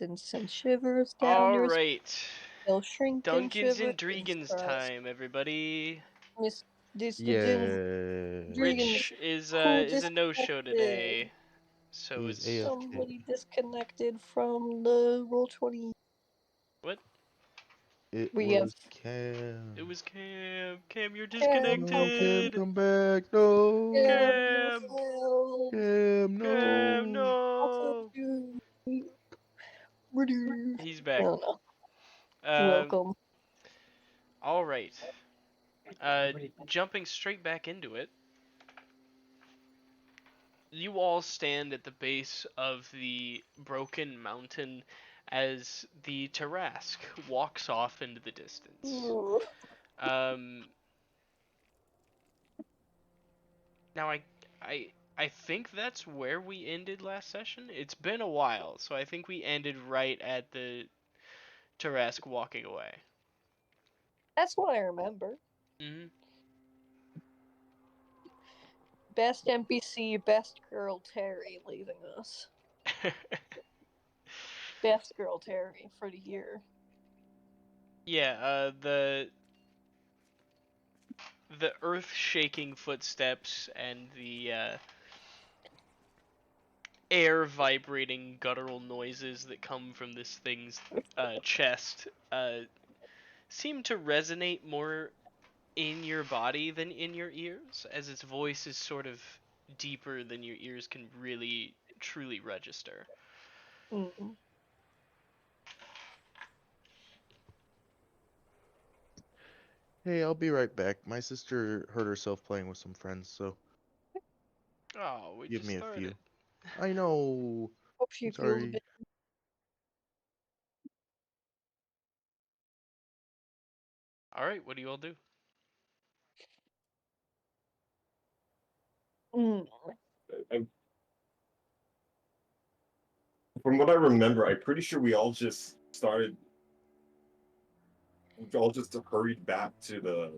and send shivers down your spine. Alright. They'll shrink and Dungeons shiver and Dragons time, everybody. Miss Yeah. Rich is Who a no-show today. So He's it's AFK. somebody disconnected from the Roll20. what? It We have was Cam. It was Cam. Cam, you're No, Cam, disconnected. come back. No. Cam. Cam, no. Cam, no. He's I back. don't know. Um, Welcome. all right. Jumping straight back into it. You all stand at the base of the broken mountain as the Tarask walks off into the distance. Now I think that's where we ended last session. It's been a while, so I think we ended right at the Tarask walking away. That's what I remember. Mm-hmm. Best NPC, best girl Terry leaving us. Best girl Terry for the year. Yeah, the earth-shaking footsteps and the air vibrating guttural noises that come from this thing's chest seem to resonate more in your body than in your ears, as its voice is sort of deeper than your ears can really truly register. Mm-hmm. Hey, I'll be right back. My sister hurt herself playing with some friends, so Oh, we give just me a started. few. I know. Hope she I'm feels sorry. better. Alright, what do you all do? From what I remember, I'm pretty sure we all just hurried back to the.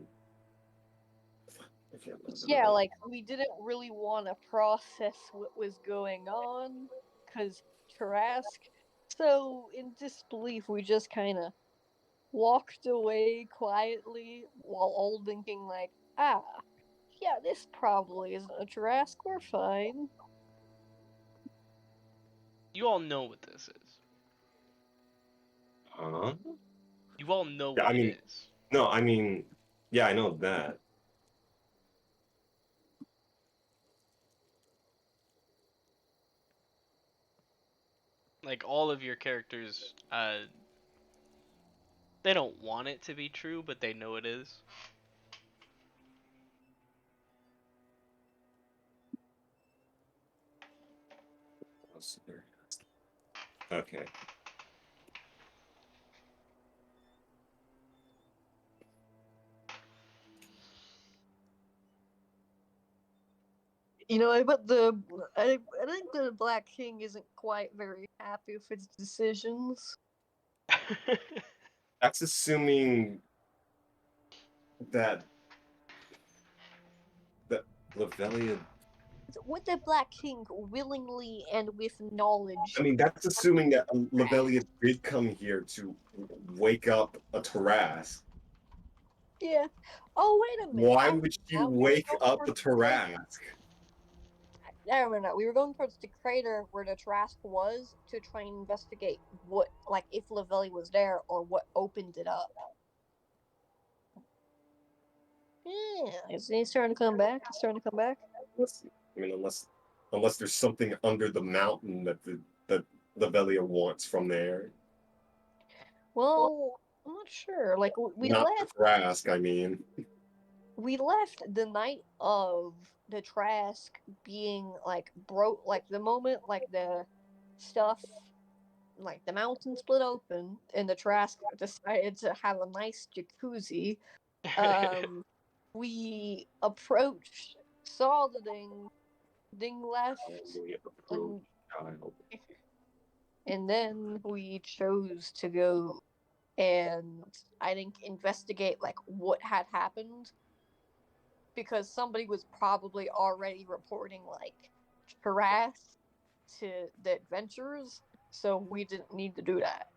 I can't remember. Yeah, like, we didn't really want to process what was going on, because Trask. So, in disbelief, we just kind of walked away quietly while all thinking, like, yeah, this probably isn't a Trask, we're fine. You all know what this is. Huh? You all know Yeah, what I mean, it is. No, I mean, yeah, I know that. Like, all of your characters, they don't want it to be true, but they know it is. Okay. You know, I think the Black King isn't quite very happy with its decisions. That's assuming that Lavelia. Would the Black King willingly and with knowledge? I mean, that's assuming that Lavelia did come here to wake up a Tarask. Yeah. Oh, wait a minute. Why would she wake up a Tarask? I remember now. We were going towards the crater where the Trask was to try and investigate what, like, if Lavelli was there or what opened it up. Yeah, he's starting to come back. He's starting to come back. Unless there's something under the mountain that Lavelia wants from there. Well, I'm not sure. Like, we Not left. the Tarask, I mean. We left the night of the Trask being, like, broke. Like, the moment, like, the stuff, like, the mountain split open and the Trask decided to have a nice jacuzzi. We approached, saw the ding left, and then we chose to go and, I think, investigate, like, what had happened, because somebody was probably already reporting, like, harass to the adventurers, so we didn't need to do that.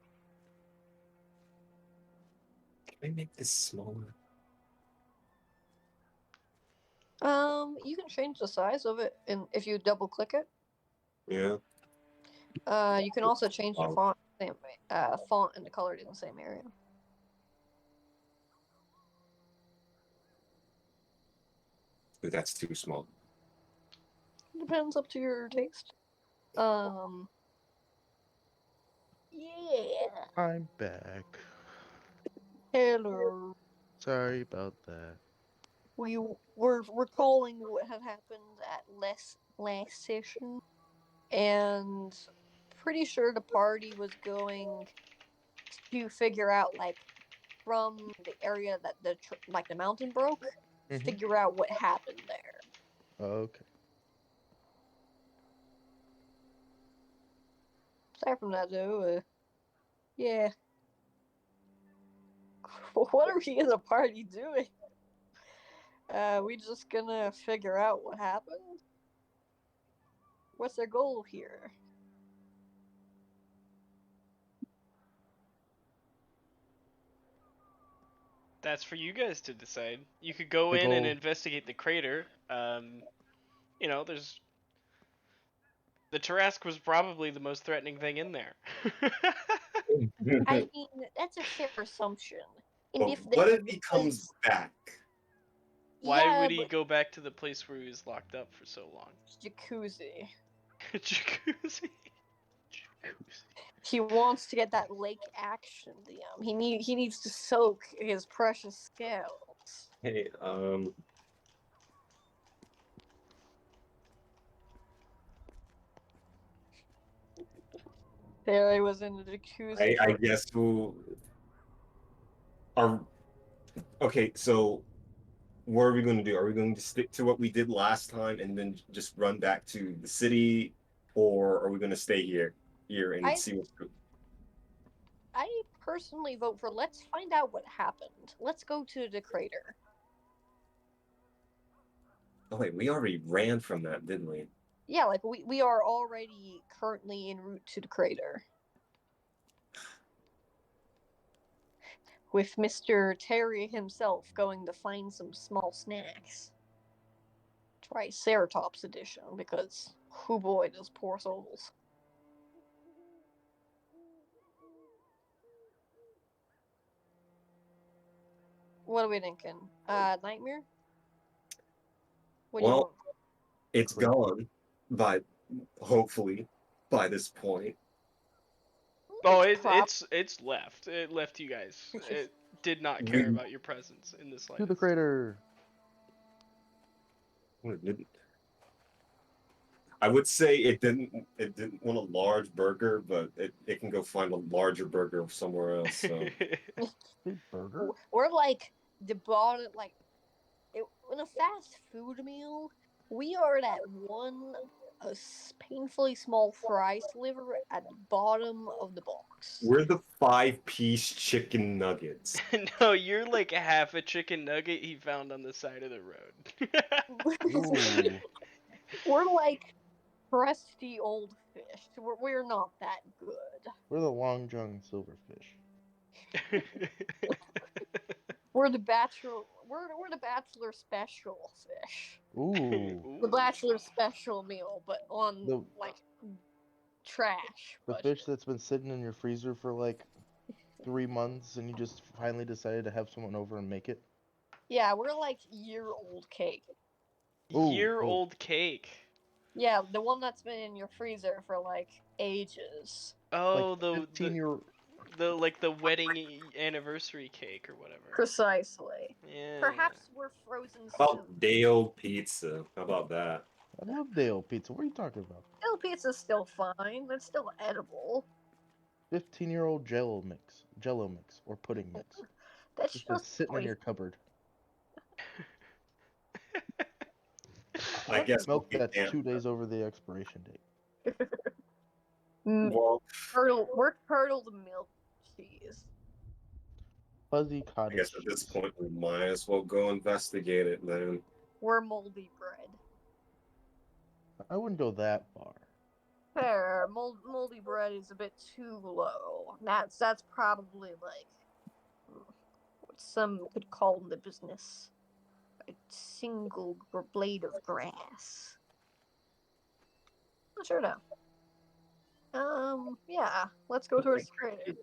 Can I make this smaller? You can change the size of it, and if you double click it, Yeah. you can also change the Oh. font and the color in the same area. Ooh, that's too small. Depends up to your taste. Yeah. I'm back. Hello. Sorry about that. We were recalling what had happened at last session, and pretty sure the party was going to figure out, like, from the area that the mountain broke, Mhm. figure out what happened there. Okay. Aside from that, though, yeah. What are we as a party doing? We just gonna figure out what happened? What's their goal here? That's for you guys to decide. You could go The in and goal- investigate the crater. There's the Tarask was probably the most threatening thing in there. I mean, that's a fair assumption. And But if what there if he comes was, back? Why yeah, would he but go back to the place where he was locked up for so long? jacuzzi. Jacuzzi. He wants to get that lake action, DM. He needs to soak his precious scales. Hey, There he was in the jacuzzi. I guess who are okay. So, what are we going to do? Are we going to stick to what we did last time and then just run back to the city, or are we going to stay here and I see what's good? I personally vote for let's find out what happened. Let's go to the crater. Oh wait, we already ran from that, didn't we? Yeah, like we are already currently en route to the crater. With Mr. Terry himself going to find some small snacks. Triceratops edition, because who boy, those poor souls. What are we thinking? Nightmare? What do you Well, want? it's gone, but hopefully by this point. Oh, Prop- it's left. It left you guys. It did not We- care about your presence in the To slightest. the crater. I would say it didn't want a large burger, but it can go find a larger burger somewhere else. So Big burger. We're like the bottom, like in a fast food meal. We are that one painfully small fry sliver at the bottom of the box. we're the 5-piece chicken nuggets. No, you're like half a chicken nugget he found on the side of the road. Ooh. We're like crusty old fish. We're not that good. We're the Long John Silverfish. We're the bachelor. We're the bachelor special fish. Ooh. The Ooh. bachelor special meal, but on The like trash. the But fish that's been sitting in your freezer for like 3 months, and you just finally decided to have someone over and make it. yeah, we're like year-old cake. Ooh, Year-old cake. Yeah, the one that's been in your freezer for like ages. Oh, like the 15-year. the like the wedding anniversary cake or whatever. Precisely. Yeah. Perhaps we're frozen How soon. about Dale pizza? How about that? I love Dale pizza. What are you talking about? Still, pizza's still fine. It's still edible. 15-year-old Jello mix, or pudding mix. That's Just been just sitting in your poison. cupboard. I guess Milk we that's can't. 2 days over the expiration date. Well, We're curdled milk cheese. Fuzzy I cottage guess at this cheese. point we might as well go investigate it then. We're moldy bread. I wouldn't go that far. Fair. Moldy bread is a bit too low. That's probably like what some could call in the business a single blade of grass. Not sure now. Yeah. Let's go towards the crater.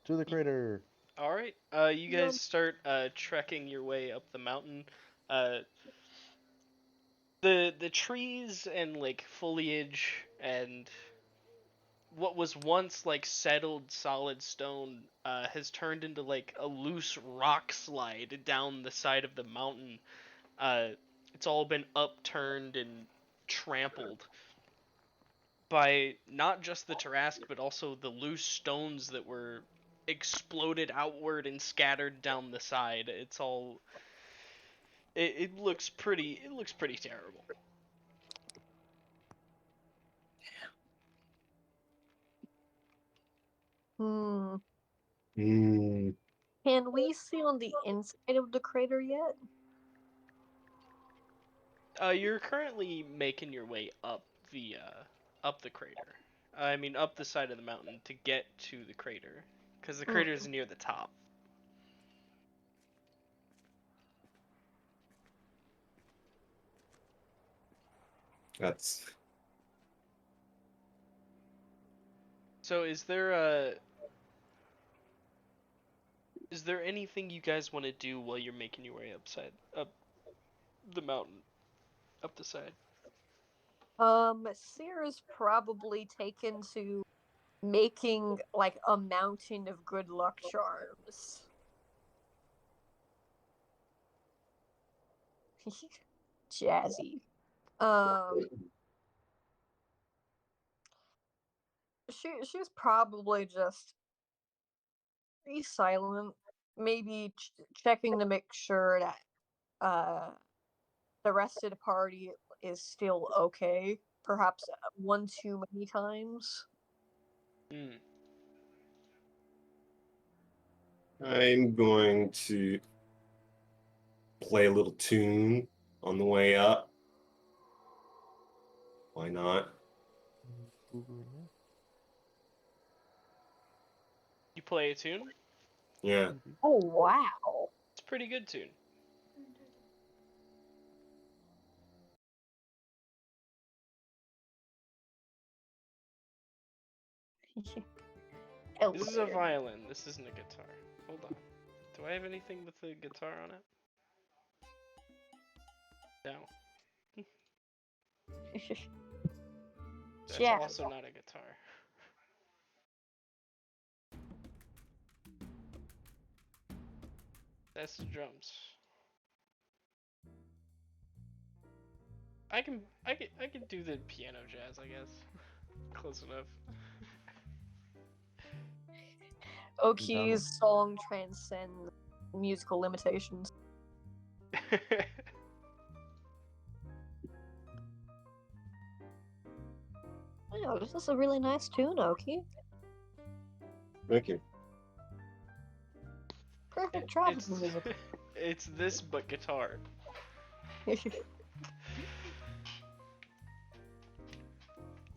To the crater. All right. You guys start trekking your way up the mountain. The trees and like foliage and what was once like settled solid stone has turned into like a loose rock slide down the side of the mountain. It's all been upturned and trampled by not just the Tarask, but also the loose stones that were exploded outward and scattered down the side. It's all. It looks pretty. It looks pretty terrible. Hmm. Hmm. Can we see on the inside of the crater yet? You're currently making your way up the crater. I mean, up the side of the mountain to get to the crater, because the crater is near the top. That's So, is there anything you guys want to do while you're making your way up the mountain, up the side? Sear's probably taken to making like a mountain of good luck charms. Jazzy. Um, she's probably just pretty silent, maybe checking to make sure that the rest of the party is still okay. Perhaps one too many times. Hmm. I'm going to play a little tune on the way up. Why not? You play a tune? Yeah. Oh wow! It's a pretty good tune. This is a violin. This isn't a guitar. Hold on. Do I have anything with a guitar on it? No. That's Yeah. also not a guitar. That's the drums. I can do the piano jazz, I guess. Close enough. Oki's song transcends musical limitations. Yeah, this is a really nice tune, Oki. Thank you. Perfect travel music. It's this but guitar. I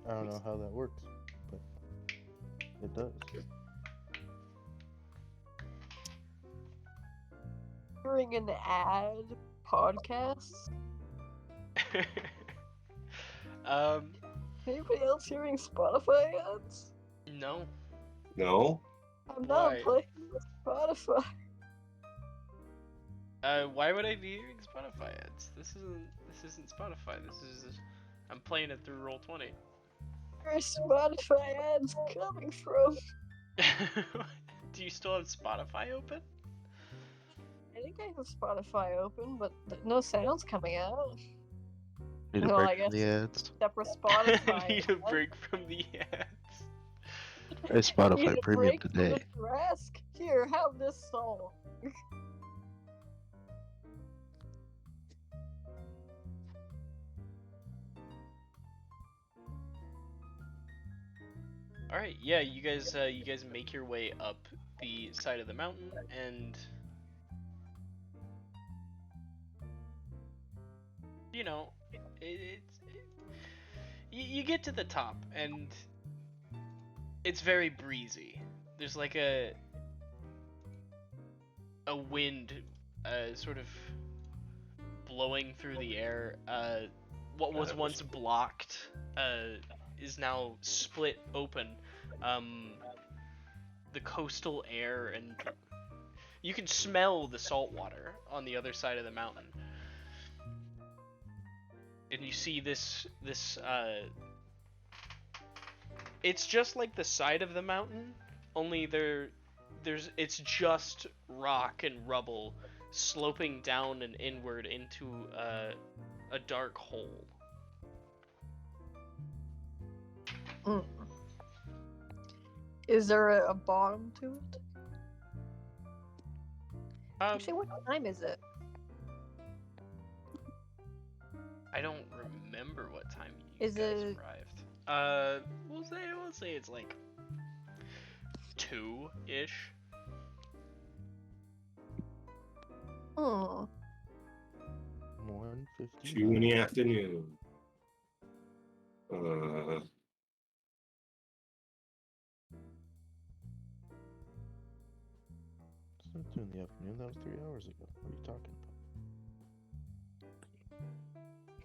don't know how that works, but it does. Hearing an ad podcasts. Anybody else hearing Spotify ads? No. No? I'm not Why? playing with Spotify. Why would I be hearing Spotify ads? This isn't Spotify. I'm playing it through Roll20. Where are Spotify ads coming from? Do you still have Spotify open? I think I have Spotify open, but no sounds coming out. Need a No, I break guess from the ads. except for Spotify. Need a break from the ads. Hey, Need Spotify a Premium break from today. the Rask. Here, have this song. All right, yeah, you guys make your way up the side of the mountain, and you know, it's you get to the top, and it's very breezy. There's like a wind, sort of blowing through the air. What was once blocked, is now split open. The coastal air, and you can smell the salt water on the other side of the mountain. And you see this it's just like the side of the mountain, only it's just rock and rubble sloping down and inward into a dark hole. Mm. Is there a bottom to it? Actually, what time is it? I don't remember what time you Is guys it- arrived. We'll say it's like 2-ish. Hmm. 1:50. 2 in the afternoon. It's not 2 in the afternoon. That was 3 hours ago. What are you talking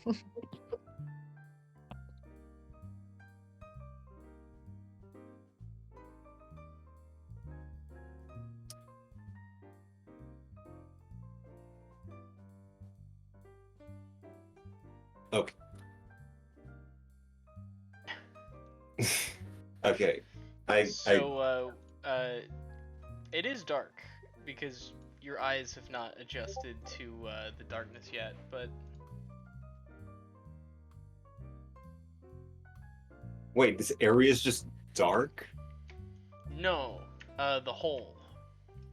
about? Okay. Okay. It is dark because your eyes have not adjusted to the darkness yet, but Wait, this area is just dark? no, the hole.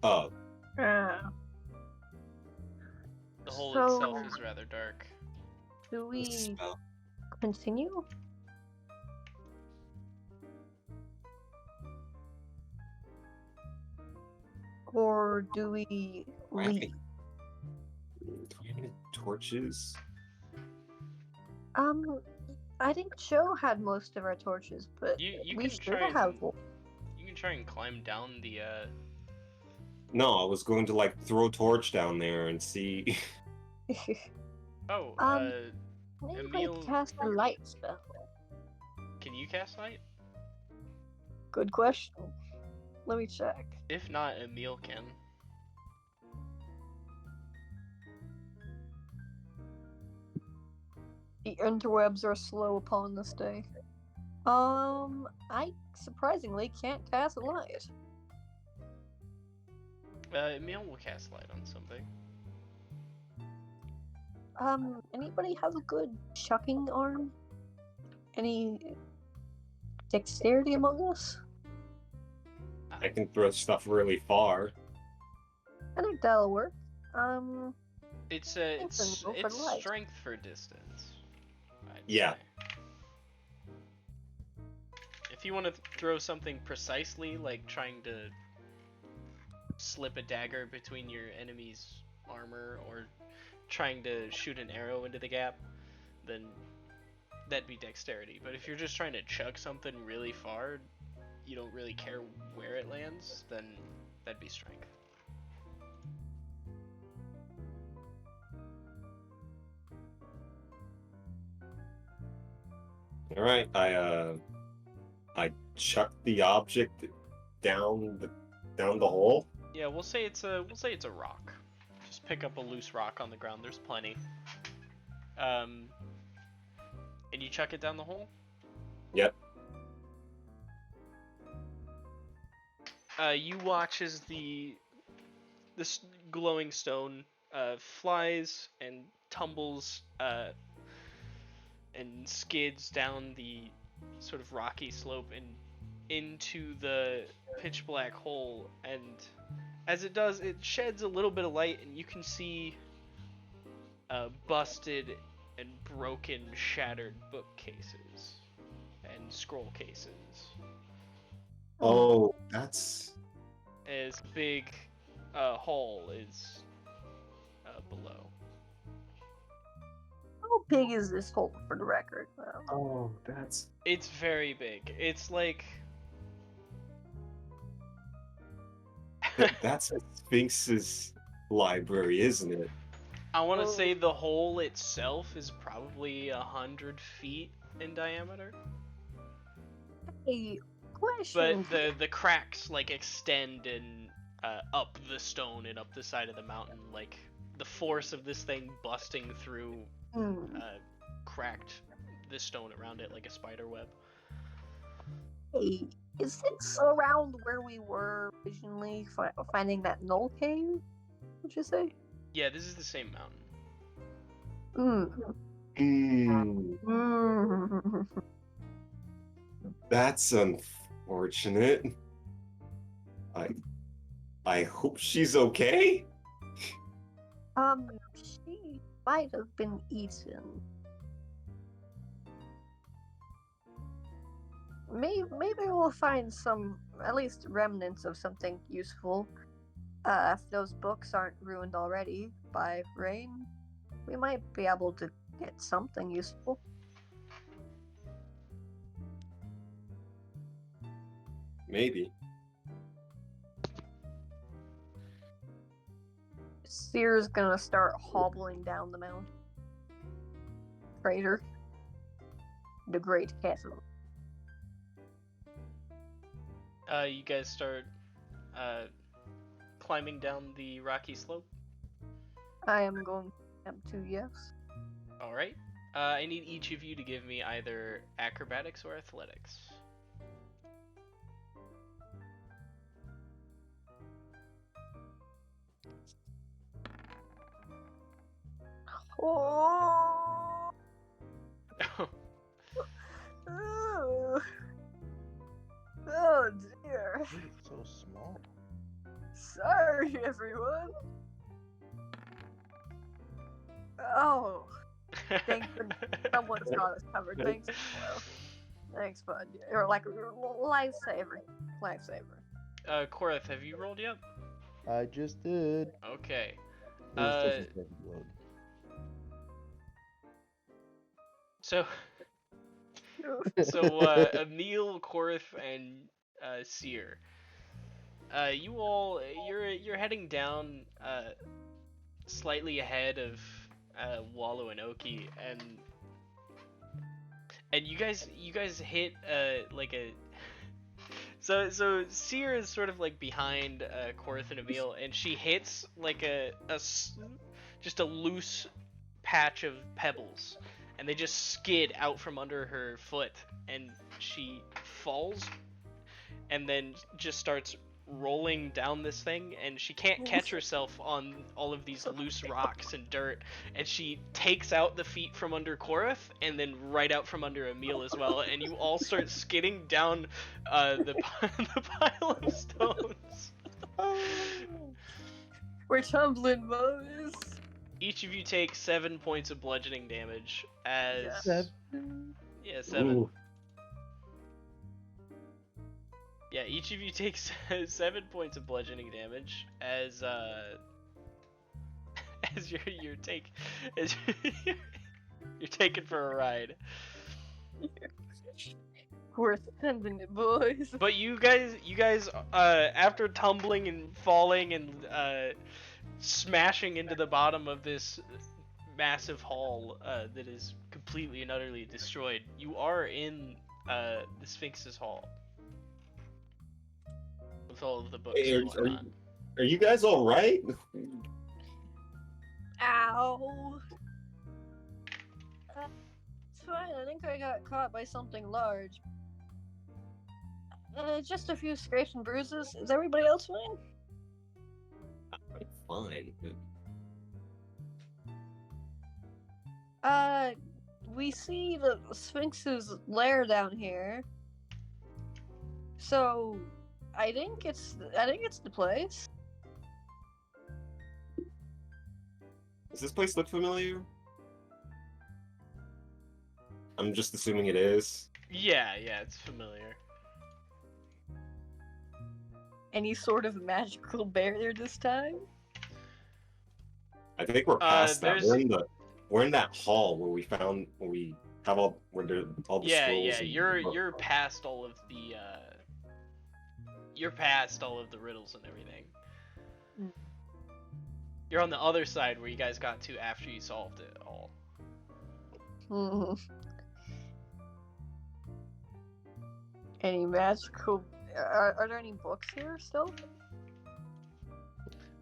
Oh, Ah. The hole So- itself is rather dark. Do we smell. continue? Or do we Do I have leave? any- do we have any torches? I think Joe had most of our torches, but You we can should try have and one. you can try and climb down the No, I was going to like throw a torch down there and see. oh Maybe Emil- cast a light spell. can you cast light? Good question. Let me check. If not, Emil can. The interwebs are slow upon this day. I surprisingly can't cast a light. Emil will cast light on something. Anybody have a good chucking arm? Any dexterity among us? I can throw stuff really far. I think that'll work. It's Listen, go for light. strength for distance. I'd Yeah. say. If you want to throw something precisely, like trying to slip a dagger between your enemy's armor or trying to shoot an arrow into the gap, then that'd be dexterity. But if you're just trying to chuck something really far, you don't really care where it lands, then that'd be strength. All right, I chuck the object down the hole. Yeah, we'll say it's a rock. Just pick up a loose rock on the ground. There's plenty. And you chuck it down the hole. Yep. You watch as this glowing stone flies and tumbles and skids down the sort of rocky slope and into the pitch black hole, and as it does, it sheds a little bit of light, and you can see busted and broken, shattered bookcases and scroll cases. Oh, that's As big hole is below. How big is this hole for the record? Oh, that's It's very big. It's like that's a Sphinx's library, isn't it? I want to Oh. say the hole itself is probably 100 feet in diameter, Hey, but question. the cracks like extend and up the stone and up the side of the mountain. Like the force of this thing busting through Hmm. cracked the stone around it like a spider web. Hey, is this around where we were originally finding that null cave? Would you say? Yeah, this is the same mountain. Hmm. Hmm. That's unfortunate. I hope she's okay. She might have been eaten. Maybe we'll find some, at least remnants of something useful. If those books aren't ruined already by rain, we might be able to get something useful. Maybe. Seer's gonna start hobbling down the mountain. Crater. The Great Chasm. You guys start climbing down the rocky slope. I am going to, yes. All right. I need each of you to give me either acrobatics or athletics. Oh, oh, oh dear. So small. Sorry, everyone. Oh, thank goodness someone's got us covered. Thanks, Will. Thanks, bud. Or like lifesaver. Lifesaver. Korath, have you rolled yet? I just did. Okay. It was taking forever to load. So Emil, Korath, and Seer. You all, you're heading down slightly ahead of Wallow and Oki, and you guys hit like a so Seer is sort of like behind Korath and Emil, and she hits like just a loose patch of pebbles, and they just skid out from under her foot, and she falls, and then just starts rolling down this thing, and she can't catch herself on all of these loose rocks and dirt, and she takes out the feet from under Korath, and then right out from under Emil as well, and you all start skidding down the pile of stones. We're tumbling, boys. Each of you take 7 points of bludgeoning damage as... Yeah. 7. Yeah, 7. Ooh. Yeah, each of you takes 7 points of bludgeoning damage as as you're taken for a ride. We're sending it, boys. But you guys after tumbling and falling and smashing into the bottom of this massive hall that is completely and utterly destroyed, you are in the Sphinx's hall. With all of the books Hey, and whatnot. are you guys all right? Ow. It's fine. I think I got caught by something large. Just a few scrapes and bruises. Is everybody else fine? Fine. We see the Sphinx's lair down here. So, I think it's the place. Does this place look familiar? I'm just assuming it is. Yeah, it's familiar. Any sort of magical barrier this time? I think we're past that. there's- We're in the we're in that hall where we have all the Yeah, scrolls. yeah. And You're past all of the you're past all of the riddles and everything. Mm. You're on the other side where you guys got to after you solved it all. Mhm. Any magical? Are there any books here still?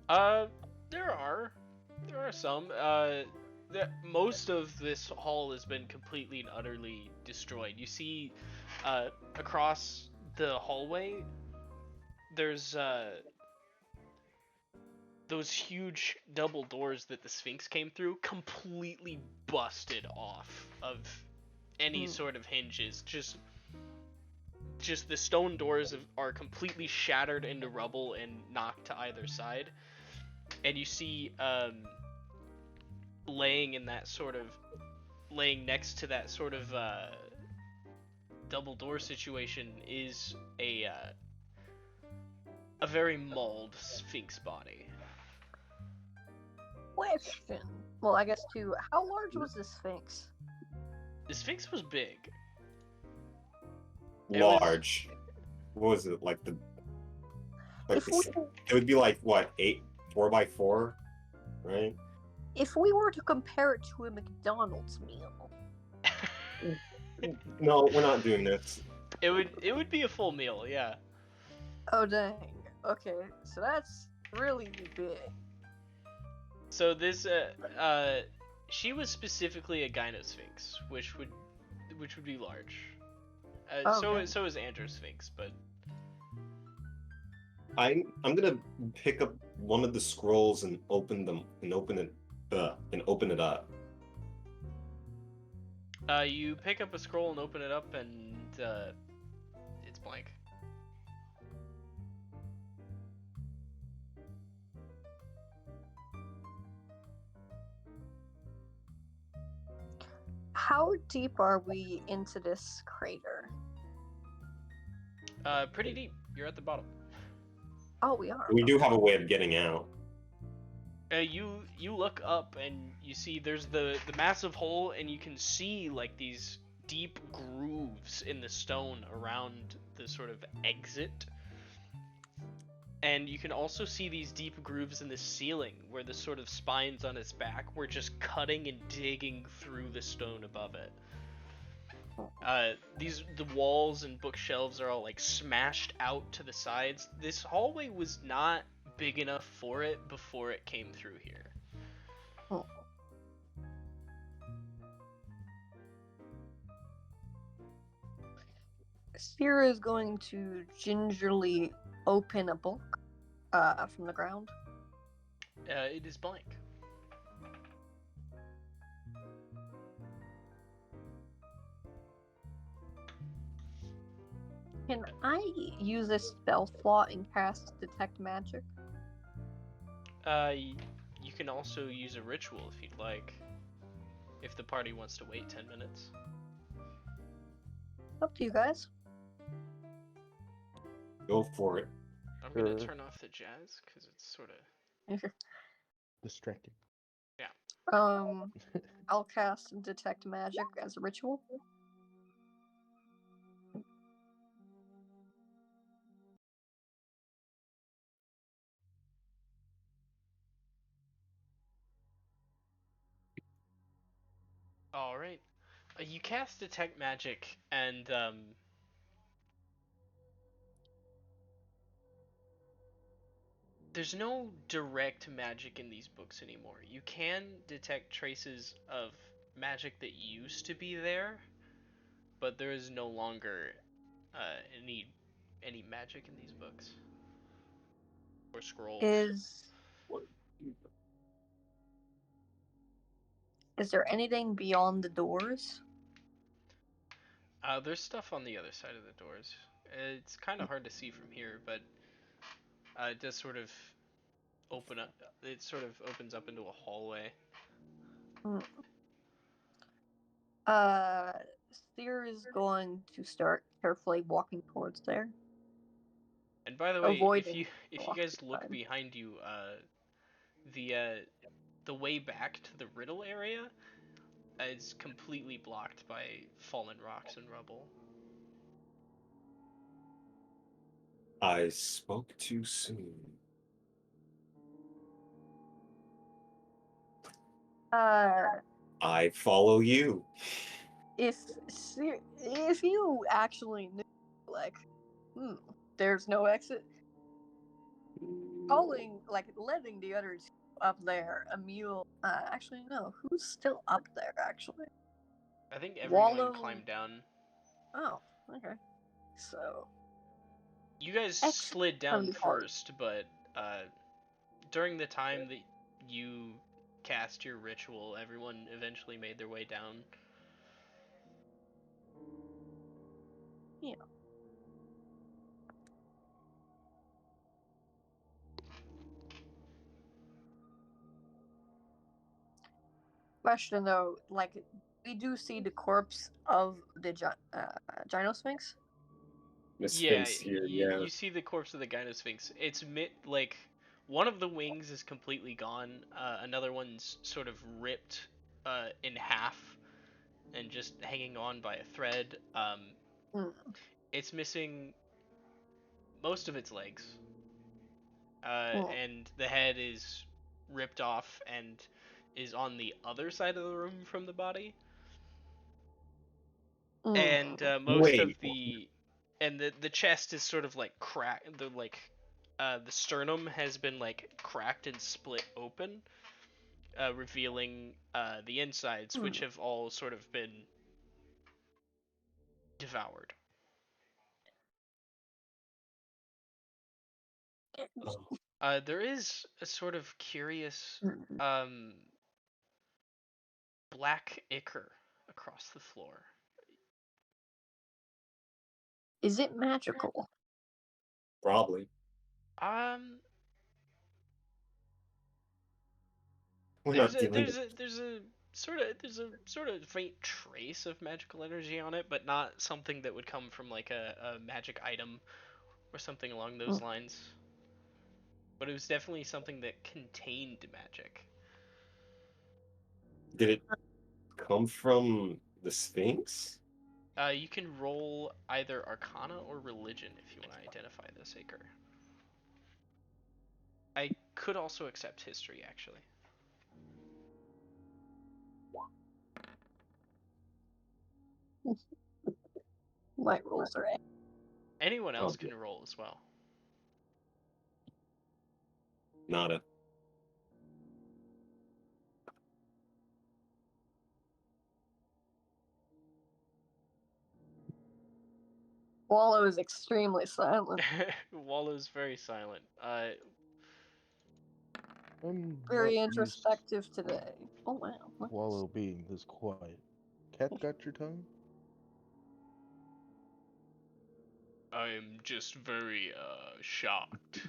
There are some. Most of this hall has been completely and utterly destroyed. You see, across the hallway, there's those huge double doors that the Sphinx came through, completely busted off of any sort of hinges. Just the stone doors are completely shattered into rubble and knocked to either side. And you see, laying next to that sort of double door situation is a very mauled Sphinx body. Question. Well, I guess two. How large was the Sphinx? The Sphinx was big. It was- large. What was it like? If we, It would be like what 4x4, right? if we were to compare it to a McDonald's meal, No, we're not doing this. It would be a full meal, yeah. oh dang. Okay, so that's really big. So this she was specifically a Gynosphinx, which would be large. Okay. So is Andrew's Sphinx, but I'm gonna pick up one of the scrolls and open it up. You pick up a scroll and open it up, and it's blank. How deep are we into this crater? Pretty deep. You're at the bottom. Oh, we are. We do have a way of getting out. You look up and you see there's the massive hole, and you can see like these deep grooves in the stone around the sort of exit. And you can also see these deep grooves in the ceiling where the sort of spines on its back were just cutting and digging through the stone above it. The walls and bookshelves are all like smashed out to the sides. This hallway was not big enough for it before it came through here. Oh. Sierra is going to gingerly open a book from the ground. It is blank. Can I use a spell slot and cast Detect Magic? You can also use a ritual if you'd like. If the party wants to wait 10 minutes. Up to you guys. Go for it. I'm gonna Sure. turn off the jazz because it's sort of Distracting. I'll cast Detect Magic as a ritual. all right. You cast detect magic, and there's no direct magic in these books anymore. You can detect traces of magic that used to be there, but there is no longer any magic in these books or scrolls. Is there anything beyond the doors? There's stuff on the other side of the doors. It's kind of hard to see from here, but it does sort of open up. It sort of opens up into a hallway. Seer is going to start carefully walking towards there. And by the way, Avoiding if you guys look behind you, the way back to the riddle area It's completely blocked by fallen rocks and rubble. I spoke too soon. I follow you. If you actually knew, like, there's no exit, calling, like, letting the others up there, a mule. Actually, no. Who's still up there? Actually, I think everyone Wallow. climbed down. Oh, okay. So You guys X slid down from Holly. first, but during the time that you cast your ritual, everyone eventually made their way down. Yeah. Question though, like, we do see the corpse of the Gynosphinx. The Yeah, Sphinx here, you see the corpse of the Gynosphinx. It's like one of the wings is completely gone. Another one's sort of ripped in half and just hanging on by a thread. It's missing most of its legs, and the head is ripped off and is on the other side of the room from the body. And most of Wait. the chest is sort of like cracked. The sternum has been like cracked and split open, revealing the insides, which have all sort of been devoured. There is a sort of curious black ichor across the floor. Is it magical? Probably. We're There's not a dealing there's with... a there's a sort of faint trace of magical energy on it, but not something that would come from like a magic item or something along those lines. But it was definitely something that contained magic. Did it come from the Sphinx? You can roll either Arcana or Religion if you want to identify this acre. I could also accept History, actually. My rolls are Anyone else can roll as well. Nada. Wallow is extremely silent. Wallow's very silent. I'm Very not introspective today. Oh wow. used to Wallow being this quiet. Cat got your tongue? I'm just very shocked.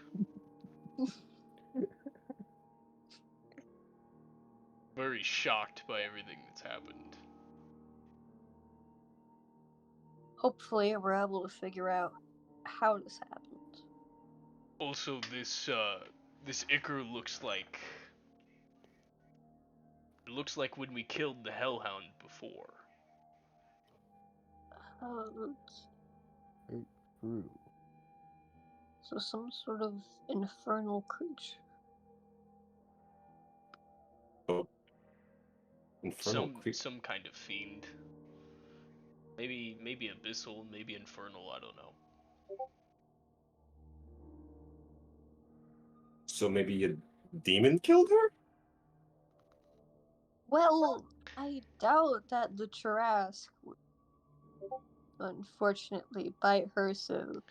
Very shocked by everything that's happened. Hopefully we're able to figure out how this happened. Also, this ichor looks like when we killed the hellhound before. True. So some sort of infernal creature. Oh. Infernal creature. Some kind of fiend. Maybe abyssal, maybe infernal, I don't know. So maybe a demon killed her? Well, I doubt that the Tarask would unfortunately bite her, so...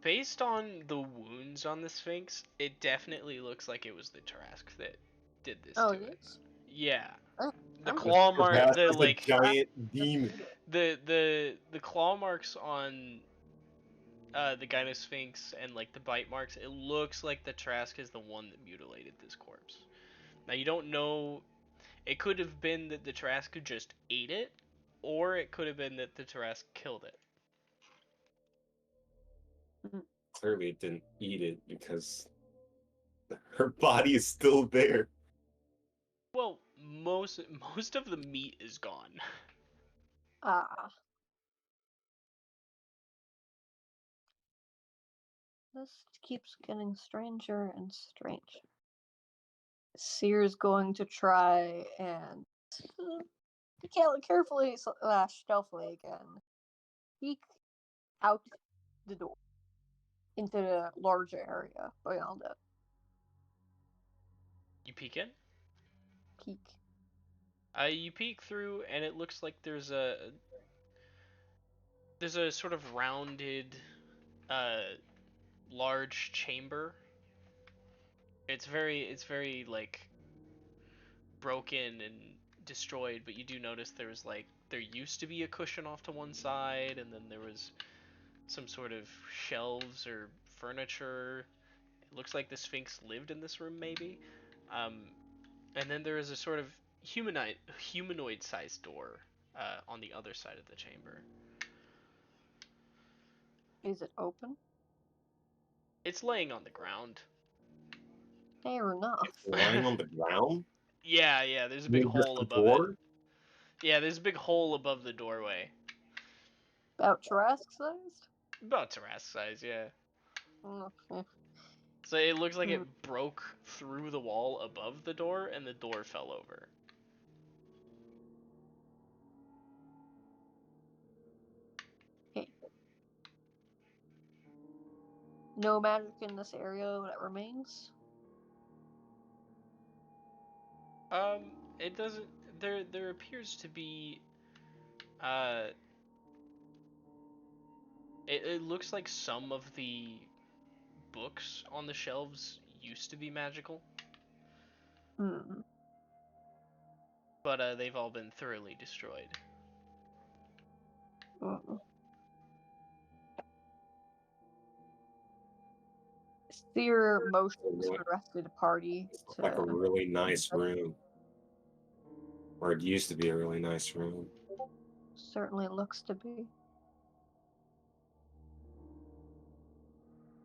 Based on the wounds on the Sphinx, it definitely looks like it was the Tarask that did this to it. Is? Yeah. Oh, The okay. claw mark, The giant demon. the claw marks on the Gynosphinx and like the bite marks, it looks like the Trask is the one that mutilated this corpse. Now you don't know. It could have been that the Trask just ate it, or it could have been that the Trask killed it. Clearly it didn't eat it because her body is still there. Well, most of the meat is gone. Ah. This keeps getting stranger and stranger. Seer's going to try and carefully / stealthily again peek out the door into the larger area beyond it. You peek in. Peek. You peek through, and it looks like there's a sort of rounded, large chamber. It's very like broken and destroyed, but you do notice there used to be a cushion off to one side, and then there was some sort of shelves or furniture. It looks like the Sphinx lived in this room, maybe. And then there is a sort of humanoid-sized door on the other side of the chamber. Is it open? It's laying on the ground. Fair enough. Lying on the ground? Yeah. There's a You big mean just hole the above it. door? Yeah, there's a big hole above the doorway. About Jurassic sized? About Tarrasque size, yeah. Okay. So it looks like it broke through the wall above the door, and the door fell over. Okay. No magic in this area that remains? It doesn't. There appears to be. Uh, it looks like some of the books on the shelves used to be magical, Hmm. but they've all been thoroughly destroyed. Mm. Seer motions for the rest of the party Like a to really nice room. Or it used to be a really nice room. certainly looks to be.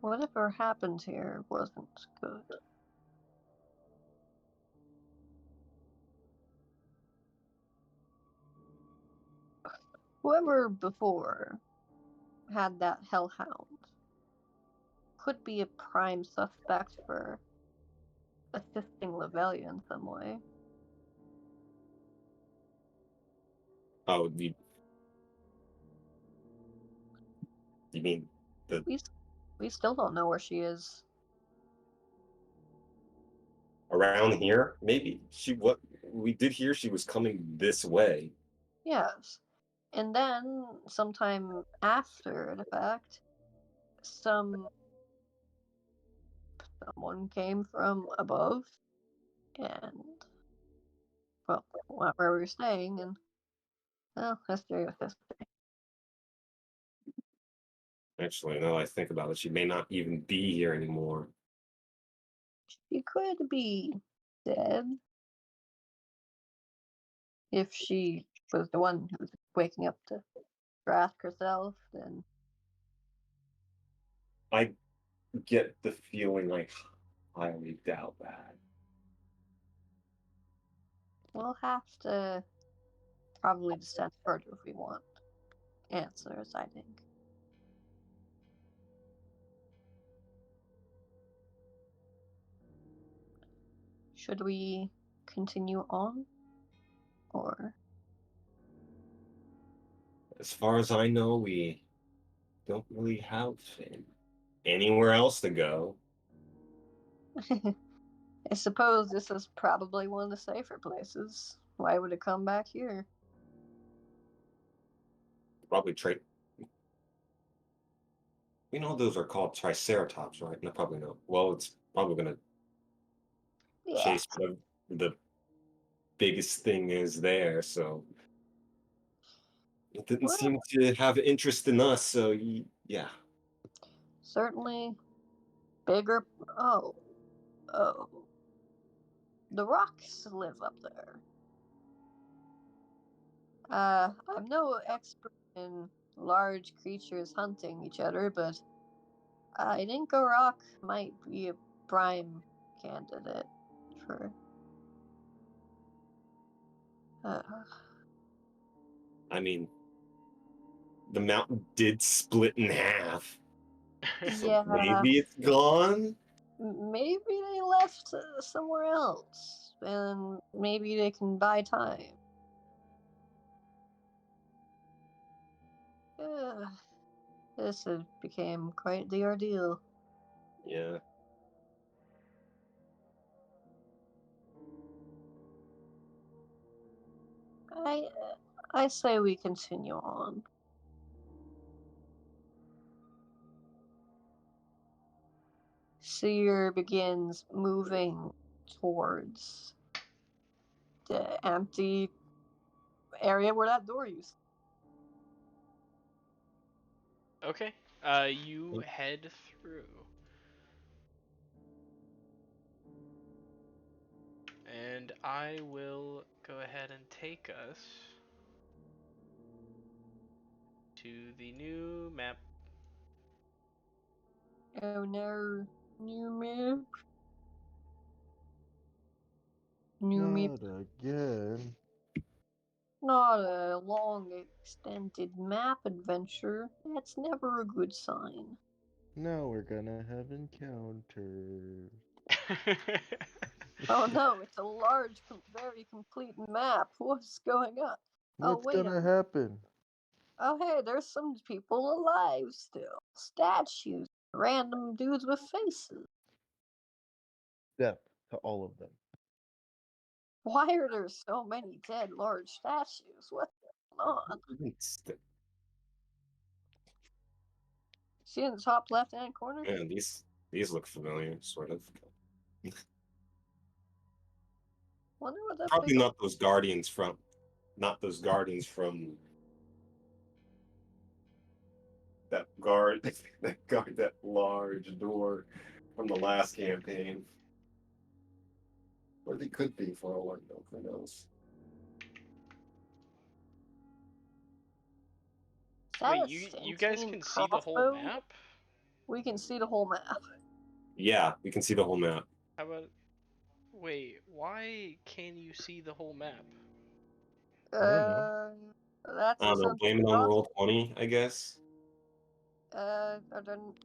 Whatever happened here wasn't good. Whoever before had that hellhound could be a prime suspect for assisting Lavelia in some way. Oh, you mean the We still don't know where she is. around here? Maybe what we did hear she was coming this way. Yes. And then, sometime after the fact, someone came from above and, well, where we were staying, and, well, history with history. Actually, now I think about it, she may not even be here anymore. She could be dead if she was the one who was waking up to Drask herself, then I get the feeling I highly doubt that. we'll have to probably descend further if we want answers, I think. Should we continue on? Or As far as I know, we don't really have anywhere else to go. I suppose this is probably one of the safer places. Why would it come back here? Probably trade. We know those are called triceratops, right? No, probably no. Well, it's probably gonna Yeah. chase whatever the biggest thing is there. So it didn't Well, seem to have interest in us. So yeah, certainly bigger. Oh, oh. The rocks live up there. I'm no expert in large creatures hunting each other, but I think a rock might be a prime candidate for Uh, I mean, the mountain did split in half, so yeah, maybe it's gone. maybe they left somewhere else, and maybe they can buy time. Yeah, this has became quite the ordeal. Yeah. I I say we continue on. Seer begins moving towards the empty area where that door used. Okay. You head through. And I will go ahead and take us to the new map. Oh no, new map. New map. Not again. Not a long extended map adventure. That's never a good sign. Now we're gonna have encounters. Oh no, it's a large, very complete map. What's going on? Oh What's wait a gonna minute. happen? Oh hey, there's some people alive still. Statues, random dudes with faces. Death to all of them. Why are there so many dead large statues? What's going on? See in the top left hand corner? Man, these look familiar, sort of. Wonder what that Probably big not those guardians from, not those guardians from that guard, that large door from the last campaign. Or they could be for all I know. Who knows? Is that Wait, a you guys sentient can see the whole crossbow? map? We can see the whole map. Yeah, we can see the whole map. How about... Wait, why can you see the whole map? I don't know. That's I a don't know. sentient Blame it on crossbow. roll 20, I guess. I don't.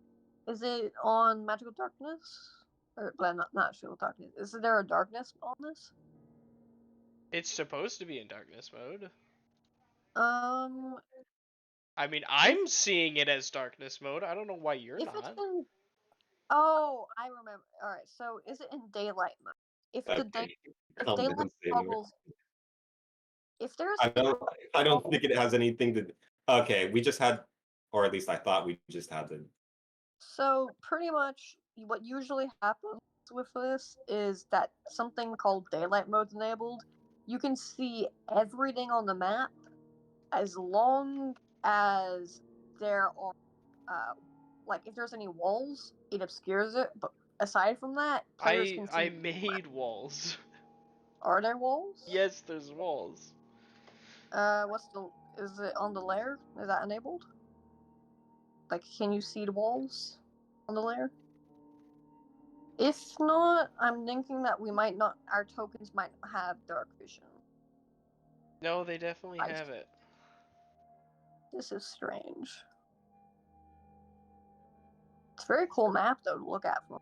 Is it on magical darkness? Or not magical darkness? Is there a darkness on this? It's supposed to be in darkness mode. Um, I mean, if I'm seeing it as darkness mode. I don't know why you're if it's not. in, oh, I remember. All right, so is it in daylight mode? If the day, Okay, if calm daylight down, Samuel. toggles, if there's I don't. daylight I don't toggle, think it has anything to. Okay, we just had, or at least I thought we just had the. so pretty much what usually happens with this is that something called daylight mode's enabled. You can see everything on the map as long as there are like if there's any walls, it obscures it. But aside from that, players can I see. made walls. Are there walls? Yes, there's walls. What's the? Is it on the layer? Is that enabled? Like, can you see the walls on the layer? If not, I'm thinking that we might not. Our tokens might not have dark vision. No, they definitely I, have it. this is strange. It's a very cool map though to look at from.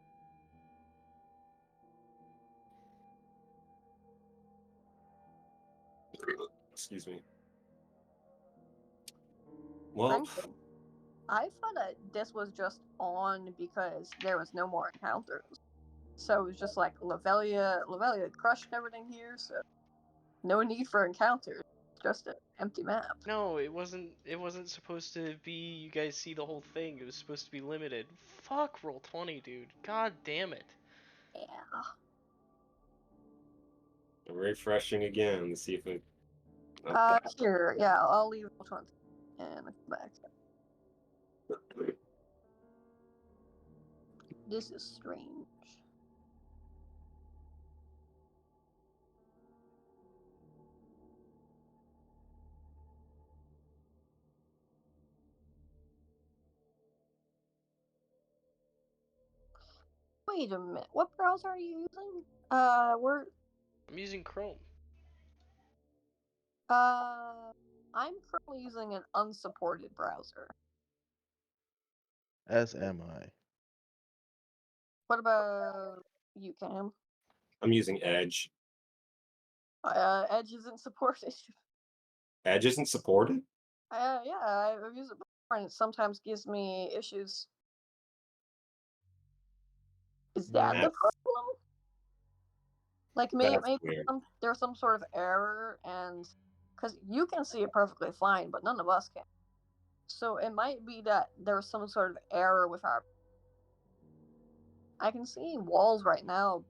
Excuse me. Well, Frankly, I thought that this was just on because there was no more encounters. So it was just like Lavelia crushed everything here, so no need for encounters. Just an empty map. No, it wasn't. It wasn't supposed to be. You guys see the whole thing. It was supposed to be limited. Fuck roll 20, dude. God damn it. Yeah. refreshing again to see if it. Here, yeah, I'll leave which one and come back. This is strange. Wait a minute. What browser are you using? We're I'm using Chrome. I'm currently using an unsupported browser. As am I. What about you, Cam? I'm using Edge. Edge isn't supported. Edge isn't supported? Yeah, I've used it before, and it sometimes gives me issues. Is that the That's problem? Like, that's maybe weird. there's some sort of error, and because you can see it perfectly fine, but none of us can. So it might be that there's some sort of error with our. I can see walls right now.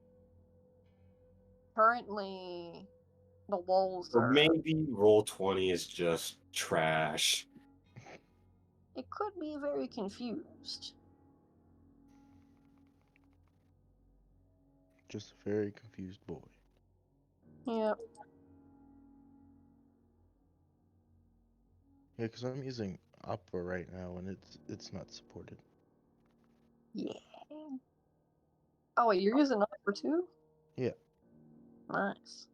Currently, the walls Or are. maybe Roll20 is just trash. It could be very confused. Just a very confused boy. Yeah. Yeah, because I'm using Opera right now and it's not supported. Yeah. Oh wait, you're using number 2? Yeah. Nice.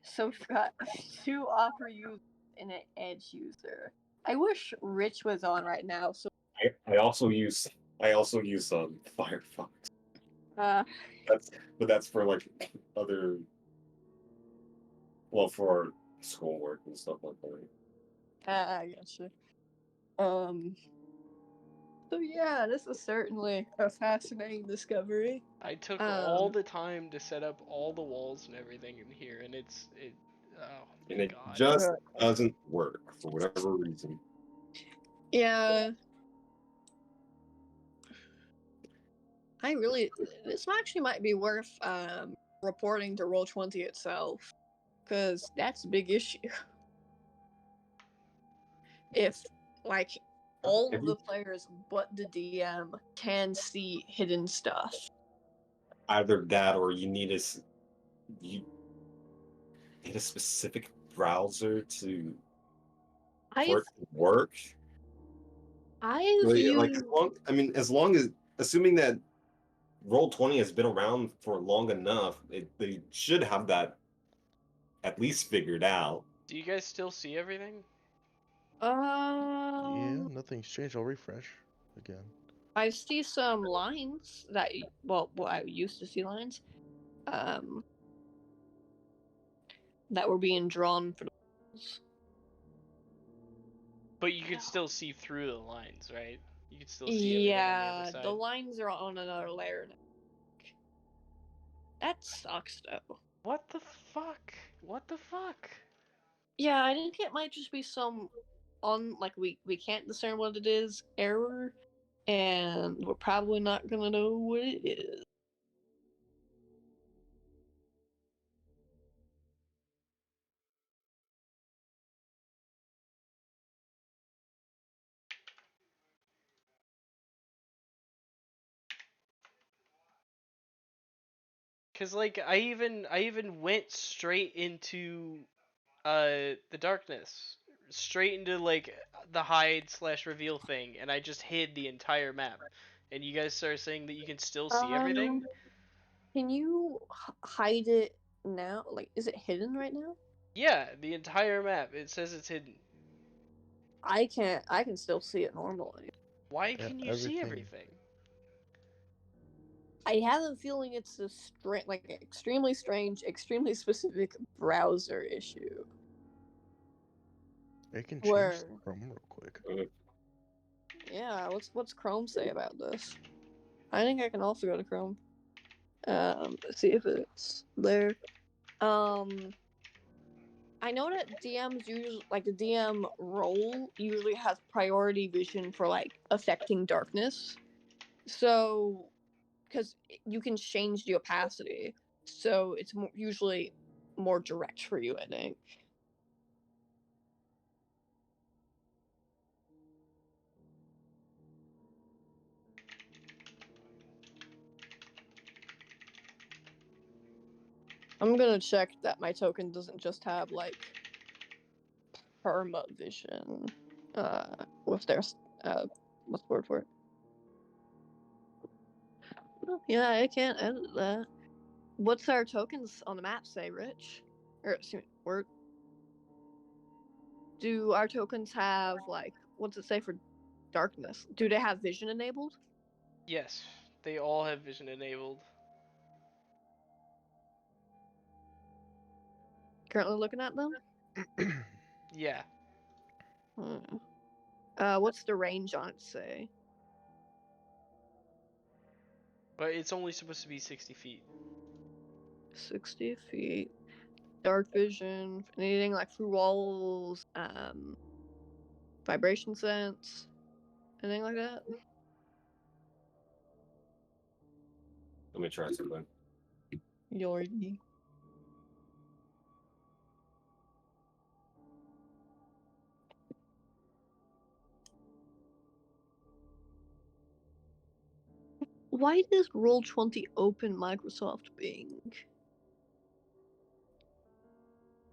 So we've got 2 Opera users and an Edge user. I wish Rich was on right now. So I also use Firefox. uh, That's for like other, well, for schoolwork and stuff like that. I gotcha. So yeah, this is certainly a fascinating discovery. I took all the time to set up all the walls and everything in here, and oh And my it god. just doesn't work for whatever reason. Yeah. This actually might be worth reporting to Roll20 itself, because that's a big issue. If, like, all of the players but the DM can see hidden stuff. Either that, or you need a specific browser for it to work. I've Like, used. as long as, assuming that Roll20 has been around for long enough, they should have that at least figured out. Do you guys still see everything? Yeah, nothing's changed. I'll refresh again. I see some lines that, well, I used to see lines, that were being drawn for the walls. But you could still see through the lines, right? You could still see everything on the other side. The lines are on another layer now. That sucks, though. What the fuck? What the fuck? Yeah, I think it might just be some we can't discern what it is error, and we're probably not gonna know what it is. Cause like I even went straight into the darkness, straight into like the hide/reveal thing, and I just hid the entire map. And you guys started saying that you can still see everything. Can you hide it now? Like, is it hidden right now? Yeah, the entire map. It says it's hidden. I can't. I can still see it normally. Why Yeah, can you see everything. everything? I have a feeling it's a extremely strange, extremely specific browser issue. I can change Where? Chrome real quick. Yeah, what's Chrome say about this? I think I can also go to Chrome. Let's see if it's there. I know that DMs usually, like, the DM role usually has priority vision for, like, affecting darkness. So, because you can change the opacity, so it's usually more direct for you, I think. I'm gonna check that my token doesn't just have, like, perma vision, with their, what's the word for it? Oh, yeah, I can't edit that. What's our tokens on the map say, Rich? Or excuse me, Word? Do our tokens have like what's it say for darkness? Do they have vision enabled? Yes, they all have vision enabled. Currently looking at them. Yeah. What's the range on it say? But it's only supposed to be 60 feet. 60 feet. Dark vision. Anything like through walls. Vibration sense. Anything like that? Let me try something. Yordy. Why does Roll20 open Microsoft Bing?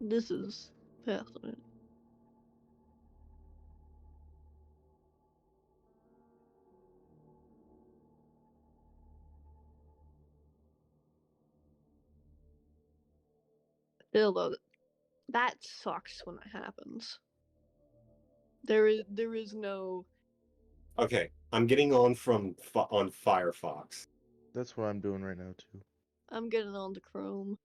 This is fascinating. Still though, that sucks when that happens. There is no. Okay, I'm getting on from on Firefox. That's what I'm doing right now too. I'm getting on to Chrome.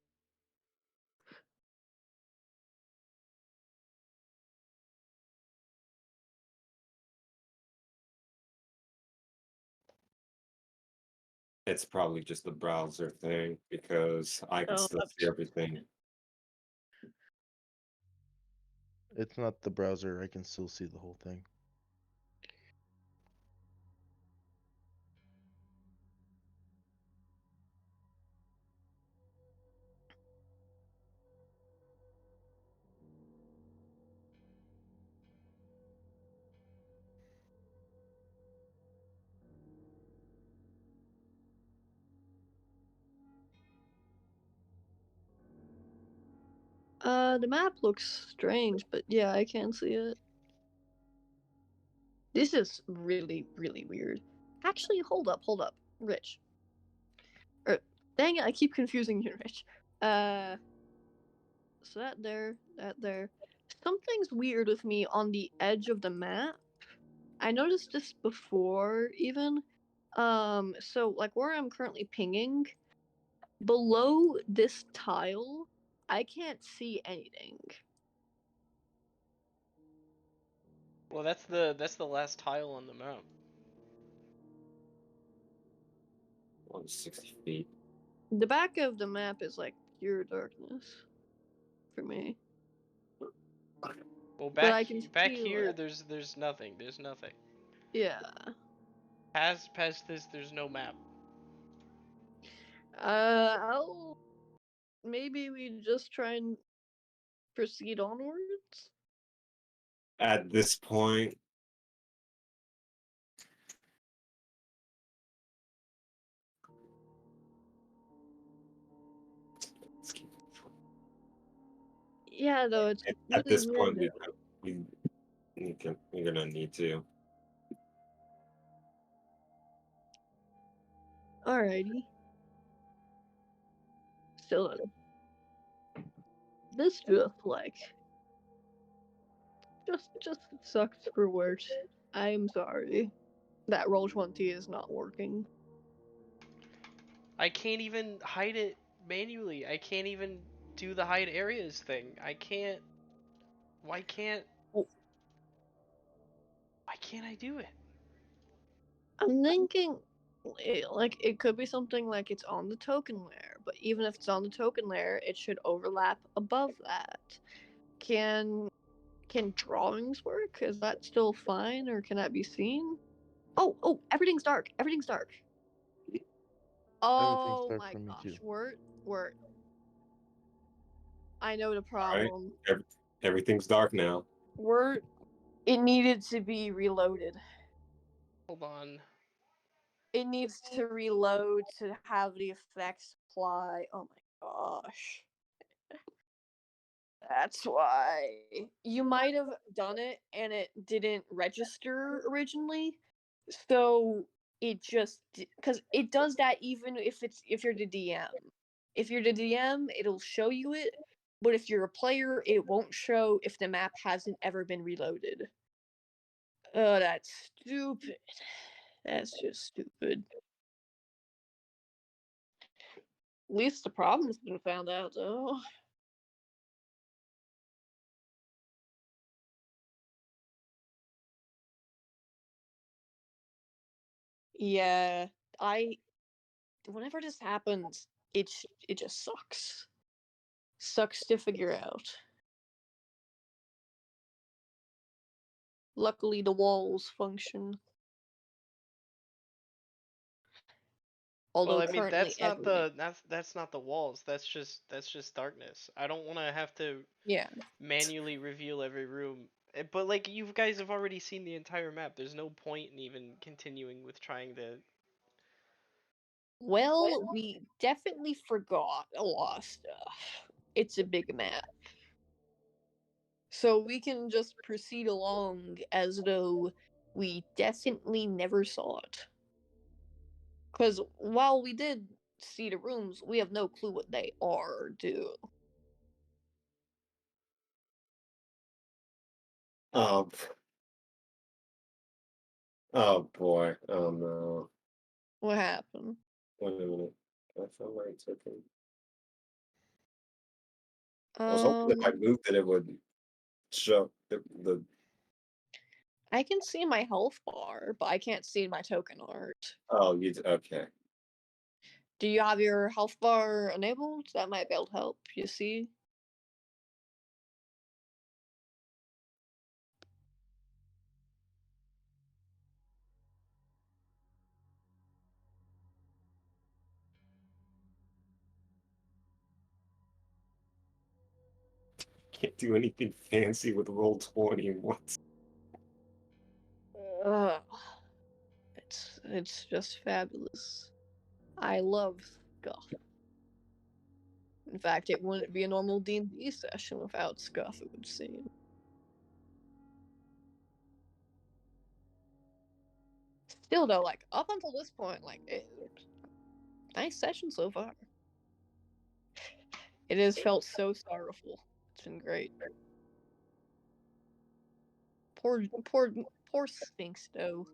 It's probably just the browser thing because I can still see everything. It's not the browser. I can still see the whole thing. The map looks strange, but yeah, I can see it. This is really, really weird. Actually, hold up, Rich. Dang it, I keep confusing you, Rich. So that there. Something's weird with me on the edge of the map. I noticed this before, even. So like where I'm currently pinging, below this tile, I can't see anything. Well, that's the last tile on the map. 160 feet. The back of the map is like pure darkness for me. Well, But back I can back see, here, like, there's nothing. There's nothing. yeah. Past this, there's no map. I'll maybe we just try and proceed onwards. At this point, Yeah, though it's at really this weird. point, we're gonna need to. Alrighty. Still, this just like just sucks for words. I'm sorry that Roll20 is not working. I can't even hide it manually. I can't even do the hide areas thing. I can't. Why can't? Oh. Why can't I do it? I'm thinking, like, it could be something like it's on the token layer, but even if it's on the token layer, it should overlap above that. Can drawings work? Is that still fine, or can that be seen? Oh, everything's dark. Everything's dark. Everything's Oh dark my for me gosh, too. Word. I know the All right, problem. everything's dark now. Word. It needed to be reloaded. Hold on. It needs to reload to have the effects apply. Oh my gosh. That's why. You might have done it and it didn't register originally. So it just because it does that even if you're the DM. If you're the DM, it'll show you it, but if you're a player, it won't show if the map hasn't ever been reloaded. Oh, that's stupid. That's just stupid. At least the problem's been found out, though. Yeah, whenever this happens, it just sucks. Sucks to figure out. Luckily, the walls function. Well, Although I mean currently that's not the walls. That's just darkness. I don't want to have to yeah. manually reveal every room. But like you guys have already seen the entire map. There's no point in even continuing with trying to. Well, we definitely forgot a lot of stuff. It's a big map. So we can just proceed along as though we definitely never saw it. Because while we did see the rooms, we have no clue what they are, do. Oh, oh boy. Oh no. What happened? Wait a minute. I found my token. I was hoping if I Um, moved it would show the I can see my health bar, but I can't see my token art. oh okay. Do you have your health bar enabled? That might be able to help, you see? Can't do anything fancy with roll 20. What? Ugh. It's just fabulous. I love Scuff. In fact, it wouldn't be a normal D&D session without Scuff, it would seem. Still though, like, up until this point, like, nice session so far. It has felt so sorrowful. It's been great. Poor Sphinx, though.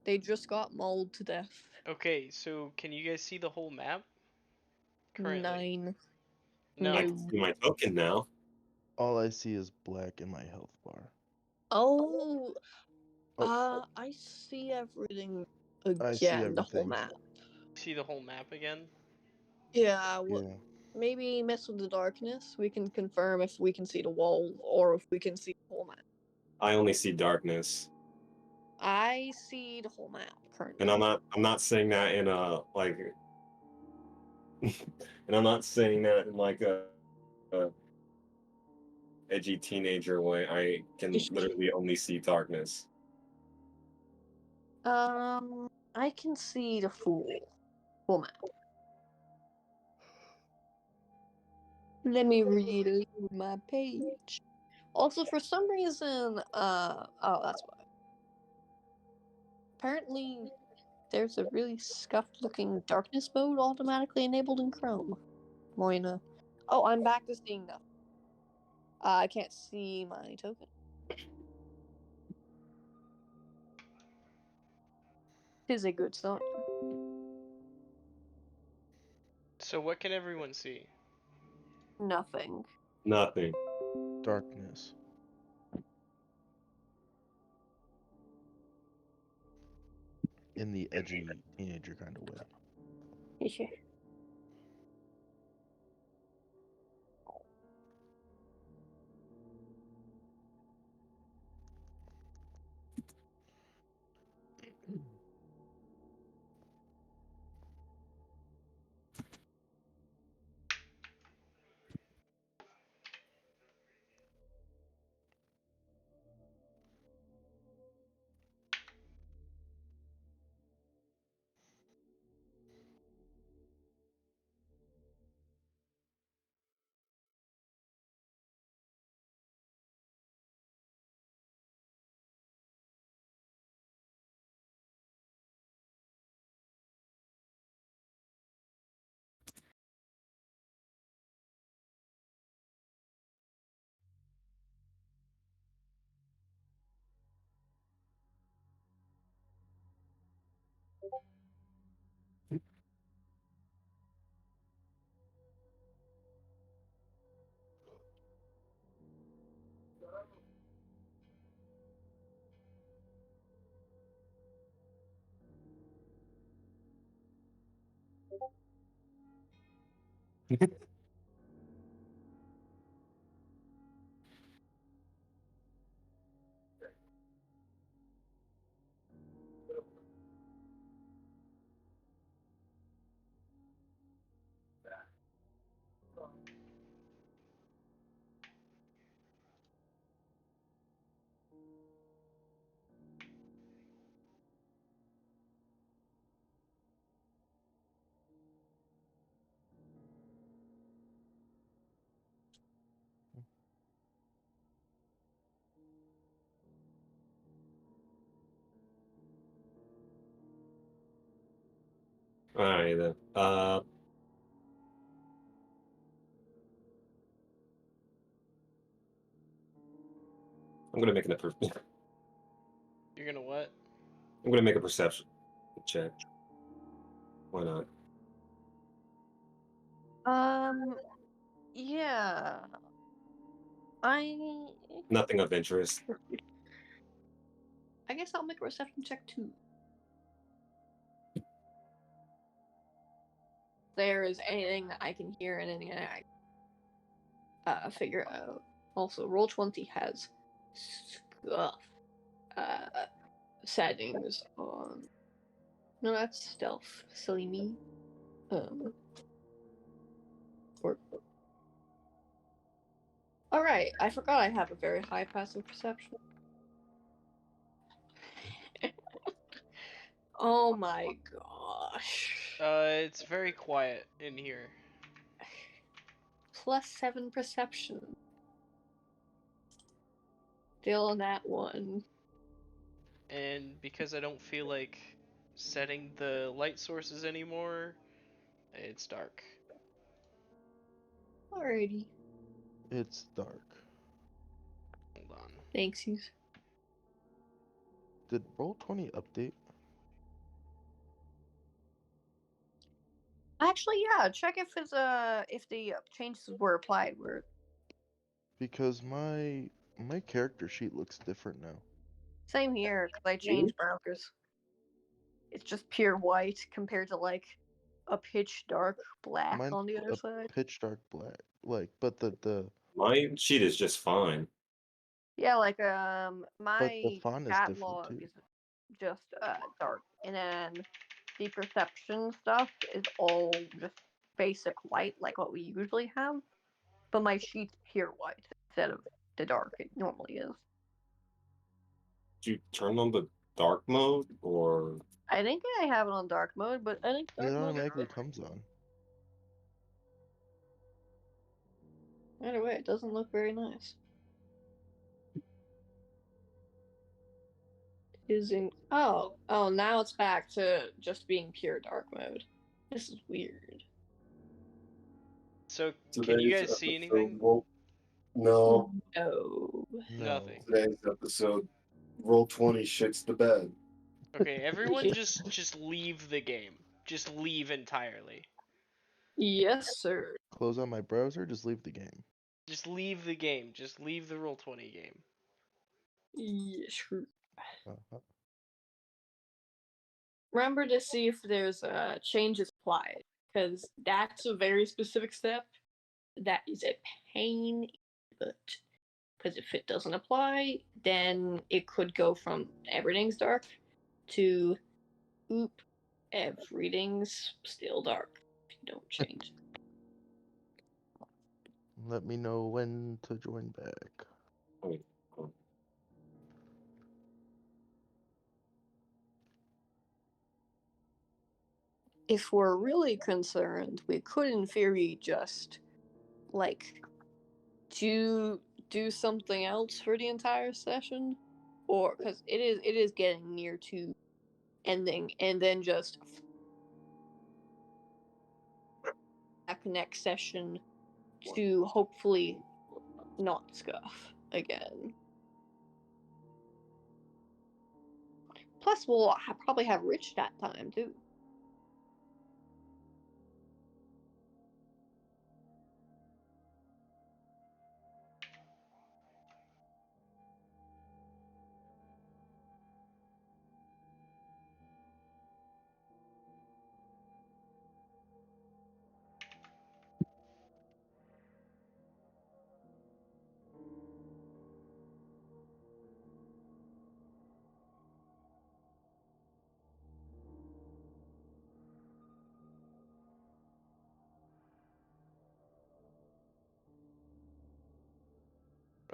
They just got mauled to death. Okay, so can you guys see the whole map currently? 9. No. I No. can see my token now. All I see is black in my health bar. Oh, Oh, I see everything I see again, the whole everything. map. See the whole map again? Yeah, Yeah. maybe mess with the darkness. We can confirm if we can see the wall or if we can see the whole map. I only see darkness. I see the whole map currently. And I'm not saying that in a like and I'm not saying that in like a edgy teenager way. I can literally only see darkness. I can see the full map. Let me reload my page. Also, for some reason, oh, that's why. Apparently, there's a really scuffed-looking darkness mode automatically enabled in Chrome. Moina. Oh, I'm back to seeing nothing. I can't see my token. Tis a good sign. So what can everyone see? Nothing. Nothing. Darkness. In the edgy teenager kind of way. All right then. I'm gonna make You're gonna what? I'm gonna make a perception check. Why not? Yeah. I Nothing of interest. I guess I'll make a perception check too. There is anything that I can hear and anything that I figure out. Also, Roll20 has scuff settings on. No, that's stealth. Silly me. Or alright, I forgot I have a very high passive perception. Oh my gosh. It's very quiet in here. +7 perception. Still on that one. And because I don't feel like setting the light sources anymore, it's dark. Alrighty. It's dark. Hold on. Thanksies. Did Roll20 update? Actually, yeah. Check if the changes were applied. Because my character sheet looks different now. Same here because I changed browsers. It's just pure white compared to like a pitch dark black Mine's on the other a side. pitch dark black. Like, but the My sheet is just fine. Yeah, like but my the font is chat different log too. is just dark, and then the perception stuff is all just basic white, like what we usually have. But my sheet's pure white instead of the dark it normally is. Did you turn on the dark mode or? I think I have it on dark mode, but I think It dark mode. automatically comes on. Either way, it doesn't look very nice. Isn't oh now it's back to just being pure dark mode. This is weird. So, can you Today's guys see episode anything? no. No. Nothing. Today's episode Roll20 shits the bed. Okay, everyone just leave the game. Just leave entirely. Yes, sir. Close out my browser, just leave the game. Just leave the game. Just leave the Roll20 game. Yeah, sure. Uh-huh. Remember to see if there's changes applied, because that's a very specific step. That is a pain, but because if it doesn't apply, then it could go from everything's dark to oop, everything's still dark if you don't change it. Let me know when to join back. If we're really concerned, we could in theory just like do something else for the entire session, or because it is getting near to ending, and then just back next session to hopefully not scuff again. Plus, we'll probably have Rich that time too.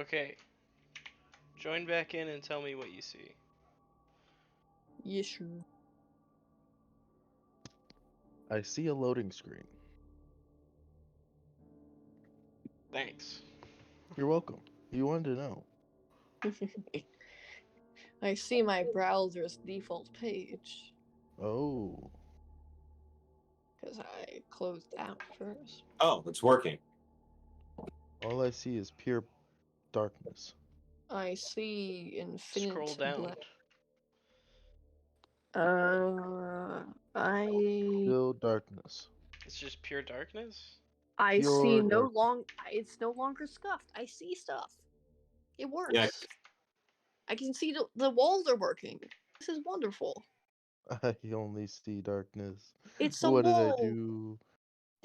Okay. Join back in and tell me what you see. Yeah, sure. I see a loading screen. Thanks. You're welcome. You wanted to know. I see my browser's default page. Oh. Because I closed out first. Oh, it's working. All I see is pure darkness. I see Scroll infinite down. black. I Still darkness. It's just pure darkness? see Pure no dark. long. It's no longer scuffed. I see stuff. It works. Yeah. I can see the walls are working. This is wonderful. I only see darkness. It's a What did I wall, do?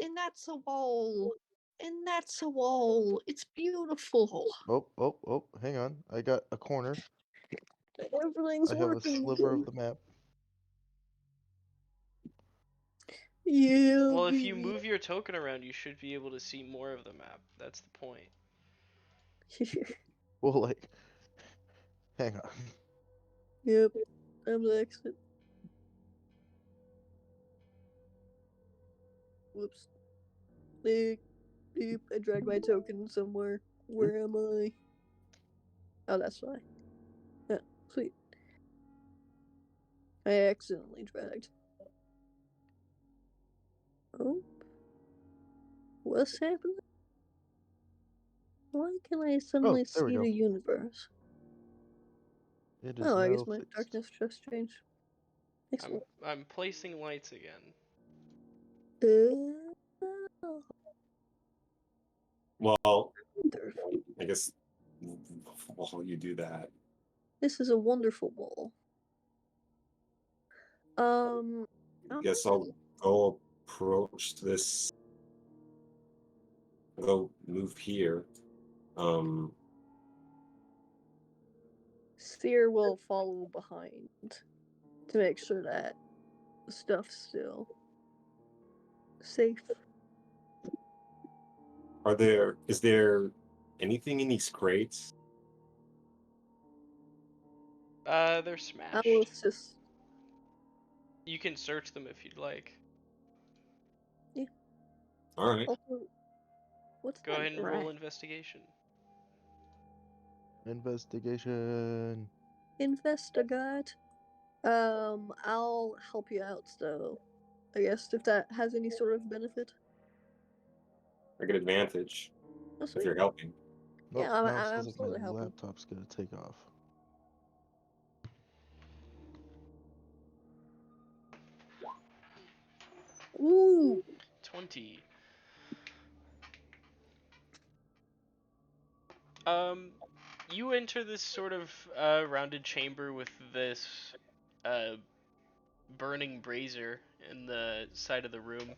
and that's a wall, and that's a wall. It's beautiful. Oh, hang on. I got a corner. Everything's I have a working. sliver of the map. Yeah, Well, if you baby. move your token around, you should be able to see more of the map. That's the point. Well, like, hang on. Yep, I'm the exit. Whoops. Beep, beep. I dragged my token somewhere. Where am I? Oh, that's fine. Yeah, sweet. I accidentally dragged. Oh? What's happening? Why can I suddenly there we see go. the universe? It is Oh, I now guess my fixed. darkness just changed. Excellent. I'm placing lights again. Oh, Well, wonderful. I guess while you do that, This is a wonderful wall. I guess I'll go approach this. Go move here. Sphere will follow behind to make sure that the stuff's still safe. Is there anything in these crates? They're I smashed. was just You can search them if you'd like. All right. also. What's Go that ahead and rat? roll investigation. Investigation. Investigate. I'll help you out, so I guess if that has any sort of benefit. I get advantage Oh, if sweet. you're helping. Nope, Yeah, I'm now it says that my absolutely helping. laptop's gonna take off. Ooh, 20. You enter this sort of rounded chamber with this burning brazier in the side of the room.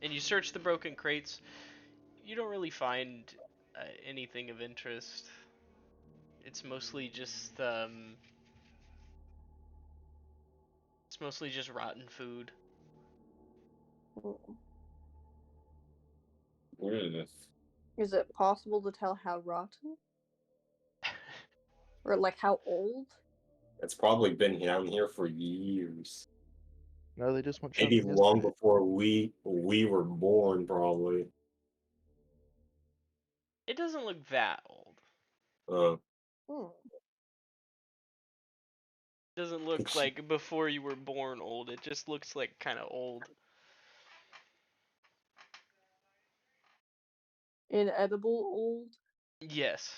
And you search the broken crates. You don't really find anything of interest. It's mostly just rotten food. Yeah. is it possible to tell how rotten or like how old? It's probably been down here for years. No, they just went Maybe shopping long yesterday. before we were born, probably. It doesn't look that old. Uh, Hmm. It doesn't look like before you were born old. It just looks like kind of old. Inedible old. Yes.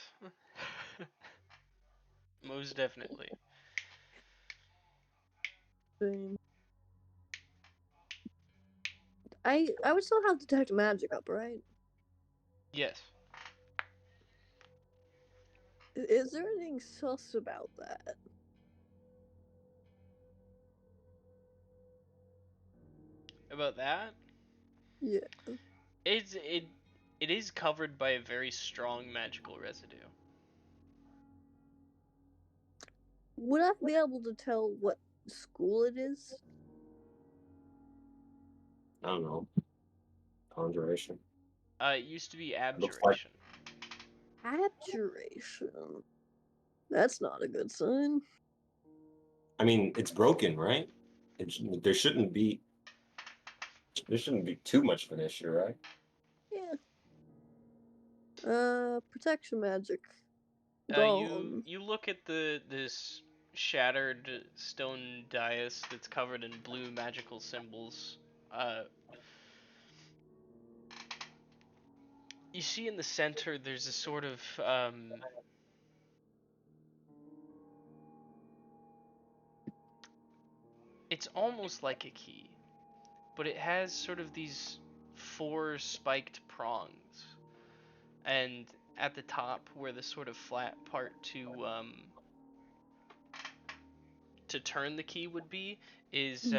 Most definitely. Thing. I would still have detect magic up, right? Yes. Is there anything sus about that? About that, Yeah. it is covered by a very strong magical residue. Would I be able to tell what school it is? I don't know. Conjuration. It used to be It looks like abjuration. Abjuration. That's not a good sign. I mean, it's broken, right? There shouldn't be too much of an issue, right? Yeah. Protection magic. You Gone. you look at this shattered stone dais that's covered in blue magical symbols. Uh, you see in the center there's a sort of it's almost like a key, but it has sort of these four spiked prongs, and at the top where the sort of flat part to turn the key would be is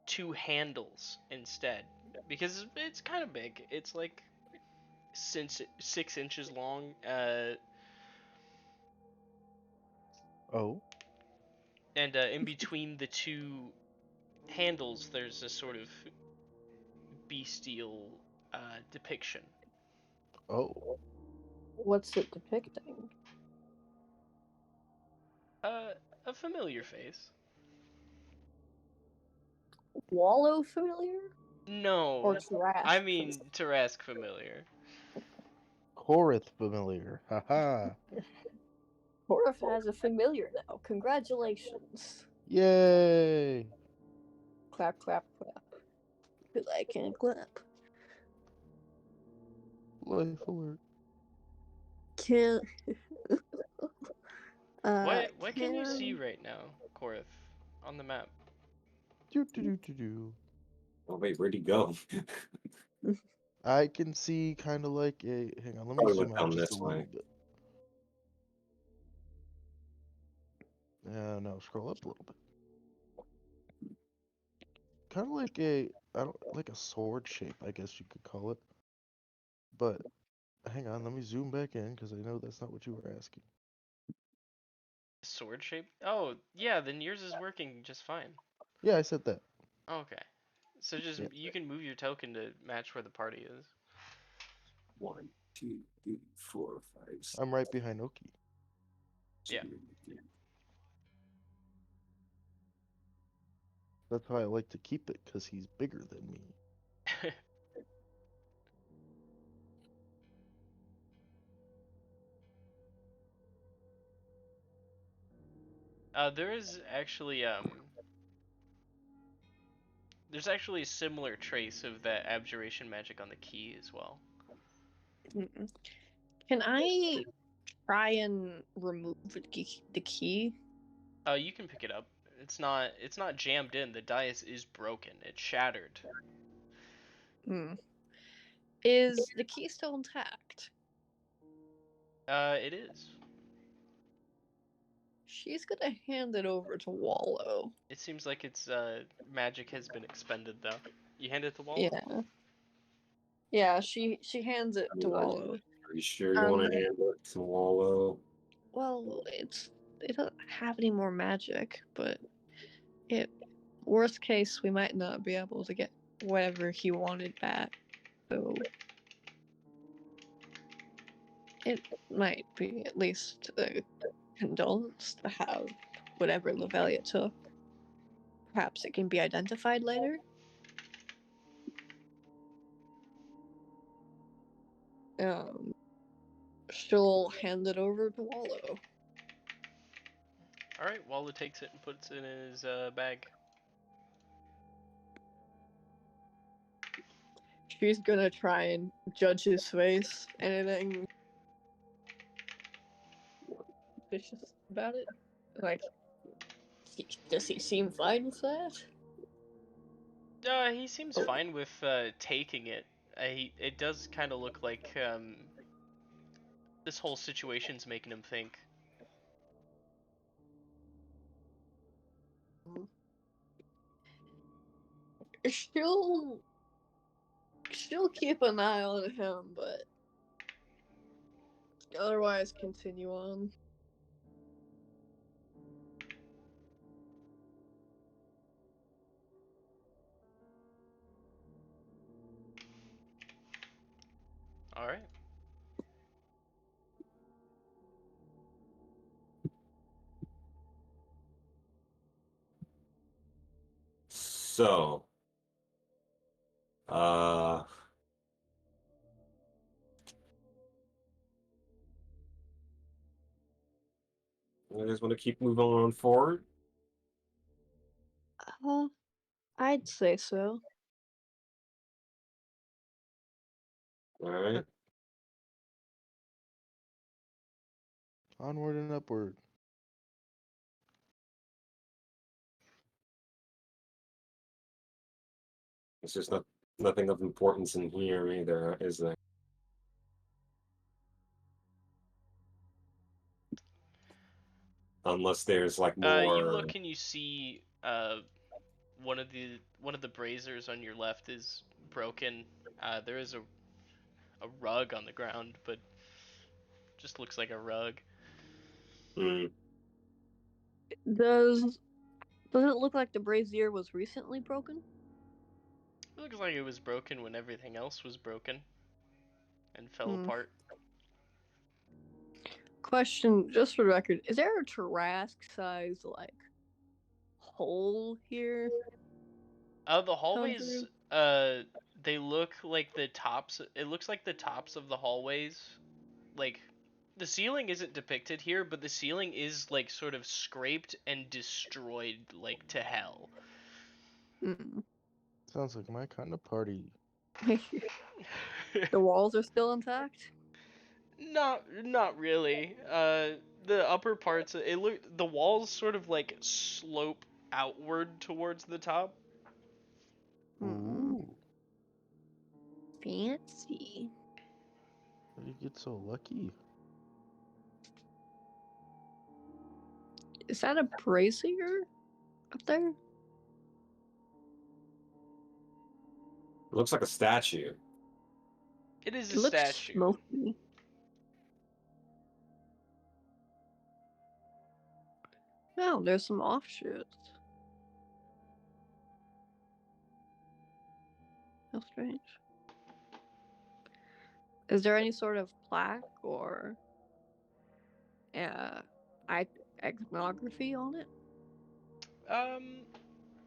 two handles instead, because it's kind of big. It's like since 6 inches long. Oh. And in between the two handles, there's a sort of bestial depiction. Oh. What's it depicting? Uh, a familiar face. Wallow familiar? Or No, I Trask mean Tarask familiar. Korith familiar. Haha. Horif has a familiar now. Congratulations. Yay! Clap, clap, clap. Because I can't clap. Life alert. Can What can you see can right now, Korith, on the map? Do do do do do. Oh wait, where'd he go? I can see kind of like a. Hang on, let me Probably zoom went out down just a this little way. bit. No, scroll up a little bit. Kind of like a. I don't like a sword shape, I guess you could call it. But hang on, let me zoom back in because I know that's not what you were asking. Sword shape? Oh, yeah, then yours is working just fine. Yeah, I said that. Okay. So just Yeah. you can move your token to match where the party is. 1, 2, 3, 4, 5, 6. I'm right behind Oki. Yeah. That's why I like to keep it because he's bigger than me. There is actually there's actually a similar trace of that abjuration magic on the key as well. can I try and remove the key? You can pick it up. It's not jammed in. The dice is broken. It's shattered. Is the key still intact? It is. She's gonna hand it over to Wallow. It seems like its magic has been expended though. You hand it to Wallow? Yeah. Yeah, she hands it to Wallow. Are you sure you want to hand it to Wallow? Well, it doesn't have any more magic, but worst case we might not be able to get whatever he wanted back. So it might be at least a condolence to have whatever Lavelia took. Perhaps it can be identified later. She'll hand it over to Wallow. All right. Wallow takes it and puts it in his bag. She's gonna try and judge his face. Anything suspicious about it? Like, does he seem fine with that? He seems Oh. fine with taking it. It does kind of look like this whole situation's making him think. She'll keep an eye on him, but otherwise continue on. All right. So, uh, you guys want to keep moving on forward? I'd say so. All right. Onward and upward. It's just nothing of importance in here either, is there? Unless there's like You more. look and you see one of the braziers on your left is broken. There is a rug on the ground, but just looks like a rug. Hmm. Does it look like the brazier was recently broken? It looks like it was broken when everything else was broken and fell Hmm. apart. Question, just for the record, is there a Trask size like hole here? The Going hallways, through? they look like the tops. It looks like the tops of the hallways. Like, the ceiling isn't depicted here, but the ceiling is like sort of scraped and destroyed, like to hell. Hmm. Sounds like my kind of party. The walls are still intact? Not really. The upper parts, the walls sort of like slope outward towards the top. Hmm. Ooh, Fancy. how do you get so lucky? Is that a brazier up there? It looks like a statue. It is It a looks statue. smoky. Oh, there's some offshoots. How strange. Is there any sort of plaque or uh, iconography on it? Um,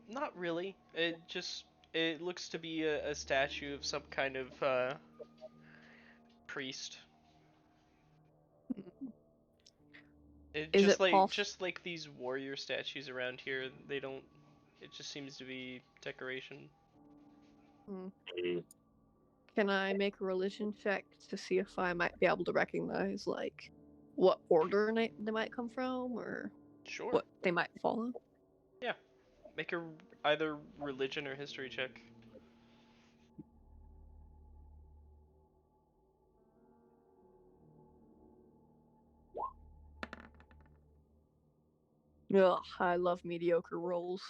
Not really. It looks to be a statue of some kind of priest. It Is it possible? just like these warrior statues around here, they don't. It just seems to be decoration. Hmm. Can I make a religion check to see if I might be able to recognize like what order they might come from or Sure. what they might follow? Yeah. Make a either religion or history check. Ugh, I love mediocre rolls.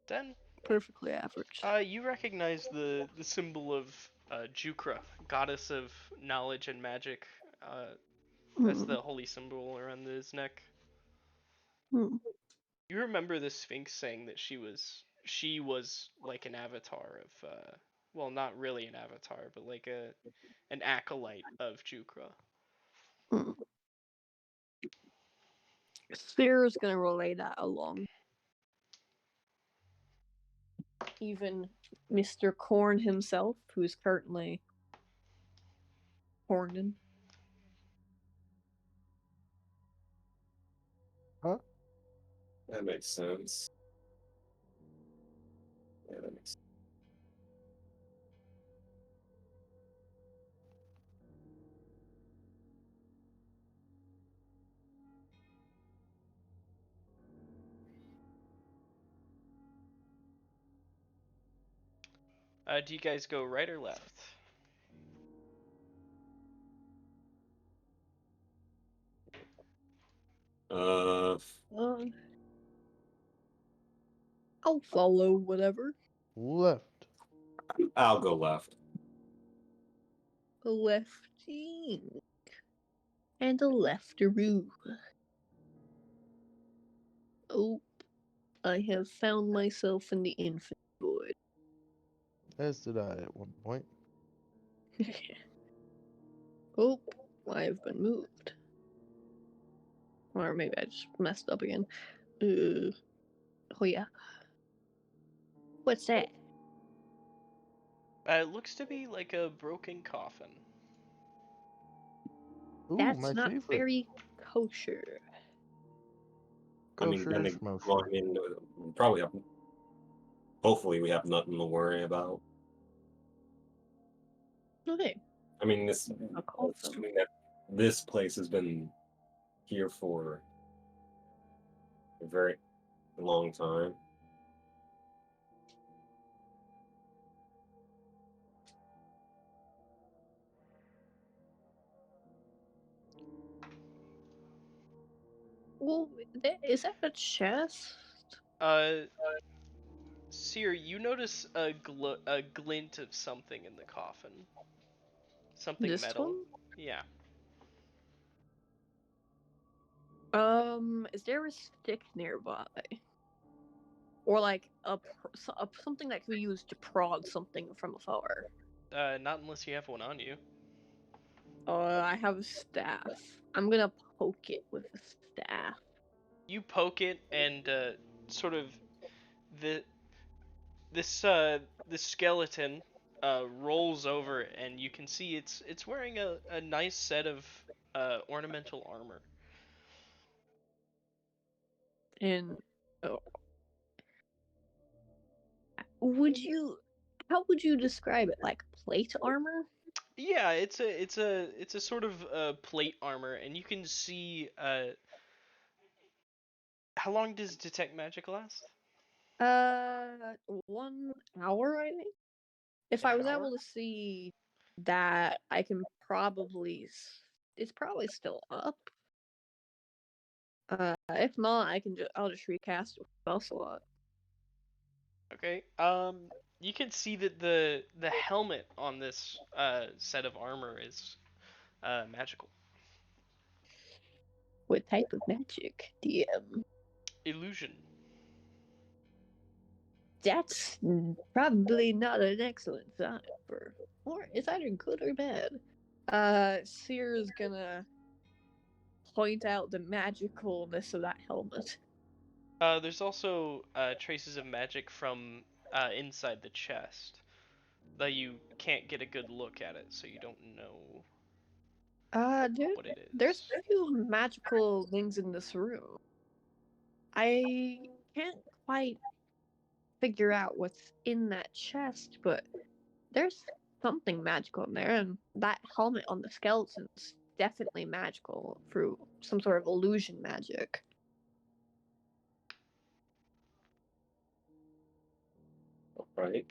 Then, Perfectly average. you recognize the symbol of Jukra, goddess of knowledge and magic. That's Hmm. the holy symbol around his neck. Hmm. You remember the Sphinx saying that she was like an avatar of well, not really an avatar, but like an acolyte of Jukra. Hmm. Spear's gonna relay that along. Even Mr. Corn himself, who's currently horning. Huh? That makes sense. Yeah, that makes sense. Do you guys go right or left? Uh, Uh, I'll follow whatever. Left. I'll go left. A lefty and a leftaroo. Oh, I have found myself in the infinite void. As did I at one point. Oh, I've been moved. Or maybe I just messed up again. Oh yeah. What's that? It looks to be like a broken coffin. Ooh, That's my not favorite. very kosher. I mean, Kosher then, schmosher. well, I mean, we probably have. Hopefully, we have nothing to worry about. Okay. I mean, this I'll call them. assuming that this place has been here for a very long time. Well, is that a chest? Seer, you notice a glint of something in the coffin. Something This metal. one? Yeah. Is there a stick nearby? Or like something that could be used to prod something from afar? Not unless you have one on you. I have a staff. I'm gonna poke it with a staff. You poke it, and sort of the this skeleton rolls over, and you can see it's wearing a nice set of ornamental armor. And oh, would you? How would you describe it? Like plate armor? Yeah, it's a sort of plate armor, and you can see how long does detect magic last? 1 hour, I think. If An I was hour? able to see that, I can probably. It's probably still up. If not, I'll just recast it with spell slot. Okay. You can see that the helmet on this set of armor is magical. What type of magic? DM. Illusion. That's probably not an excellent sign or it's either good or bad. Seer's gonna point out the magicalness of that helmet. There's also traces of magic from inside the chest, though you can't get a good look at it, so you don't know what it There's is. a few magical things in this room. I can't quite figure out what's in that chest, but there's something magical in there, and that helmet on the skeleton's definitely magical through some sort of illusion magic. Right.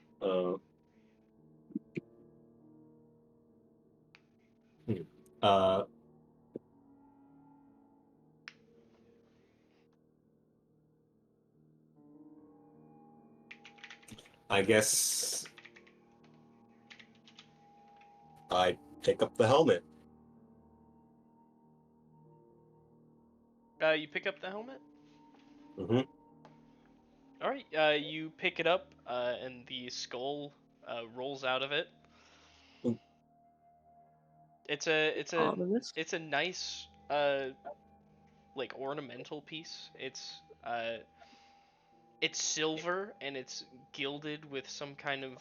Hmm. Uh, I guess I pick up the helmet. You pick up the helmet. Mm-hmm. All right. You pick it up, and the skull rolls out of it. Ooh. It's a it's a Ominous. it's a nice like ornamental piece. It's silver, and it's gilded with some kind of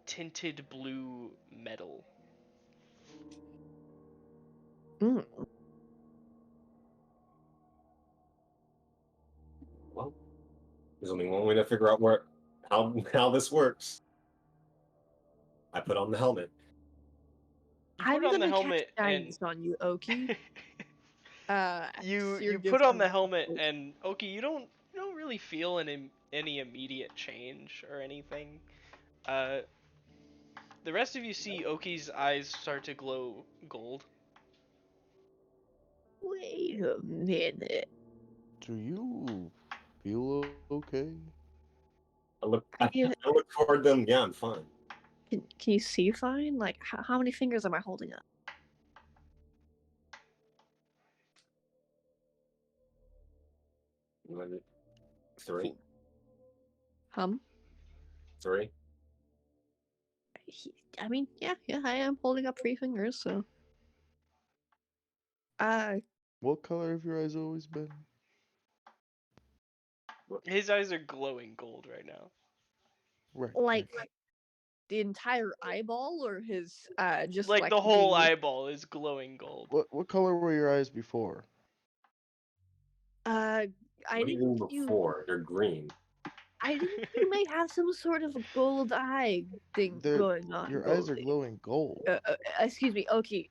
tinted blue metal. Mm. Well, there's only one way to figure out how this works. I put on the helmet. You put I'm on the gonna cast helmet, and guidance on you, Oki. Seer you put gives on him the helmet, and okay, you don't really feel any immediate change or anything. Uh, the rest of you see Oki's eyes start to glow gold. Wait a minute. Do you feel okay? I look. Can I, you I look toward them. Yeah, I'm fine. can you see fine? Like how many fingers am I holding up? Three. Hum. 3. I mean, yeah, I am holding up 3 fingers, so. What color have your eyes always been? His eyes are glowing gold right now. Right. Like, the entire eyeball, or his, just Like like the whole the. eyeball is glowing gold. What color were your eyes before? I What do you think mean before? They're green. I think you may have some sort of gold eye thing They're going on, your eyes are Goldie. glowing gold. Excuse me, Okie,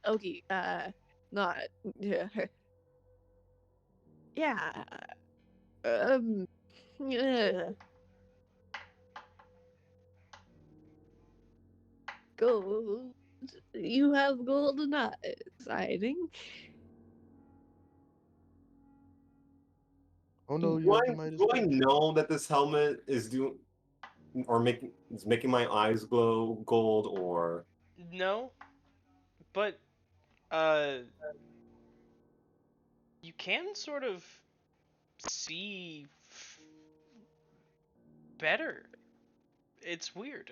not, yeah, yeah, yeah. Gold. You have golden eyes, I think. Oh no, you Do have I, the Midas do I touch. know that this helmet is making my eyes glow gold, or No, but uh, you can sort of see better. It's weird.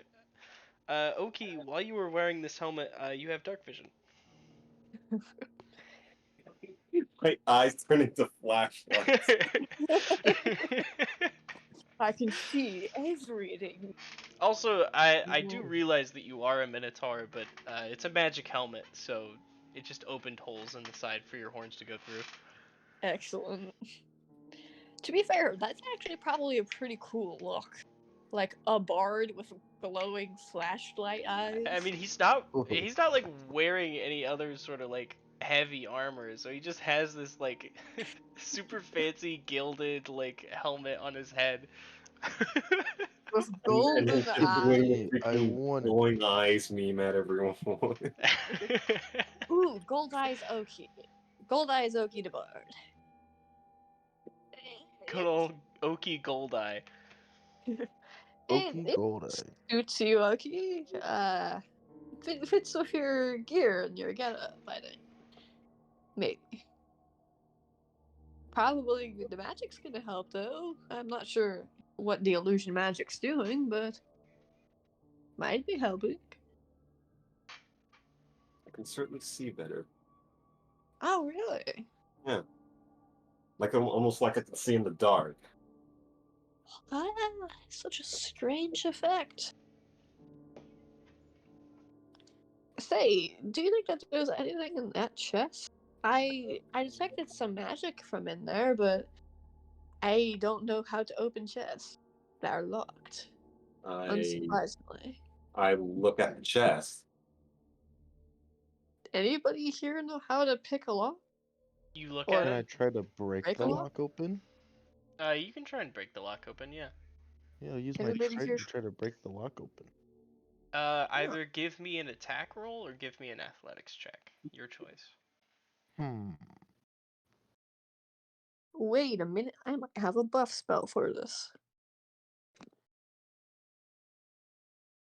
Oki, while you were wearing this helmet, you have dark vision. my eyes turn into flashlights? I can see everything. Also, I do realize that you are a minotaur, but it's a magic helmet, so it just opened holes in the side for your horns to go through. Excellent. To be fair, that's actually probably a pretty cool look. Like a bard with glowing flashlight eyes. I mean, he's not Oh, like wearing any other sort of like heavy armor, so he just has this like super fancy gilded like helmet on his head. With And golden he's just doing eyes. the I freaking want it. glowing eyes meme at everyone. Ooh, Gold Eyes Oki. Gold Eyes Oki the Bard. Good old Oki Goldeye. Okie It gold eye. suits you, Oki. Fits with your gear and your getup, I think. Maybe. Probably the magic's gonna help, though. I'm not sure what the illusion magic's doing, but might be helping. I can certainly see better. Oh, really? Yeah, like almost like I can see in the dark. Ah, such a strange effect. Say, do you think that there's anything in that chest? I detected some magic from in there, but I don't know how to open chests that are locked. I Unsurprisingly. I look at the chest. Anybody here know how to pick a lock? You look Or at Can it. I try to break break the a lock? lock open? You can try and break the lock open. Yeah. Yeah, I'll use my Anybody trident here? to try to break the lock open. Either give me an attack roll or give me an athletics check. Your choice. Hmm. Wait a minute, I might have a buff spell for this.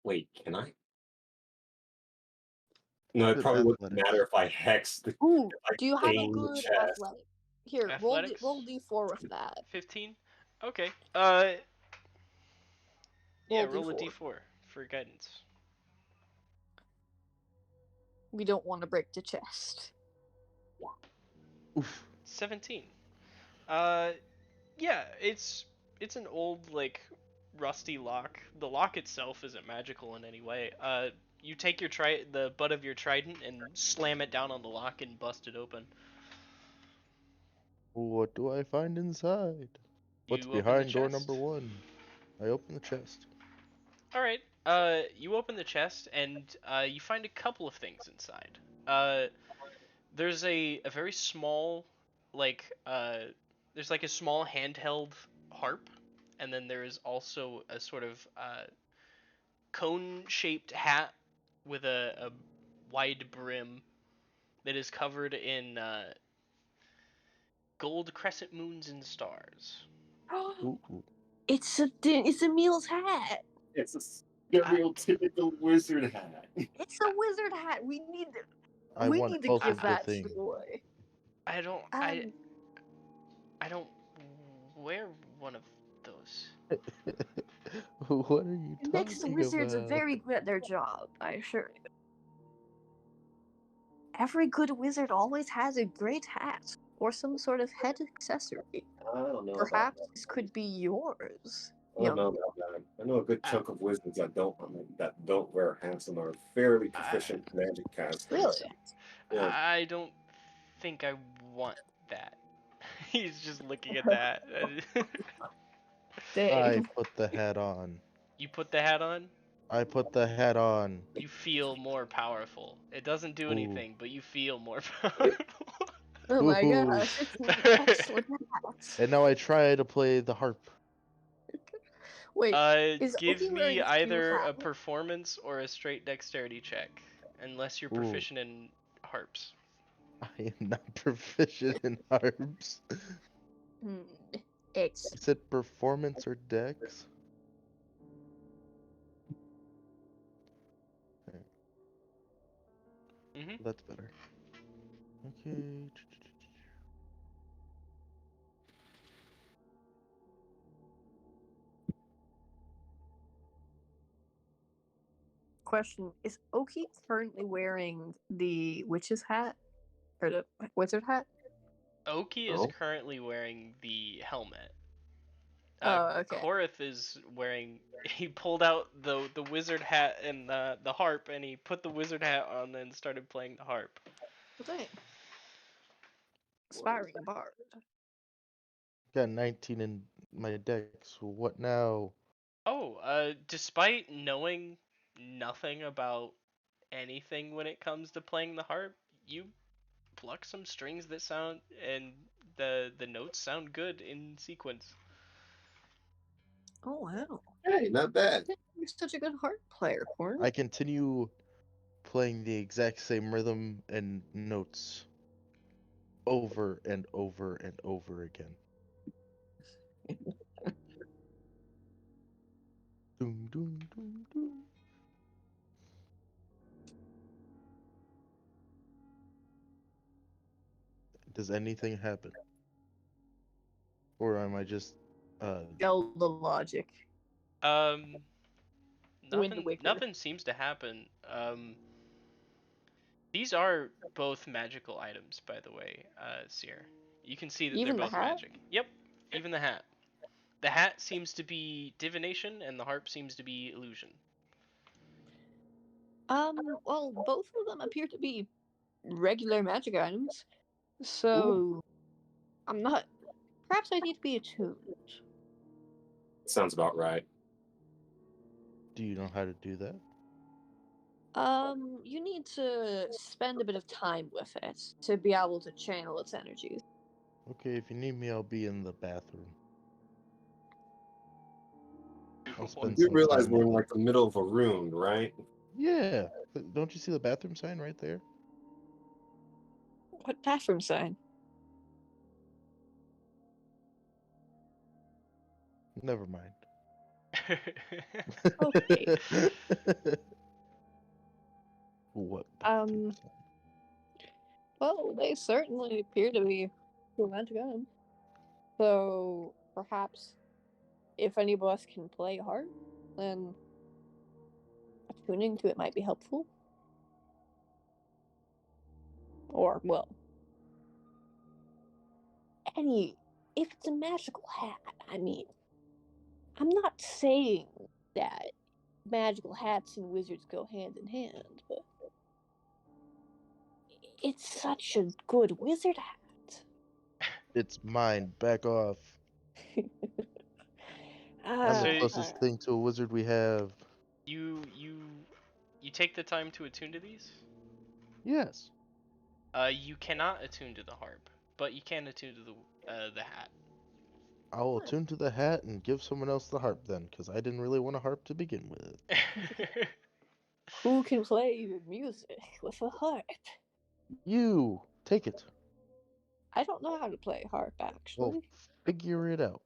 Wait, can I? No, it Good probably wouldn't athletics. matter if I hexed, if Ooh, I do you have a aim the good chest. athletic? Here, Athletics. roll d4 with that. 15. Okay. Yeah. Roll Roll a d4. d4 for guidance. We don't want to break the chest. Oof. 17. Yeah. It's an old like rusty lock. The lock itself isn't magical in any way. You take your the butt of your trident and slam it down on the lock and bust it open. What do I find inside? What's You open the behind door chest. number 1? I open the chest. All right. You open the chest and you find a couple of things inside. There's a very small, like there's like a small handheld harp, and then there is also a sort of cone-shaped hat with a wide brim that is covered in gold crescent moons and stars. Ooh. It's a meal's hat. It's a I, stereotypical wizard hat. It's a wizard hat. I We want need to both give of the that to the things. boy. I don't Um, I don't wear one of those. What are you It makes the talking wizards about? very good at their job, I assure you. Every good wizard always has a great hat or some sort of head accessory. I don't know about Perhaps that. this could be yours. I don't know Young. about that. I know a good I, chunk of wizards that don't wear hats and are fairly I, proficient magic casters. Really? Yeah. I don't think I want that. He's just looking at that. I Dang. put the hat on. You put the hat on, I put the hat on. you feel more powerful. It doesn't do Ooh. anything, but you feel more powerful. Oh my Ooh. gosh, it's an excellent hat. And now I try to play the harp. Wait, is Give Oki me wearing two either a hats? performance or a straight dexterity check, unless you're Ooh. proficient in harps. I am not proficient in harps. Hmm. It's Is it performance or dex? Okay, Mm-hmm. that's better. Okay. question. Is Oki currently wearing the witch's hat? Or the wizard hat? Oki is Oh. currently wearing the helmet. Oh, okay. Korath is wearing. He pulled out the wizard hat and the harp, and he put the wizard hat on and started playing the harp. Well, dang. Aspiring bard. Got 19 in my dex. What now? Oh, despite knowing nothing about anything when it comes to playing the harp, you pluck some strings that sound and the notes sound good in sequence. Oh wow. Hey, not bad. You're such a good harp player, Corn. I continue playing the exact same rhythm and notes over and over and over again. Doom, doom, doom, doom. Does anything happen? Or am I just Zelda logic. Um, Wind nothing Waker. nothing seems to happen. These are both magical items, by the way, Seer. You can see that they're Even the both hat? magic. Yep, even the hat. The hat seems to be divination, and the harp seems to be illusion. Well, both of them appear to be regular magic items. Ooh. So I'm not perhaps I need to be attuned. Sounds about right. do you know how to do that? You need to spend a bit of time with it to be able to channel its energies. Okay, if you need me, I'll be in the bathroom. I'll spend You some realize time we're with in it. like the middle of a room, right? Yeah. Don't you see the bathroom sign right there? What bathroom sign? Never mind. Okay. What bathroom sign? Well, they certainly appear to be cool magic items. So perhaps if any of us can play harp, then attuning to it might be helpful. Or well, if it's a magical hat, I mean, I'm not saying that magical hats and wizards go hand in hand, but it's such a good wizard hat. It's mine. Back off. I'm the So closest thing to a wizard we have. you you you take the time to attune to these? Yes. You cannot attune to the harp, but you can attune to the hat. I will attune to the hat and give someone else the harp then, because I didn't really want a harp to begin with. Who can play music with a harp? You take it. I don't know how to play harp Well, actually. figure it out.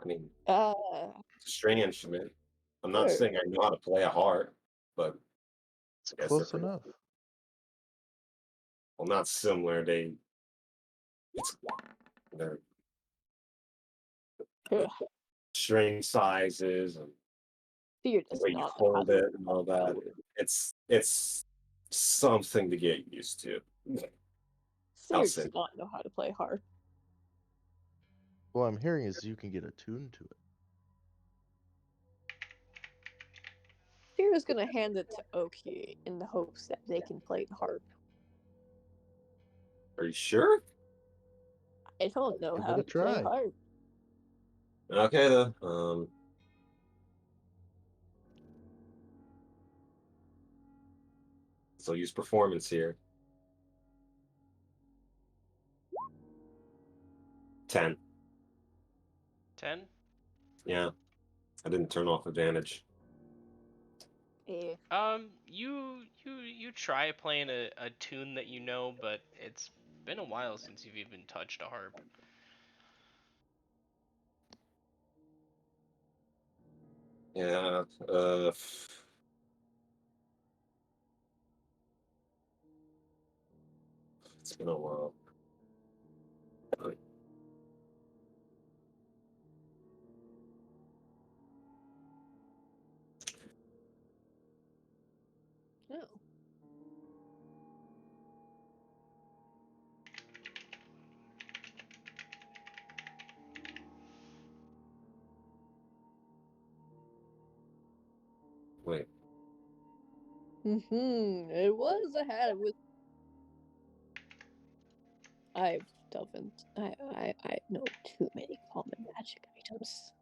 I mean, Uh, it's a string instrument. I'm not sure. saying I know how to play a harp, but It's I guess they're close enough. well, not similar. They're Ugh. string sizes and Fear the does way you not know how hold to. it and all that. It's something to get used to. I'll Fear say. does not know how to play harp. What I'm hearing is you can get attuned to it. Fear is gonna hand it to Oki in the hopes that they can play the harp. Are you sure? I don't know Give how it a to play try. harp. Okay then. So use performance here. 10. 10. Yeah, I didn't turn off advantage. Eh. You try playing a tune that you know, but it's been a while since you've even touched a harp. Yeah. It's been a while. No. Wait. It was a hat. It was. I've done. I know too many common magic items.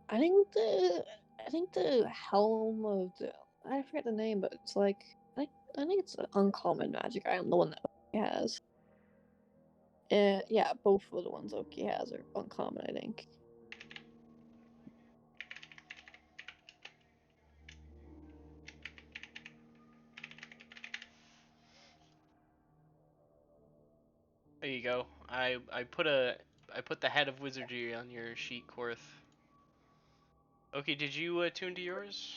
I think the helm of the I forget the name, but it's like I think it's an uncommon magic item, the one that Oki has. Yeah, both of the ones Oki has are uncommon, I think. There you go. I put the head of wizardry on your sheet, Korth. Okay, did you attune to yours?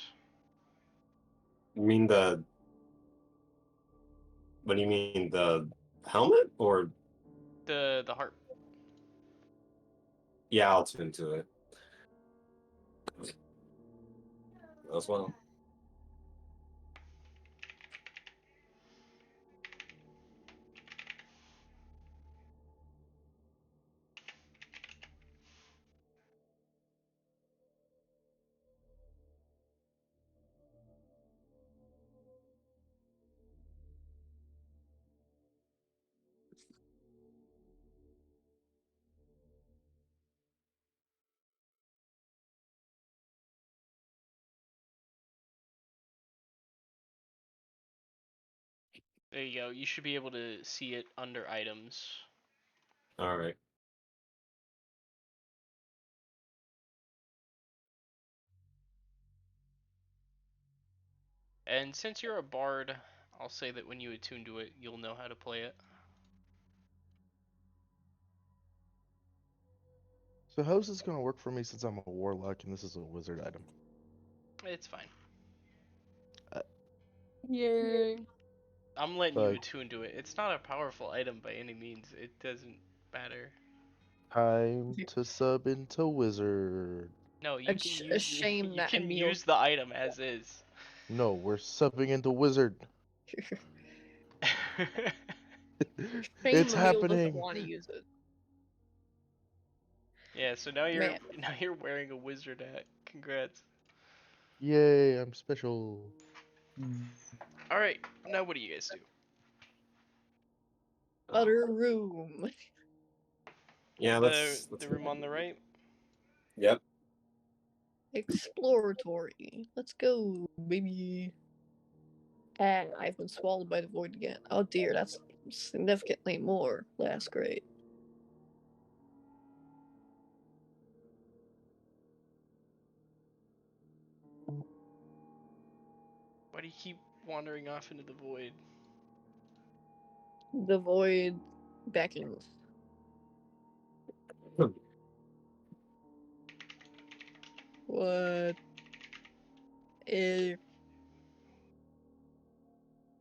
You mean the? What do you mean, the helmet or? The harp. Yeah, I'll tune to it as well. There you go. You should be able to see it under items. All right. And since you're a bard, I'll say that when you attune to it, you'll know how to play it. So how's this gonna work for me since I'm a warlock and this is a wizard item? It's fine. Yay. I'm letting you Like attune to it. It's not a powerful item by any means. It doesn't matter. time to sub into wizard. No, you can A use shame you that can Emil. use the item as is. No, we're subbing into wizard. Shame It's Emil doesn't happening. want to use it. Yeah, so now Man. you're wearing a wizard hat. Congrats. Yay, I'm special. All right, now what do you guys do? Other room. Yeah, let's The room on the right. Yep. Exploratory. Let's go, baby. And I've been swallowed by the void again. Oh dear, that's significantly more. That's great. Why do you keep wandering off into the void? The void beckons. What is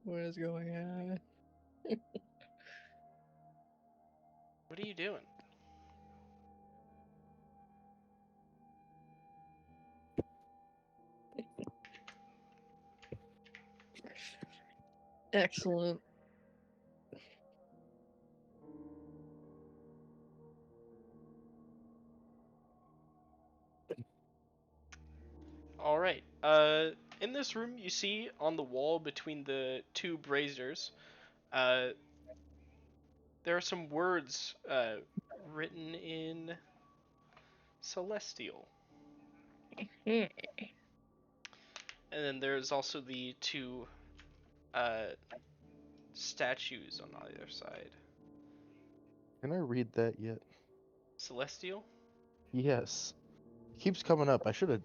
what is going on? What are you doing? Excellent. All right. In this room, you see on the wall between the two braziers, there are some words written in Celestial, Hmm. and then there's also the two statues on either side. Can I read that yet? Celestial? Yes. It keeps coming up. I should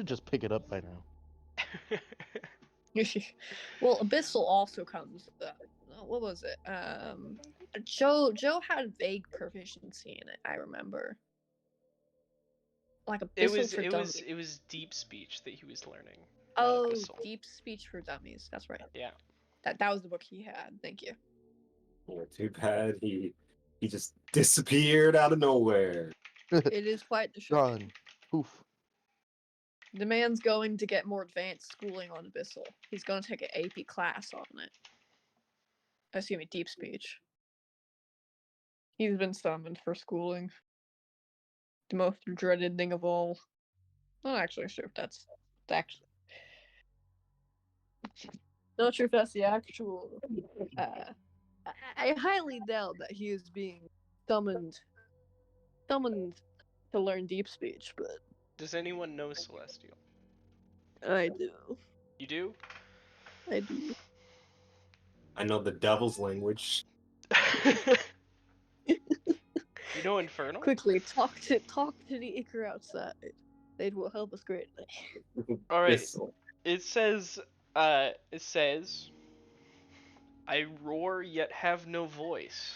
just pick it up by now. Well, Abyssal also comes. What was it? Joe had vague proficiency in it. I remember. Like It Abyssal was for it was Dummies. it was deep speech that he was learning, not Oh, abyssal. Deep Speech for Dummies. That's right. Yeah. That was the book he had. Thank you. Yeah, too bad he just disappeared out of nowhere. It is quite the shame. Done. Poof. The man's going to get more advanced schooling on Abyssal. He's going to take an AP class on it. Excuse me, Deep Speech. He's been summoned for schooling. The most dreaded thing of all. Not actually sure if that's actually. Not sure if that's the actual. I highly doubt that he is being summoned to learn deep speech, but Does anyone know Celestial? I do. You do? I do. I know the devil's language. You know Infernal? Quickly, talk to the Icar outside. They will help us greatly. All right. Abyssal. It says I roar yet have no voice.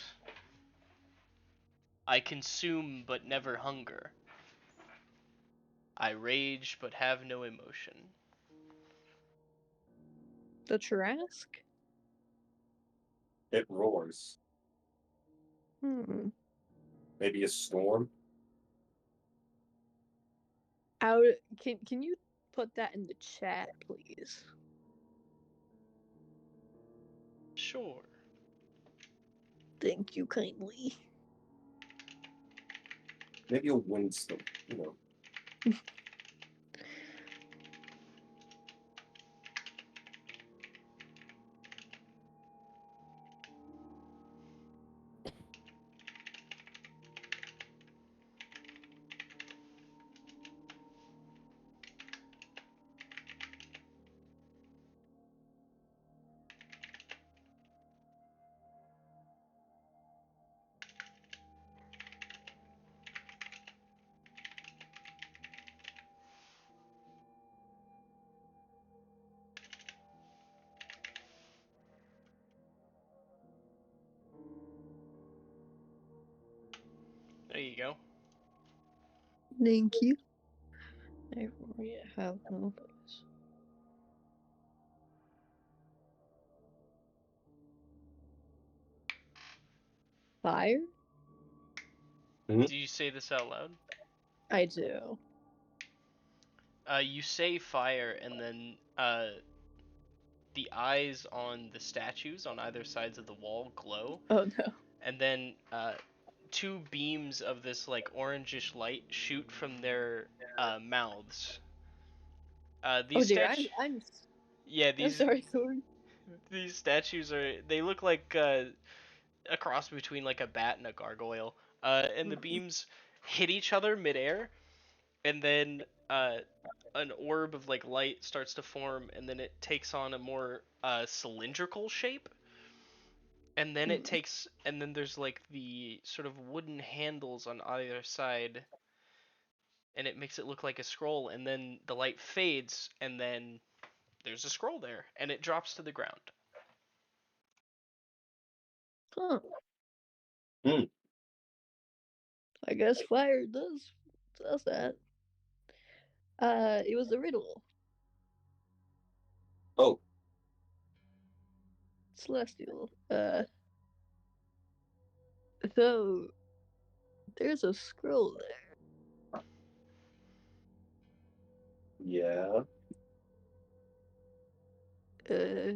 I consume but never hunger. I rage but have no emotion. The Trask? It roars. Hmm. Maybe a storm. Out. Can you put that in the chat, please? Sure. Thank you kindly. Maybe a windstorm. You know. There you go. Thank you. I have no voice. Fire? Do you say this out loud? I do. You say fire, and then the eyes on the statues on either sides of the wall glow, Oh no. and then two beams of this like orangish light shoot from their mouths. Oh These dear, statues, I'm yeah, I'm sorry, Corey. these statues they look like a cross between like a bat and a gargoyle. And the beams hit each other midair, and then an orb of like light starts to form, and then it takes on a more cylindrical shape, and then and then there's like the sort of wooden handles on either side, and it makes it look like a scroll, and then the light fades, and then there's a scroll there, and it drops to the ground. Huh. Hmm. I guess fire does that. It was a riddle. Oh, Celestial. So there's a scroll yeah. there.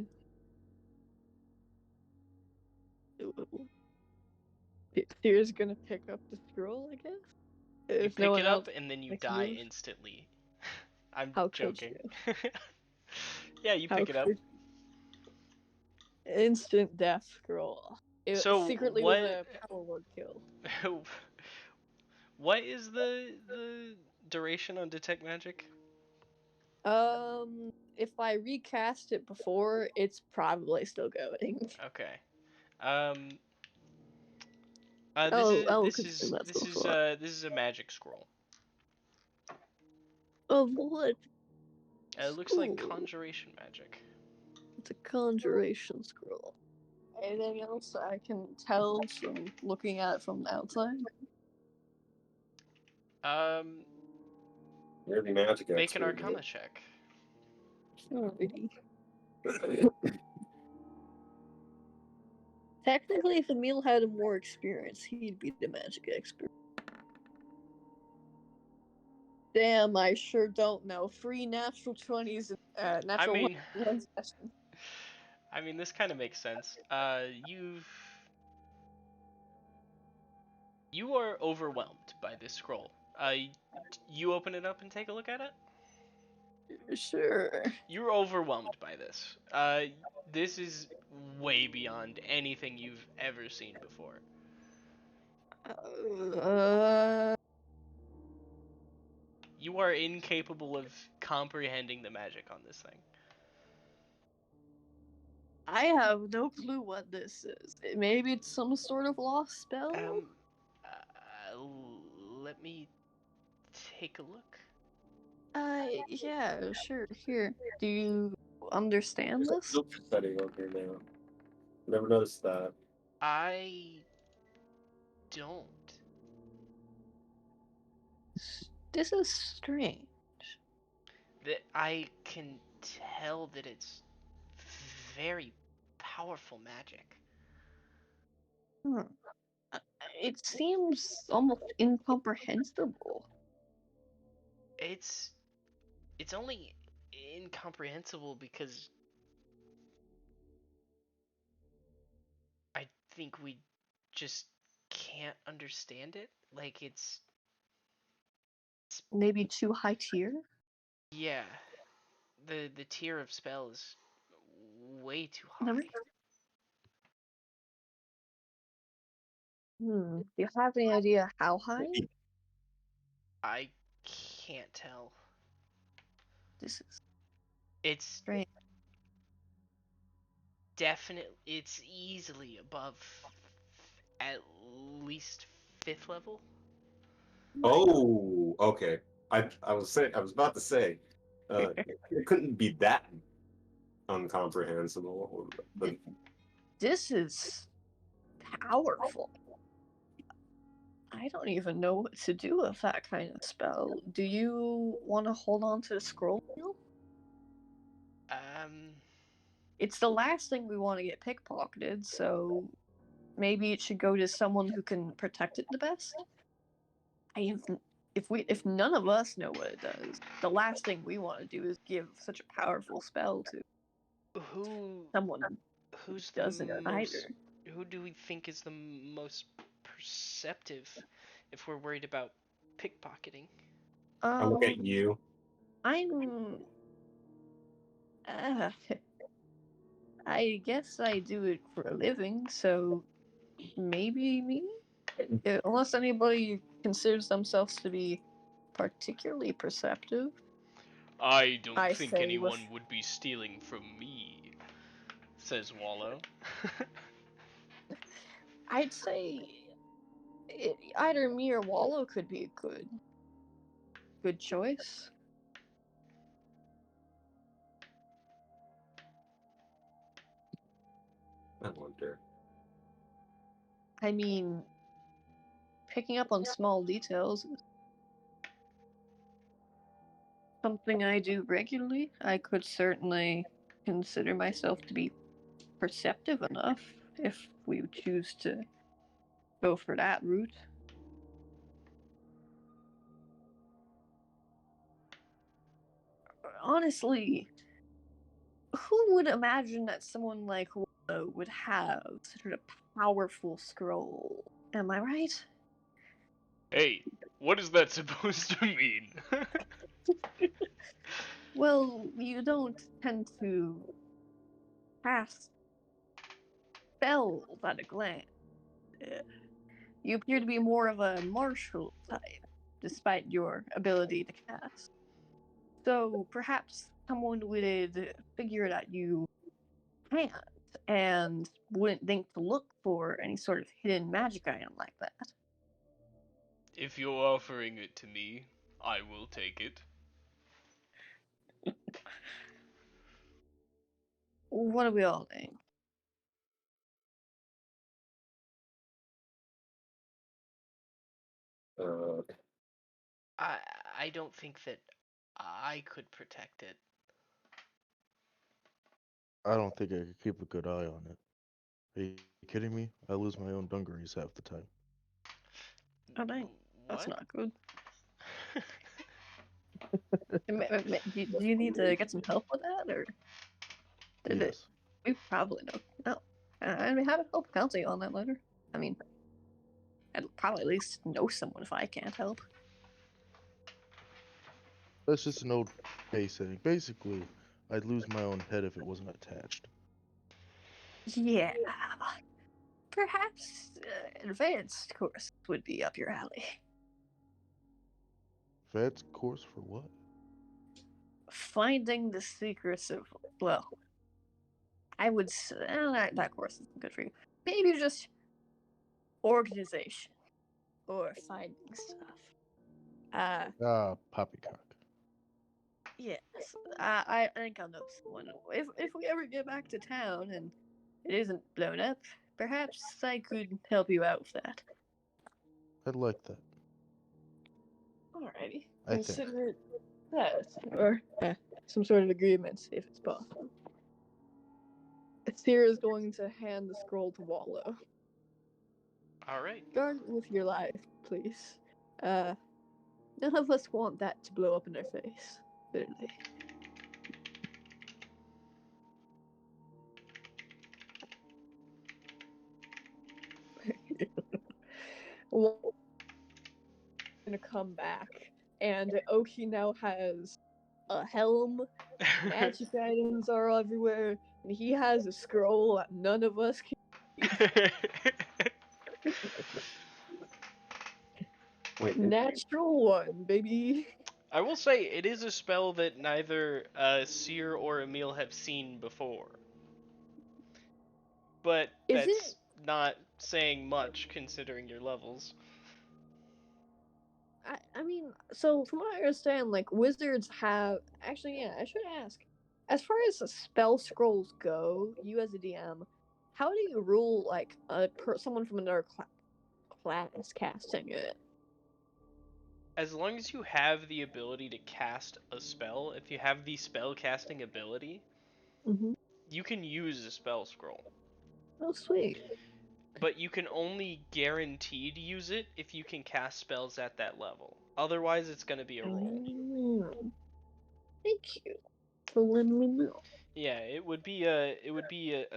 Tyr's gonna pick up the scroll, I guess. You If no pick one it else up and then you makes a die move. instantly. I'm How could joking. you? Yeah, you How pick it up. could instant death scroll? It So secretly was what? a power word kill. What is the duration on detect magic? If I recast it before, it's probably still going. Okay. Um. This Oh, is I'll this consume is that this spell is slot. this is a magic scroll. Of what? It looks like Ooh, conjuration magic. it's a conjuration scroll. Anything else I can tell from looking at it from the outside? Um. You're the magic Make an expert. Arcana check. Alrighty. Technically, if Emil had more experience, he'd be the magic expert. Damn, I sure don't know. 3 natural 20s, I natural mean, one session. I mean, this kind of makes sense. You are overwhelmed by this scroll. You open it up and take a look at it. Sure. You're overwhelmed by this. This is way beyond anything you've ever seen before. Uh, You are incapable of comprehending the magic on this thing. I have no clue what this is. Maybe it's some sort of lost spell? Let me take a look. Yeah, sure. Here. Do you understand There's a this? filter setting on here now. Never noticed that. I don't. This is strange. That I can tell that it's very powerful magic. Hmm. It seems almost incomprehensible. It's only incomprehensible because I think we just can't understand it. Like it's Maybe too high tier? yeah, the tier of spell is way too Never. high. Do you have any idea how high? I can't tell. This is It's strange. it's easily above at least 5th level. Oh, okay. I was about to say, it couldn't be that incomprehensible. But This is powerful. I don't even know what to do with that kind of spell. Do you want to hold on to the scroll wheel? Um, It's the last thing we want to get pickpocketed, so maybe it should go to someone who can protect it the best. If none of us know what it does, the last thing we want to do is give such a powerful spell to who someone who's the doesn't most? either. Who do we think is the most perceptive if we're worried about pickpocketing? I look at you. I'm. Uh, I guess I do it for a living, so maybe me? Unless anybody considers themselves to be particularly perceptive. I don't I think say with. anyone would be stealing from me, says Wallow. I'd say either me or Wallow could be a good choice. I wonder. I mean, picking up on small details is something I do regularly. I could certainly consider myself to be perceptive enough if we would choose to go for that route. Honestly, who would imagine that someone like Wallow would have such a powerful scroll. Am I right? Hey, what is that supposed to mean? Well, you don't tend to cast spells at a glance. You appear to be more of a martial type, despite your ability to cast. So perhaps someone would figure that you can't and wouldn't think to look for any sort of hidden magic item like that. If you're offering it to me, I will take it. What do we all think? I I don't think that I could protect it. I don't think I could keep a good eye on it. Are you kidding me? I lose my own dungarees half the time. Oh dang, that's What? not good. Do you need to get some help with that, or did it? Yes. We probably know. No, I mean, have help counsel you on that later. I mean, I'd probably at least know someone if I can't help. That's just an old gay saying. Basically, I'd lose my own head if it wasn't attached. Yeah, perhaps advanced course would be up your alley. Advanced course for what? Finding the secrets of, well, I would say that course isn't good for you. Maybe just organization or finding stuff. Poppycock. Yes, I think I'll know someone. If we ever get back to town and it isn't blown up, perhaps I could help you out with that. I'd like that. Alrighty, I think. consider it that, or some sort of agreement if it's possible. Seer is going to hand the scroll to Wallow. All right. Guard it with your life, please. None of us want that to blow up in their face. Literally. One gonna come back, and Oki now has a helm. Magic items are everywhere, and he has a scroll that none of us can. Wait, Natural one, baby. I will say it is a spell that neither Seer or Emil have seen before. But Is it? that's not saying much considering your levels. I mean, so from what I understand, like wizards have actually, yeah, I should ask. As far as the spell scrolls go, you as a DM, how do you rule like someone from another class casting it? As long as you have the ability to cast a spell, if you have the spell casting ability, Mm-hmm. you can use a spell scroll. Oh, sweet. But you can only guaranteed use it if you can cast spells at that level. Otherwise, it's going to be a roll. Thank you for letting me know. Yeah, it would be a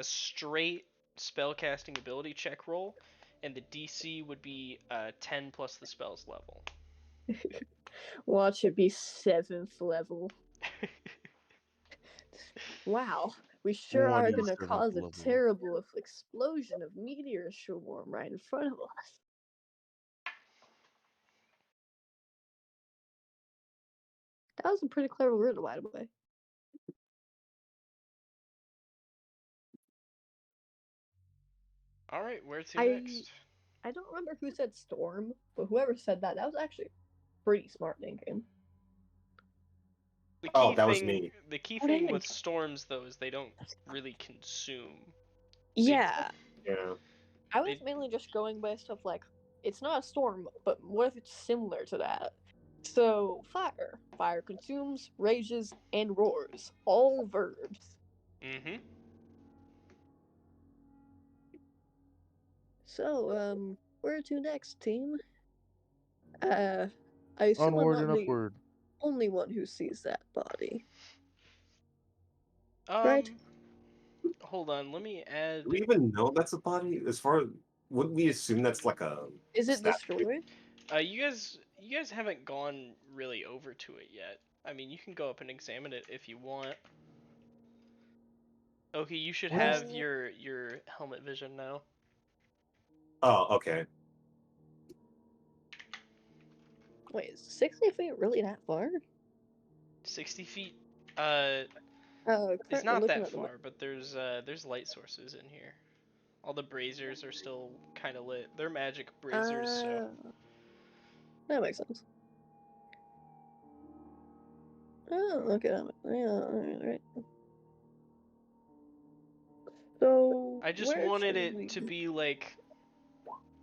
straight spell casting ability check roll, and the DC would be 10 plus the spell's level. Watch it be 7th level. Wow, we sure are gonna 27th cause a level. terrible explosion of meteor swarm right in front of us. That was a pretty clever riddle, by the way. All right, where to I next? I don't remember who said storm, but whoever said that was actually pretty smart thinking. The Oh, key that was thing, me. the key Oh, thing dang. with storms though is they don't really consume. Yeah, Yeah. I was mainly just going by stuff like it's not a storm, but what if it's similar to that? So fire. Fire consumes, rages, and roars. All verbs. Mm-hmm. So, where to next, team? I assume I'm Onward not and the upward. only one who sees that body, right? Um, Hold on, let me add. Do we even know that's a body? As far as wouldn't we assume that's like a Is it statue? destroyed? You guys haven't gone really over to it yet. I mean, you can go up and examine it if you want. Okay, you should have your helmet vision now. Oh, okay. Wait, is 60 feet really that far? 60 feet. It's Currently not looking that at the map. far, but there's light sources in here. All the braziers are still kind of lit. They're magic braziers, so. That makes sense. Oh, okay. Yeah, right. So, I just where wanted should it we to be like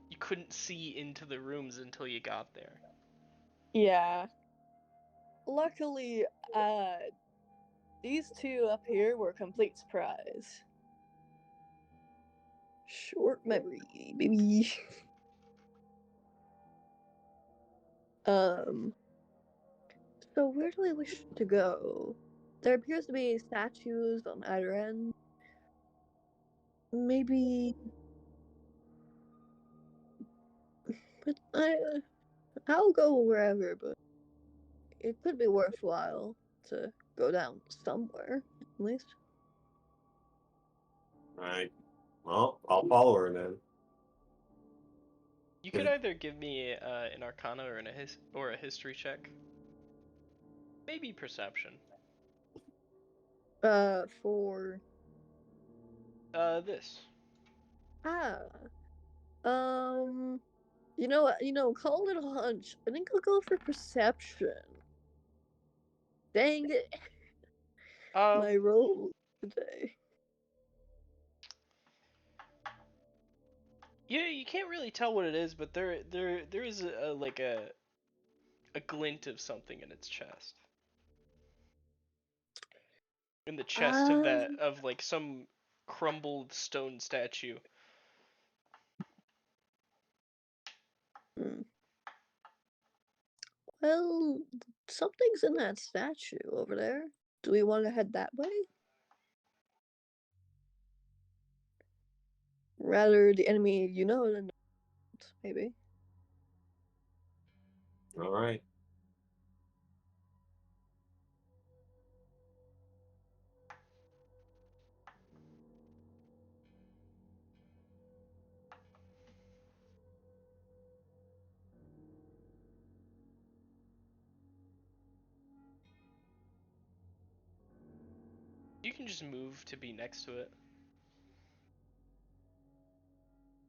you couldn't see into the rooms until you got there. Yeah. Luckily, these two up here were a complete surprise. Short memory, baby. Um, so where do we wish to go? There appears to be statues on either end. Maybe, but I'll go wherever, but it could be worthwhile to go down somewhere, at least. Right. Well, I'll follow her then. You could either give me an Arcana or a history check. Maybe perception. For This. ah, you know what? Call it a hunch. I think I'll go for perception. Dang it, my Um, roll today. yeah, you can't really tell what it is, but there is like a glint of something in its chest. In the chest Um, of like some crumbled stone statue. hmm. Well, something's in that statue over there. Do we want to head that way? Rather the enemy than not, maybe. All right. You can just move to be next to it.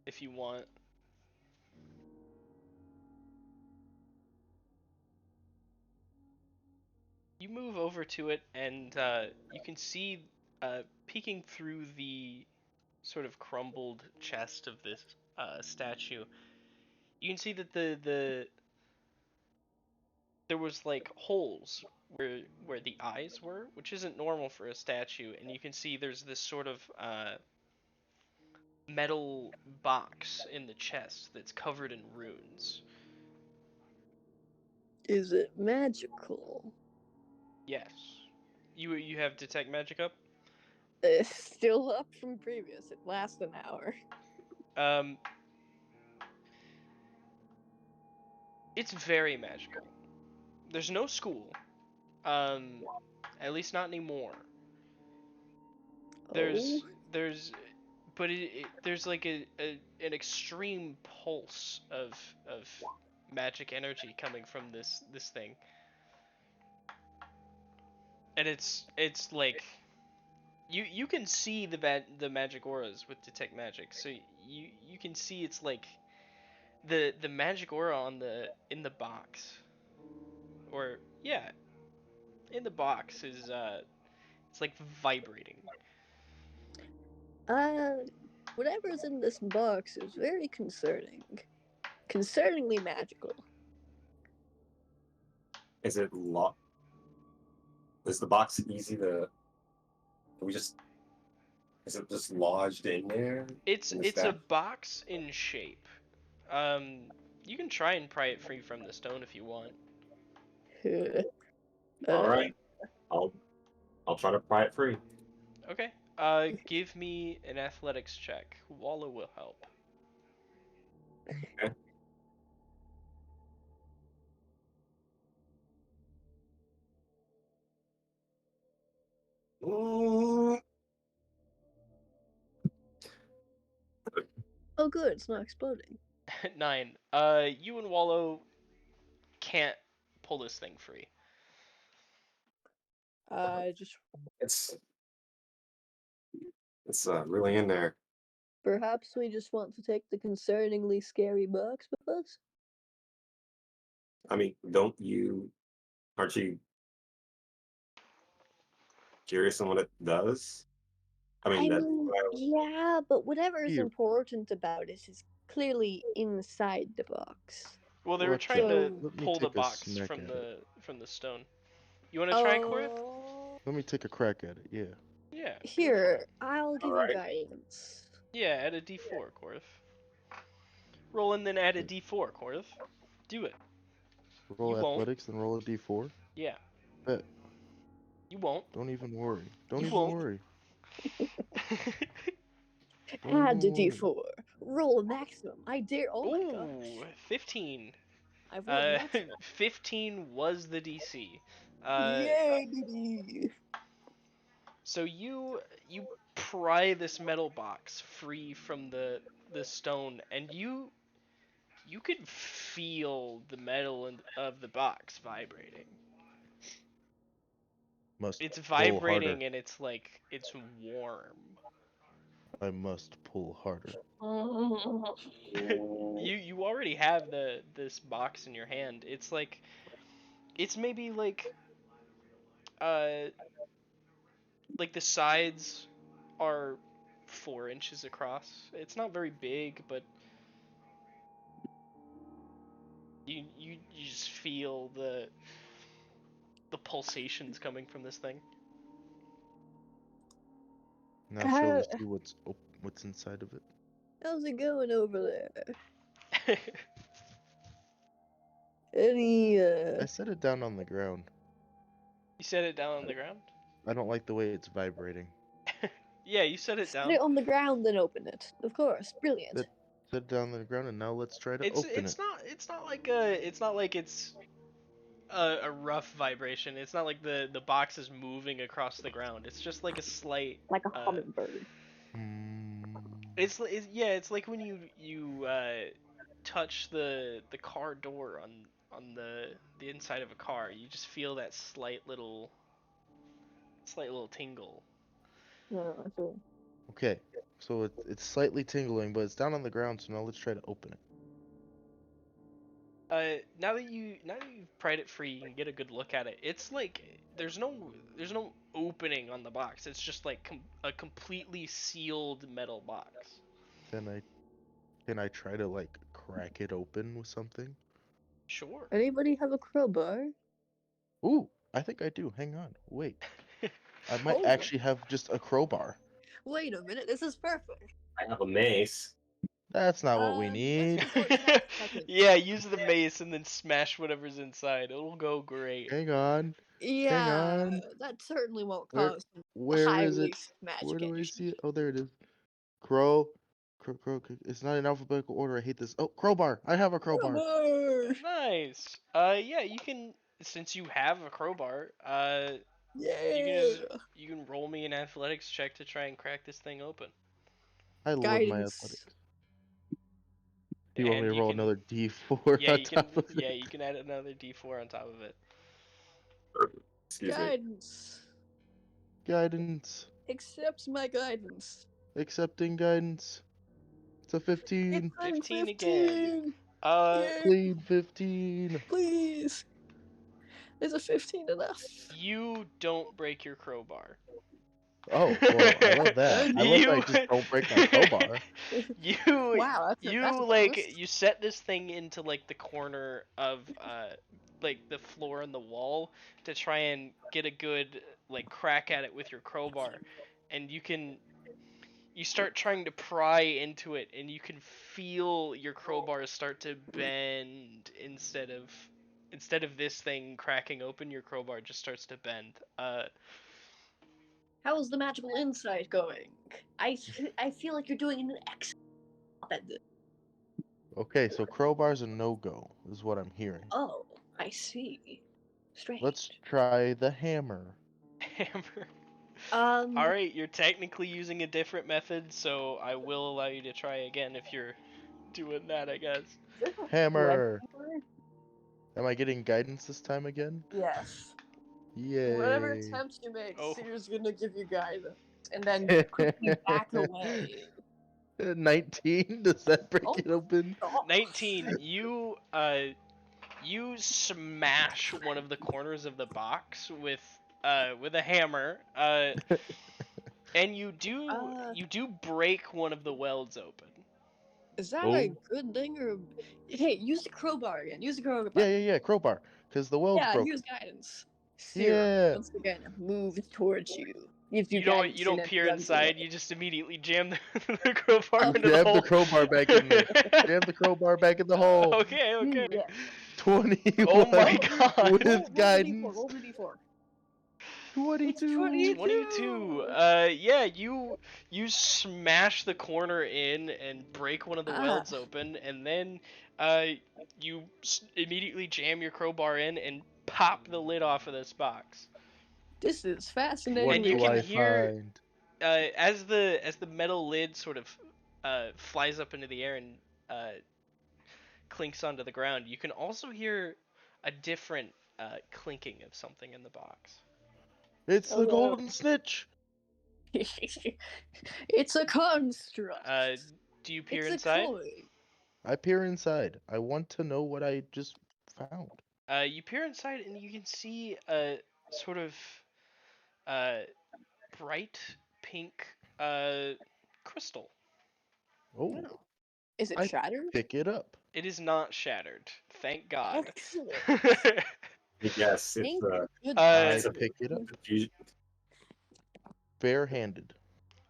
If you want. You move over to it, and you can see, peeking through the sort of crumbled chest of this statue, you can see that there was like holes where the eyes were, which isn't normal for a statue, and you can see there's this sort of metal box in the chest that's covered in runes. Is it magical? Yes. You have detect magic up? Still up from previous. It lasts an hour. Um, it's very magical. There's no school. Um, at least not anymore. Oh, There's but there's like an extreme pulse of magic energy coming from this thing. And it's like you can see the magic auras with detect magic. So you can see it's like the magic aura on the in the box, or yeah, in the box is it's like vibrating. uh, whatever's in this box is very concerning. Concerningly magical. Is it locked? Is the box easy to? Can we just? Is it just lodged in there in the It's a stack? box in shape. Um, you can try and pry it free from the stone if you want. All uh, right. I'll I'll try to pry it free. Okay. Give me an athletics check. Wallow will help. Ooh. Oh, good, it's not exploding. 9. You and Wallow can't pull this thing free. Just It's really in there. perhaps we just want to take the concerningly scary box with us. I mean, aren't you curious on what it does? I mean, I that mean, yeah, but whatever is Here, important about it is clearly inside the box. Well, they were let trying to So, let me pull the take a box smack at it. from the stone. You want to try, Korth? oh, Let me take a crack at it. Yeah. Yeah, go for here, it. I'll give all you right. guidance. Yeah, add a d4, Korth. Roll and then add a Okay. d4, Korth. Do it. You Roll won't. athletics, then roll a d4. Yeah, Bet. you won't. Don't even worry. Don't You even won't. worry. Don't Add the even worry. d4. Roll a maximum. I dare. Oh my Ooh, gosh. 15. I've rolled maximum. 15 was the DC. Yay, baby! So you pry this metal box free from the stone, and you can feel the metal of the box vibrating. Must It's pull harder. vibrating and it's like it's warm. I must pull harder. You already have this box in your hand. It's maybe uh like the sides are 4 inches across. It's not very big, but you just feel the pulsations coming from this thing. Now shall How, we see what's inside of it? how's it going over there? Any, I set it down on the ground. You set it down on I, the ground? I don't like the way it's vibrating. Yeah, you set it set down. it on the ground, then open it. Of course, brilliant. Set it down on the ground, and now let's try to It's open it's it. not it's not like it's a rough vibration. It's not like the box is moving across the ground. It's just like a slight Like a uh hummingbird. Hmm. yeah, it's like when you touch the car door on the inside of a car. You just feel that slight little tingle. No, I see. Okay, so it's slightly tingling, but it's down on the ground. So now let's try to open it. Now that you've pried it free, you can get a good look at it. It's like there's no opening on the box. It's just like a completely sealed metal box. Can I try to like crack it open with something? Sure. Anybody have a crowbar? Ooh, I think I do. Hang on, wait. I might Hold on. actually have just a crowbar. Wait a minute, this is perfect. I have a mace. That's not what we Let's need. just work that out a second. Yeah, use the mace and then smash whatever's inside. It'll go great. Hang on, hang Yeah, on. that certainly won't Where cause some where high is it? risk magic Where do I issues. see it? Oh, there it is. Crow, It's not in alphabetical order. I hate this. Oh, crowbar. I have a crowbar. Crowbar! Nice. Yeah, you can since you have a crowbar, you can Yeah! just you can roll me an athletics check to try and crack this thing open. I love my Guidance. athletics. Do you want me And to you roll can another D4 on top of yeah, it? you can add another d4 on top of it. Excuse me. Guidance. Guidance. Accept my guidance. Accepting guidance. It's a 15. I'm 15 again. 15! Uh, Yeah, Clean 15. please! Is a 15 enough? you don't break your crowbar. Oh, well, I love that. I love that I you just don't break my crowbar. you Wow, that's a you bonus. you set this thing into like the corner of like the floor and the wall to try and get a good like crack at it with your crowbar, and you start trying to pry into it, and you can feel your crowbar start to bend instead of this thing cracking open, your crowbar just starts to bend. How's the magical insight going? I feel like you're doing an excellent job at this. Okay, so crowbar's a no-go, is what I'm hearing. Oh, I see. Strange. Let's try the hammer. Hammer. Um. Alright, you're technically using a different method, so I will allow you to try again if you're doing that, I guess. Is this a Hammer! hammer? Am I getting guidance this time again? Yes. Yay! Whatever attempt you make, Oh. Seer's gonna give you guidance, and then quickly back away. 19? Does that break Oh. it open? 19, you smash one of the corners of the box with a hammer, and you do break one of the welds open. Is that Oh. a good thing or? Hey, use the crowbar again. Use the crowbar. Yeah, crowbar. Because the well's Yeah, broken. use guidance. Seer, Yeah. once again, move towards you. Gives you You don't guidance you don't in peer every other inside. way. You just immediately jam the crowbar Oh. into the Jam hole. the crowbar back in there. Jam the crowbar back in the hole. Okay. Yeah. 21 Oh my god. with Roll the guidance. D4. Roll the D4. 22. 22. Yeah, you smash the corner in and break one of the welds open, and then you immediately jam your crowbar in and pop the lid off of this box. This is fascinating. What And you do can I hear find? as the metal lid sort of flies up into the air and clinks onto the ground. You can also hear a different clinking of something in the box. It's Oh, the no. golden snitch. It's a construct. Do you peer It's inside? a coin. I peer inside. I want to know what I just found. You peer inside and you can see a sort of uh, bright pink crystal. Oh, Is it I shattered? pick it up. It is not shattered, thank God. Excellent. Yes, Thank Uh, I goodness. pick it up fusion. barehanded.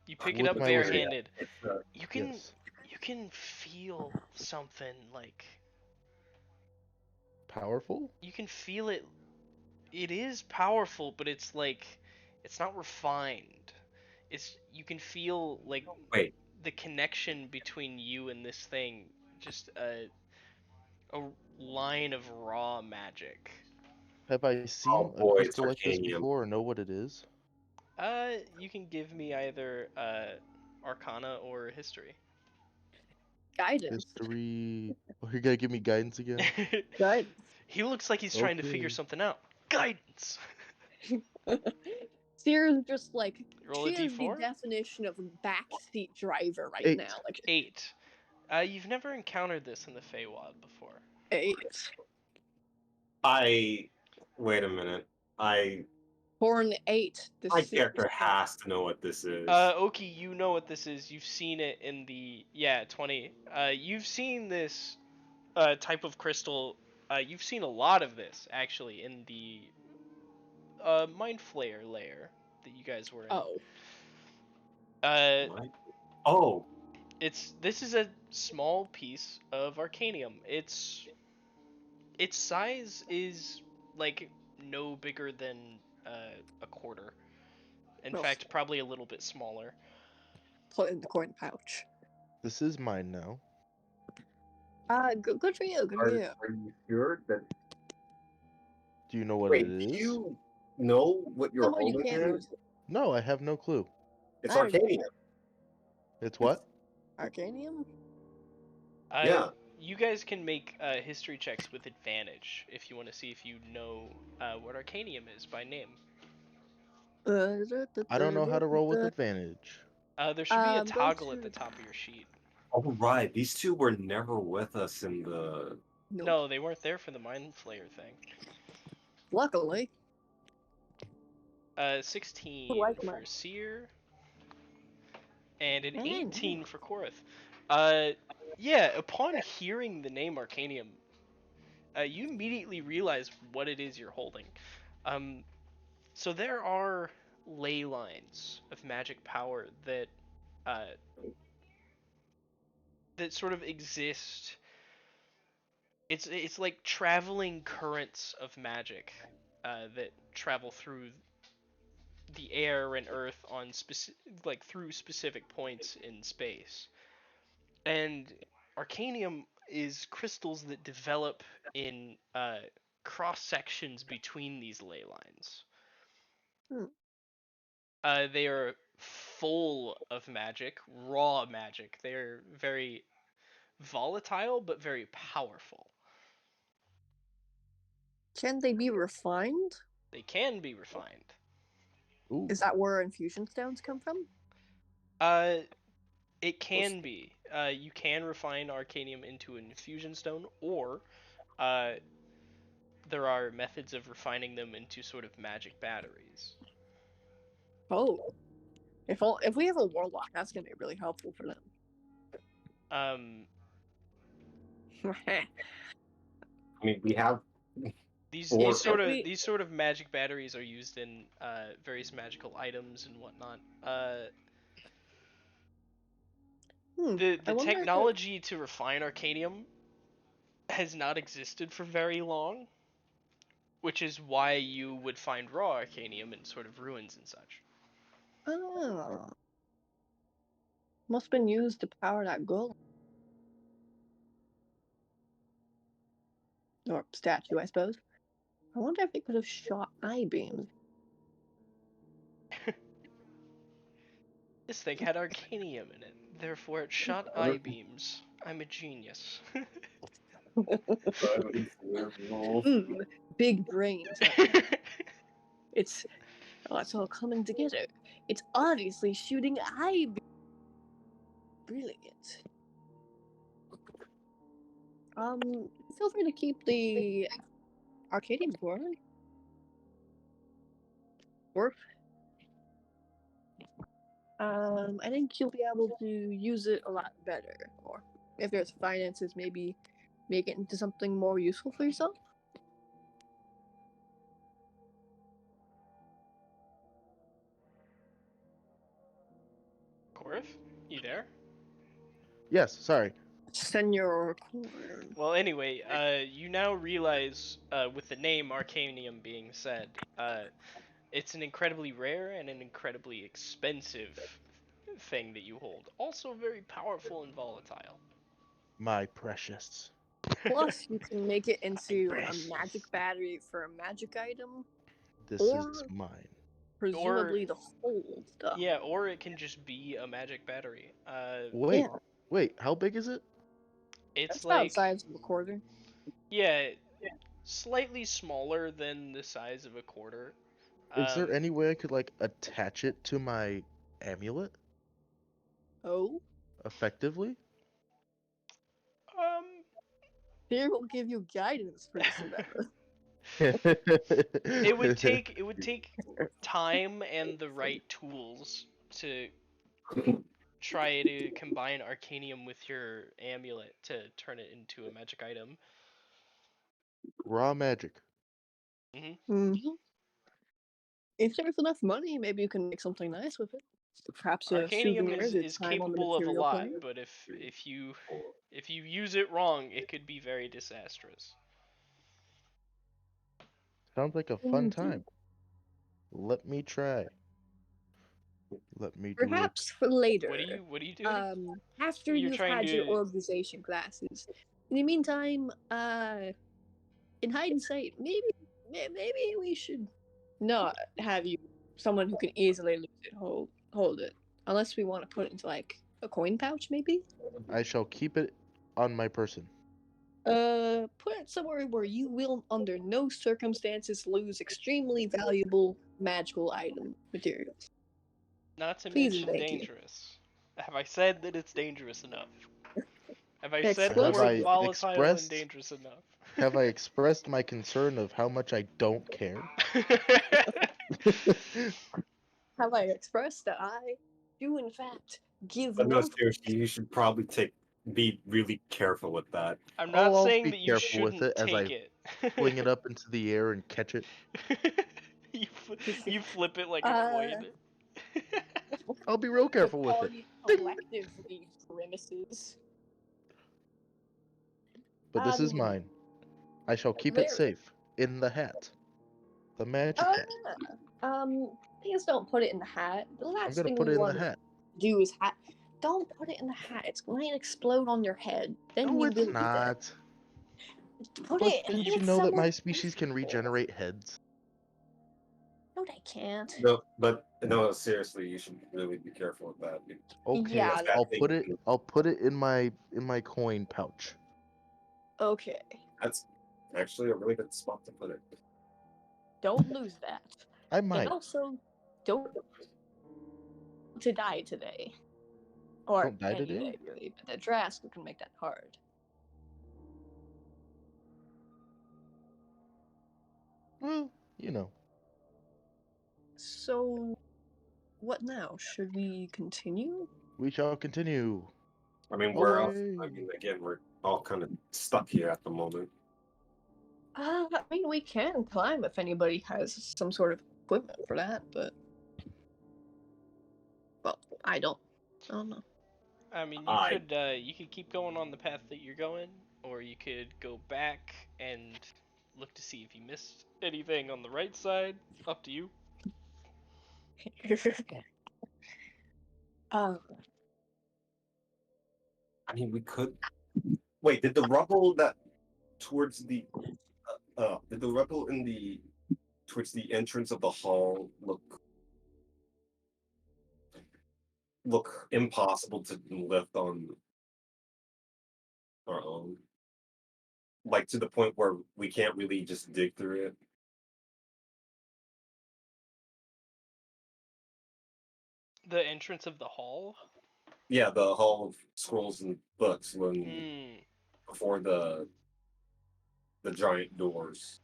You pick it With up my wizard. barehanded. It's, You can Yes. you can feel something like Powerful? you can feel it. It is powerful, but it's like it's not refined. It's you can feel like wait, the connection between you and this thing, just a line of raw magic. Have I seen oh a boy, it's crystal like this arcanium. before or know what it is? You can give me either Arcana or History. Guidance. History. Oh, you're gonna give me guidance again? Guidance. He looks like he's trying to figure Okay. something out. Guidance. Seer's just like Roll a she is the d4. definition of a backseat driver right 8. now. Like 8. You've never encountered this in the Feywild before. 8. Wait a minute. Horn 8. The My Seer- character has to know what this is. Oki, you know what this is. You've seen it in the 20. You've seen this type of crystal. You've seen a lot of this actually in the Mind Flayer layer that you guys were in. Oh. What? Oh, This is a small piece of arcanium. Its size is like no bigger than a quarter. In Well, fact, probably a little bit smaller. put in the coin pouch. This is mine now. Good for you. Good for you. are you sure that? Do you know what Wait, it do is? you know what you're Somehow you holding can't here? use it. No, I have no clue. It's I don't arcanium. know. It's what? Arcanium? Yeah. You guys can make history checks with advantage if you want to see if you know what arcanium is by name. I don't know how to roll with advantage. There should be a Go toggle at to- the top of your sheet. Oh right, these two were never with us in the. Nope. No, they weren't there for the Mind Flayer thing. Luckily. 16 like for mine. Seer, and an Mm. 18 for Korath. Yeah, upon hearing the name Arcanium, you immediately realize what it is you're holding. So there are ley lines of magic power that that sort of exist. It's like traveling currents of magic that travel through the air and earth on like through specific points in space. And arcanium is crystals that develop in cross sections between these ley lines. Hmm. They are full of magic, raw magic. They're very volatile but very powerful. Can they be refined? They can be refined. Ooh. Is that where infusion stones come from? Uh, it can be. You can refine arcanium into an infusion stone, or uh, there are methods of refining them into sort of magic batteries. Oh, if we have a warlock, that's gonna be really helpful for them. Um, I mean, we have. these Or- these sort If of we- these sort of magic batteries are used in various magical items and whatnot. The I wonder if technology to refine arcanium has not existed for very long, which is why you would find raw arcanium in sort of ruins and such. Oh, must have been used to power that golem or statue, I suppose. I wonder if it could have shot eye beams. This thing had arcanium in it, therefore it shot eye beams. I'm a genius. Big brains. It's it's all coming together. It's obviously shooting eye beams. Brilliant. Feel free to keep the arcadium going. Or I think you'll be able to use it a lot better. Or if there's finances, maybe make it into something more useful for yourself. Korth, you there? Yes, sorry. Senor Corn. Well, anyway, you now realize, with the name Arcanium being said, it's an incredibly rare and an incredibly expensive thing that you hold. Also very powerful and volatile. My precious. Plus, you can make it into a precious. magic battery for a magic item, This or is mine. presumably the whole stuff. Yeah, or it can just be a magic battery. Wait, Yeah. wait, how big is it? It's That's about the like, size of a quarter. yeah, slightly smaller than the size of a quarter. Is there any way I could like attach it to my amulet Oh, effectively? Um, Fear will give you guidance for this endeavor. it would take time and the right tools to try to combine arcanium with your amulet to turn it into a magic item. Raw magic. Mm-hmm. If there's enough money, maybe you can make something nice with it. Perhaps a Arcanium souvenir of is time on the capable of a material lot, plane. but if you use it wrong, it could be very disastrous. Sounds like a fun time. Let me try. Let me do it. Perhaps for later. What are you doing? After You're you've trying had your to- organization classes. In the meantime, in hindsight, maybe we should not have you someone who can easily lose it hold it, unless we want to put it into like a coin pouch, maybe. I shall keep it on my person. Put it somewhere where you will, under no circumstances, lose extremely valuable magical item materials. Not to Please and mention thank you. dangerous. Have I said that it's dangerous enough? Have I said Explosive. the word Have I volatile and expressed- dangerous enough? Have I expressed my concern of how much I don't care? Have I expressed that I do in fact give But no, no seriously, you should probably be really careful with that. I'm not I'll saying be that you careful with shouldn't it as take I it. fling it up into the air and catch it. you flip it like a Uh, coin. I'll be real careful with it. party Ding. collectively grimaces. But this is Um, mine. I shall keep there- it safe in the hat. The magic hat. Please don't put it in the hat. The I'm last gonna thing put we it in the want to hat. do is hat. Don't put it in the hat. It's going to explode on your head. Then No, you it's will be dead. not. Put Plus, it didn't you with know that someone my species can comfortable. regenerate heads? No, they can't. No, but no, seriously, you should really be careful with that. Okay, Yeah. That thing, I'll put it in my coin pouch. Okay. that's actually a really good spot to put it. Don't lose that. I And might. also, don't to die today. Or Don't die any today? day, really. But the Drask can make that hard. Well, you know. So, what now? Should we continue? We shall continue. I mean, where else? Away. I mean, again, we're all kind of stuck here at the moment. I mean, we can climb if anybody has some sort of equipment for that, but. Well, I don't know. I mean, I you could keep going on the path that you're going, or you could go back and look to see if you missed anything on the right side. Up to you. um, I mean, we could. Wait, did the rubble that towards the did the rubble in the towards the entrance of the hall look impossible to lift on our own? Like to the point where we can't really just dig through it. The entrance of the hall. Yeah, the hall of scrolls and books when Hmm. before the giant doors.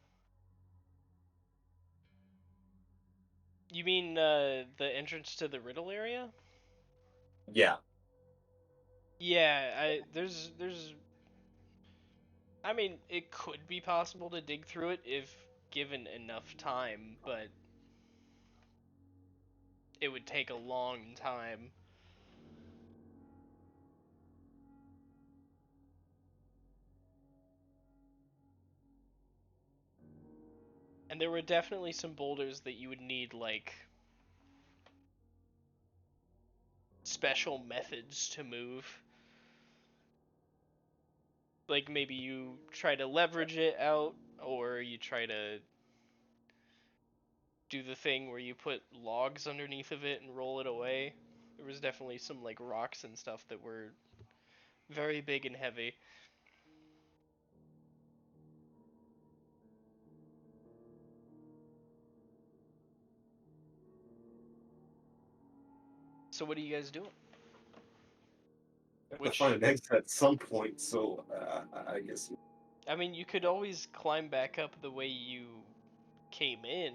You mean the entrance to the riddle area? Yeah, Yeah, there's I mean, it could be possible to dig through it if given enough time, but it would take a long time. And there were definitely some boulders that you would need like special methods to move. Like maybe you try to leverage it out, or you try to do the thing where you put logs underneath of it and roll it away. There was definitely some like rocks and stuff that were very big and heavy. So what are you guys doing? have to Which, find an exit at some point. So I guess I mean, you could always climb back up the way you came in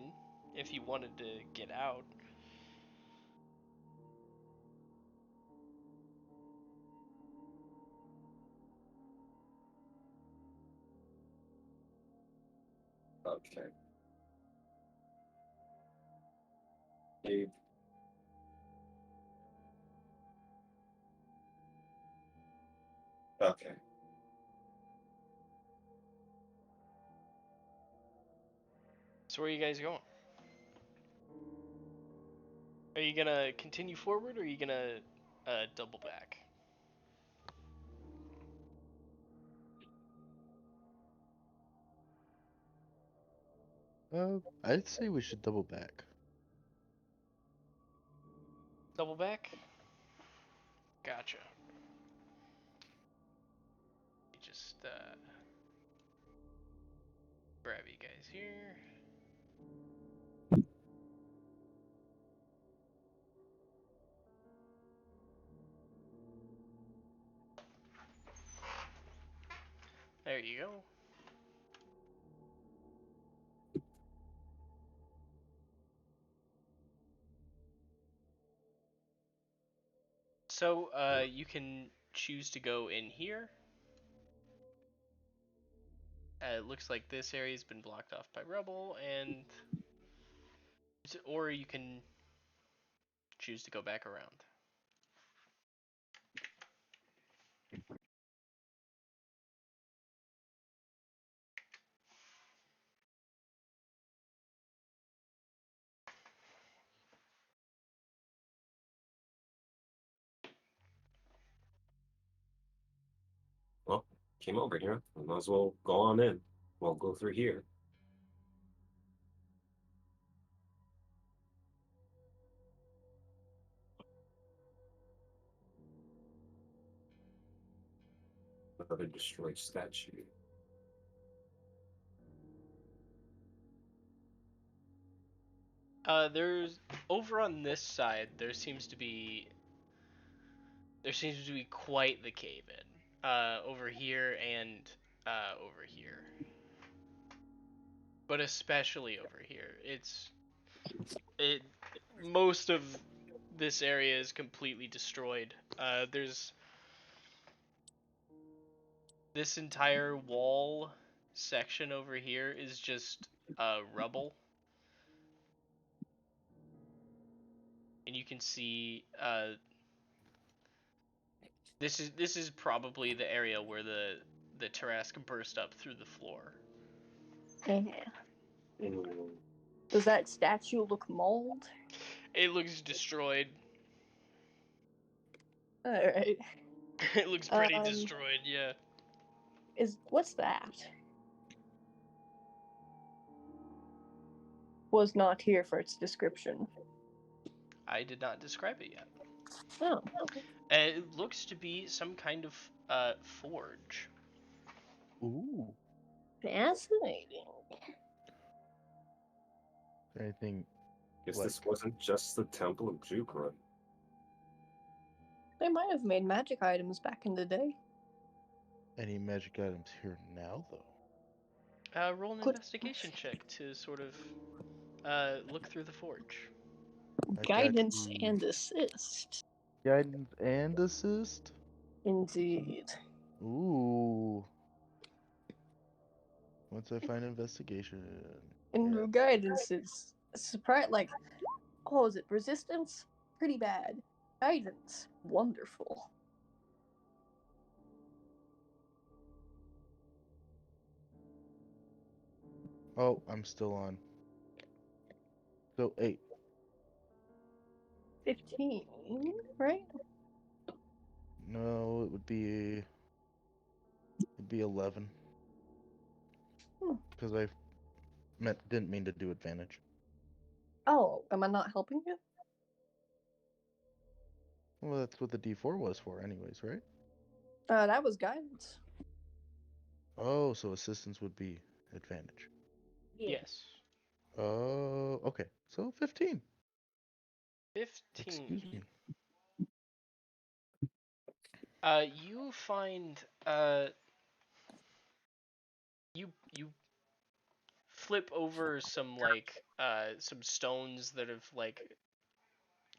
if you wanted to get out. okay. Maybe- Okay. So where are you guys going? Are you gonna continue forward, or are you gonna double back? I'd say we should double back. Double back? Gotcha. Let me just grab you guys here. There you go. So you can choose to go in here. It looks like this area's been blocked off by rubble, and or you can choose to go back around. came over here. We might as well go on in. We'll go through here. Another destroyed statue. There's over on this side. There seems to be quite the cave in. Over here and over here, but especially over here. It most of this area is completely destroyed. There's this entire wall section over here is just rubble. And you can see this is probably the area where the Tarrasque burst up through the floor. Yeah. Mm. Does that statue look mauled? It looks destroyed. Alright. It looks pretty destroyed, yeah. What's that? Was not here for its description. I did not describe it yet. Oh. It looks to be some kind of forge. Ooh. Fascinating. Anything Guess like this wasn't just the Temple of Jukran. They might have made magic items back in the day. any magic items here now, though? Roll an Good. investigation check to sort of look through the forge. I got Guidance you. and assist. Guidance and assist? Indeed. Ooh. Once I find investigation. And Yeah. guidance is surprise like, oh, is it resistance? Pretty bad. Guidance, wonderful. Oh, I'm still on. So 8. 15, right? No, it'd be 11. Hmm. Because I didn't mean to do advantage. Oh, am I not helping you? Well, that's what the D4 was for, anyways, right? That was guidance. Oh, so assistance would be advantage. Yes. Oh, okay. So 15. 15. Excuse me. You find you flip over some some stones that have like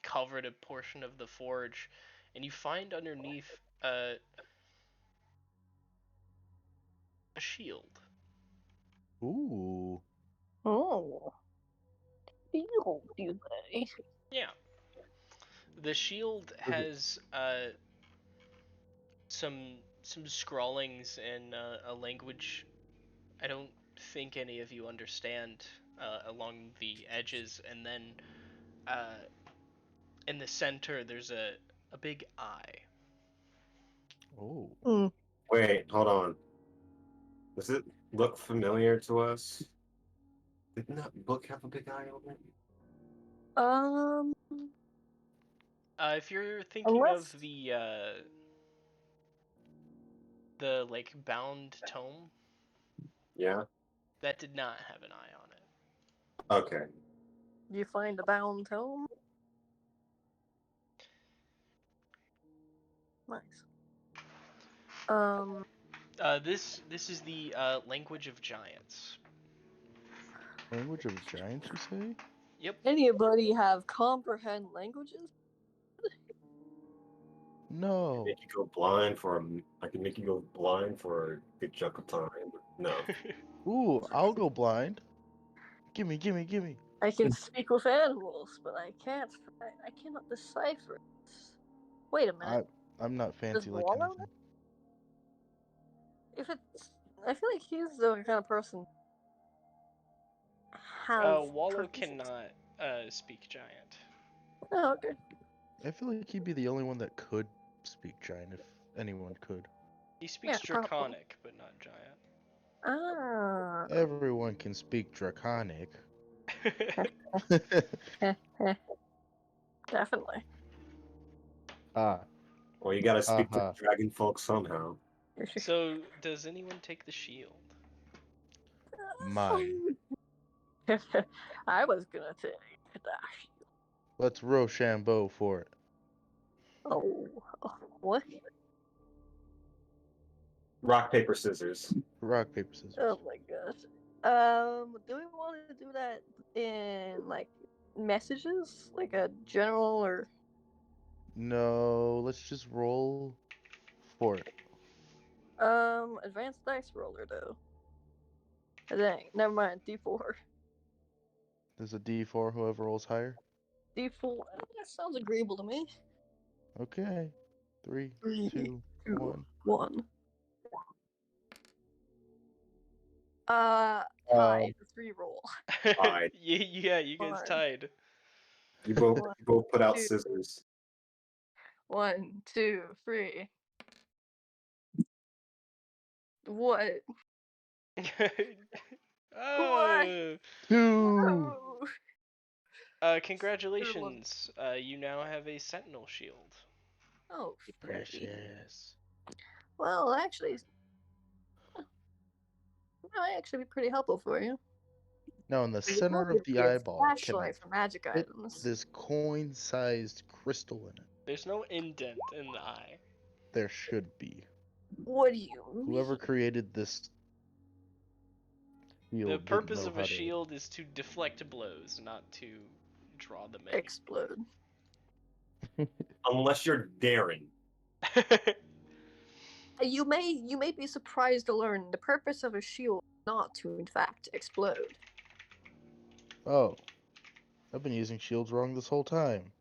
covered a portion of the forge, and you find underneath a shield. Ooh. Oh. Field, you say? Yeah. The shield has some scrawlings in a language I don't think any of you understand along the edges, and then in the center there's a big eye. Oh. Hmm. Wait, hold on. Does it look familiar to us? Didn't that book have a big eye on it? Um, If you're thinking unless of the like bound tome, Yeah. that did not have an eye on it. Okay. you find a bound tome. Nice. This is the language of giants. Language of giants, you say? Yep. Anybody have comprehend languages? No. Make you go blind for I can make you go blind for a good chunk of time. No. Ooh, I'll go blind. Gimme, gimme, gimme. I can speak with animals, but I can't. I cannot decipher it. Wait a minute. I'm not Does fancy like Wallow know? anything. If it's, I feel like he's the kind of person have Wallow proficiency. cannot speak giant. Oh, okay. I feel like he'd be the only one that could speak giant if anyone could. He speaks probably. Draconic, but not Giant. Ah. Everyone can speak Draconic. Definitely. Ah, Well, you gotta speak to haha. dragon folk somehow. So, does anyone take the shield? Mine. I was gonna take that. Let's Rochambeau for it. Oh, what? Rock, paper, scissors. Rock, paper, scissors. Oh my gosh. Do we want to do that in like messages, like a general or? No, let's just roll for it. Advanced dice roller though. Dang, never mind. D4. There's a D4, whoever rolls higher. D4. That sounds agreeable to me. Okay. 3, 3, 2, 2, 1. 1. Um, Tied. 3 roll. Tied. Yeah, you guys Fine. tied. You both put out Two. scissors. 1, 2, 3. What? Oh, 2! Oh. congratulations. You now have a Sentinel shield. Oh, pretty. Precious. Well, actually, might actually be pretty helpful for you. Now, in the You center have of the your eyeball, can I flashlight for magic fit items. this coin-sized crystal in it? There's no indent in the eye. There should be. What do you mean? Whoever created this The shield didn't purpose know of how a to... shield is to deflect blows, not to draw them in. Explode. Unless you're daring. You may be surprised to learn the purpose of a shield is not to in fact explode. Oh. I've been using shields wrong this whole time.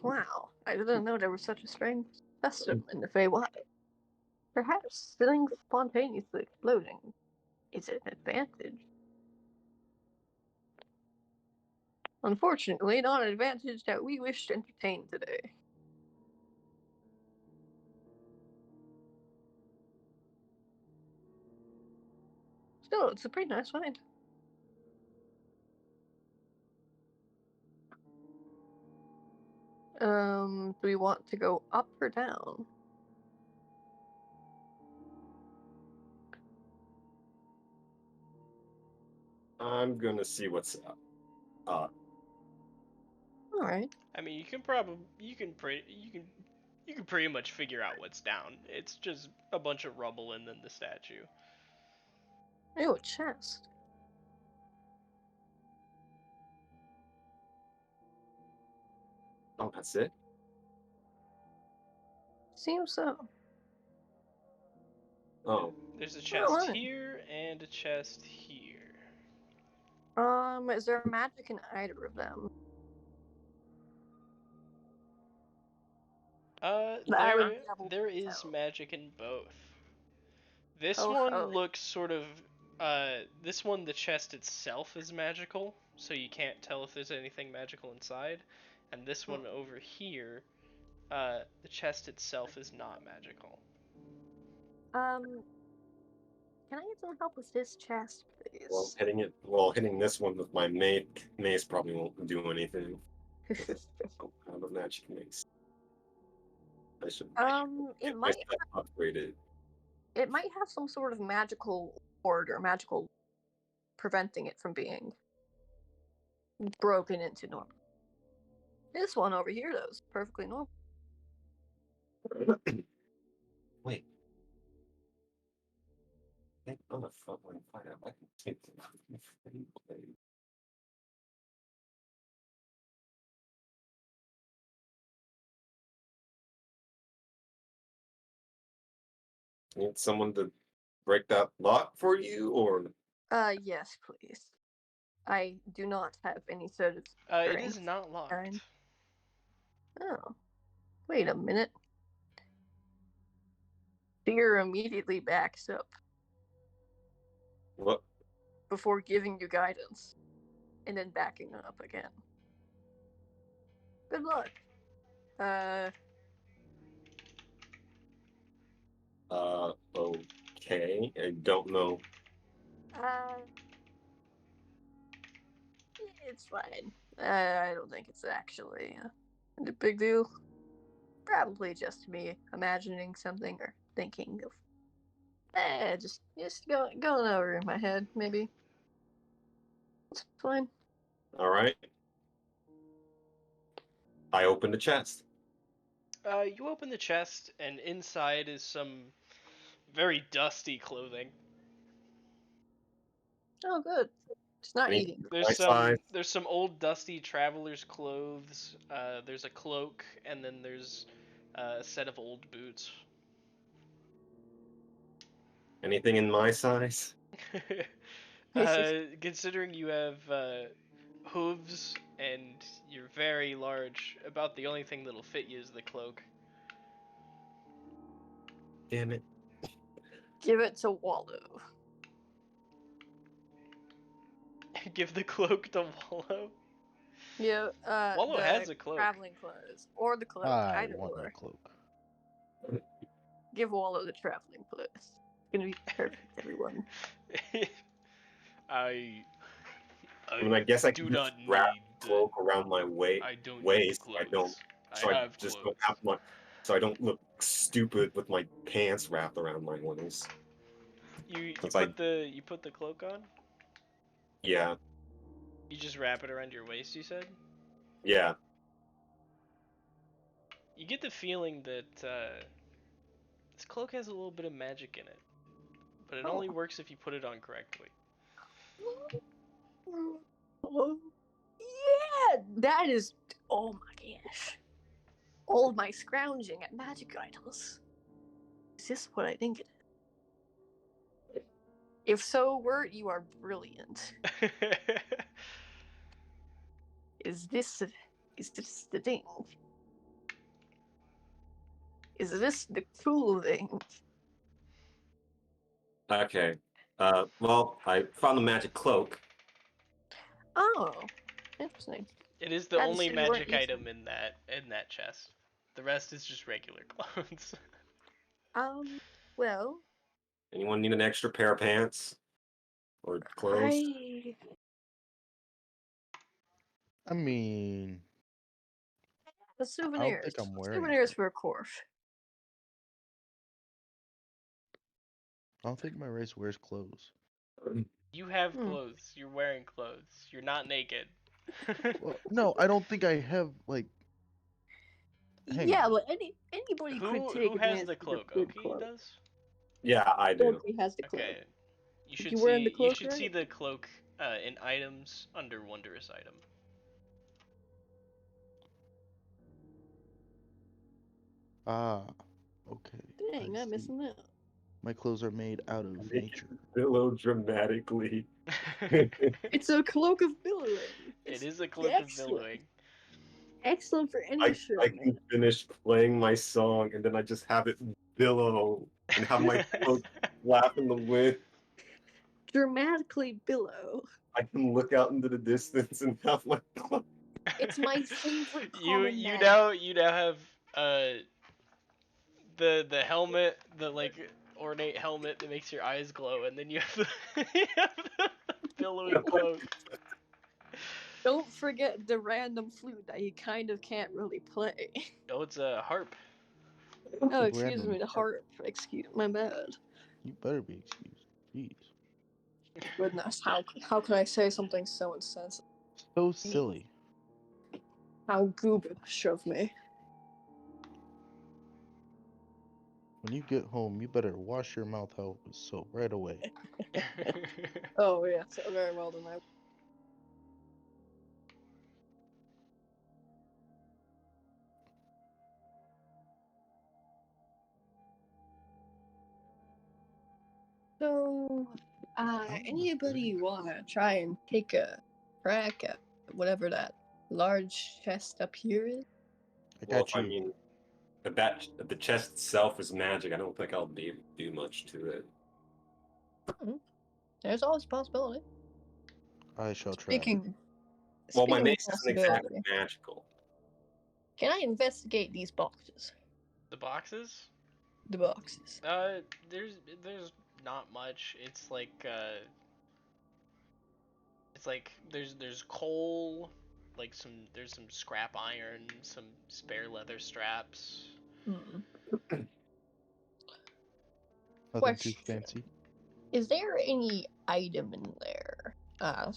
Wow, I didn't know there was such a strange custom in the Feywild. Perhaps sitting spontaneously exploding is an advantage. Unfortunately, not an advantage that we wish to entertain today. Still, it's a pretty nice find. Do we want to go up or down? I'm gonna see what's up. All right. I mean, you can pretty much figure out what's down. It's just a bunch of rubble and then the statue. Oh, a chest. Oh, that's it? Seems so. Oh. There's a chest Alright. here and a chest here. Is there magic in either of them? I would double There is tell. magic in both. This Oh, one oh. looks sort of, this one, the chest itself is magical, so you can't tell if there's anything magical inside. And this one over here, the chest itself is not magical. Can I get some help with this chest, please? Well, hitting this one with my mace probably won't do anything. I have a magic mace. I should it get might myself upgraded. it might have some sort of magical ward or magical preventing it from being broken into normal. This one over here, though, is perfectly normal. Wait. I'm a fucking find out. I can take it. Need someone to break that lock for you, or Yes, please. I do not have any sort of It is strength. not locked. Oh, wait a minute. Fear immediately backs up what? before giving you guidance, and then backing up again. Good luck. Okay. I don't know. It's fine. I don't think it's actually a big deal. Probably just me imagining something or thinking of just going over in my head, maybe. It's fine. All right. I open the chest. You open the chest, and inside is some very dusty clothing. Oh, good. It's not Anything eating. my size? There's some old dusty traveler's clothes. There's a cloak, and then there's a set of old boots. Anything in my size? Considering you have hooves and you're very large, about the only thing that'll fit you is the cloak. Damn it. Give it to Waldo. Give the cloak to Wallow. Yeah, Wallow the has a cloak. traveling clothes or the cloak, I either want or. that cloak. Give Waldo the traveling clothes. It's gonna be perfect, everyone. I I mean, I guess I do can just not wrap need the cloak around my I don't need waist. clothes. I So I have just clothes. don't have my, so I don't look stupid with my pants wrapped around my waist. You Since put the cloak on? Yeah, You just wrap it around your waist, you said? yeah. You get the feeling that this cloak has a little bit of magic in it. But it only works if you put it on correctly. Yeah, that is. Oh my gosh. All of my scrounging at magic items. Is this what I think it is? If so, Wirt, you are brilliant. Is this the thing? Is this the cool thing? Okay. Well, I found the magic cloak. Oh, interesting. It is the Glad to only see we weren't magic using- item in that chest. The rest is just regular clothes. Well, Anyone need an extra pair of pants or clothes? I mean, The I don't souvenirs. think I'm wearing Souvenirs clothes. for a course. I don't think my race wears clothes. You have clothes. You're wearing clothes. You're not naked. Well, no, I don't think I have like. Hang Yeah, on. but anybody could take Who has advantage the of a cloak? good Oki cloak. does? Yeah, I do. Oki has the cloak. Okay. You wearing the You cloak, should see right? the cloak in items under wondrous item. Ah, okay. Dang, I I'm see. missing that. My clothes are made out of Make nature. it billow dramatically. It's a cloak of billowing. It It's is a cloak of excellent. billowing. Excellent for any I shirt, man. can finish playing my song and then I just have it billow and have my cloak flap in the wind. Dramatically billow. I can look out into the distance and have my cloak. It's my favorite you common you man. now you now have the helmet, the like ornate helmet that makes your eyes glow, and then you have you have the billowing cloak. Don't forget the random flute that you kind of can't really play. Oh, it's a harp. Oh, excuse Random me, the harp. Excuse my bad. You better be excused. Jeez. Goodness, how can I say something so insensitive? So silly. How goobish of me. When you get home, you better wash your mouth out with soap right away. Oh yeah, so very well done. So, anybody wanna try and take a crack at whatever that large chest up here is? I Well, got I you. mean, if the chest itself is magic, I don't think I'll be able to do much to it. There's always a possibility. I shall try. Speaking, Well, my speaking of mace isn't exactly possibility, magical. can I investigate these boxes? The boxes? the boxes? There's not much. It's like there's coal, like there's some scrap iron, some spare leather straps. Hmm. Nothing too Question: fancy. Is there any item in there? A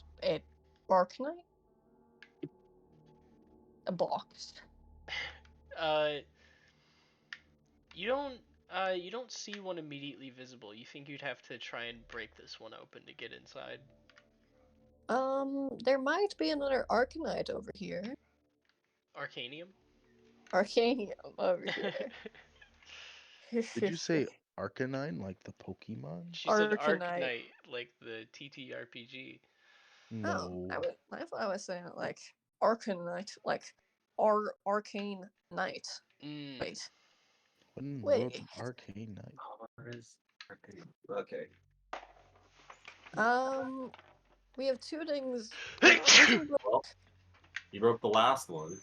Arcanite? A box? Uh, you don't you don't see one immediately visible. You think you'd have to try and break this one open to get inside. There might be another Arcanite over here. Arcanium? Arcanium over here. Did you say Arcanine, like the Pokemon? She said Arcanite. Arknight, like the TTRPG. Oh, No. I thought I was saying it like Arcanite, like Arcane Knight. Mm. Wait, What in the world's wait. an Arcane Knight? Okay. We have two things. We can go. Well, you broke the last one.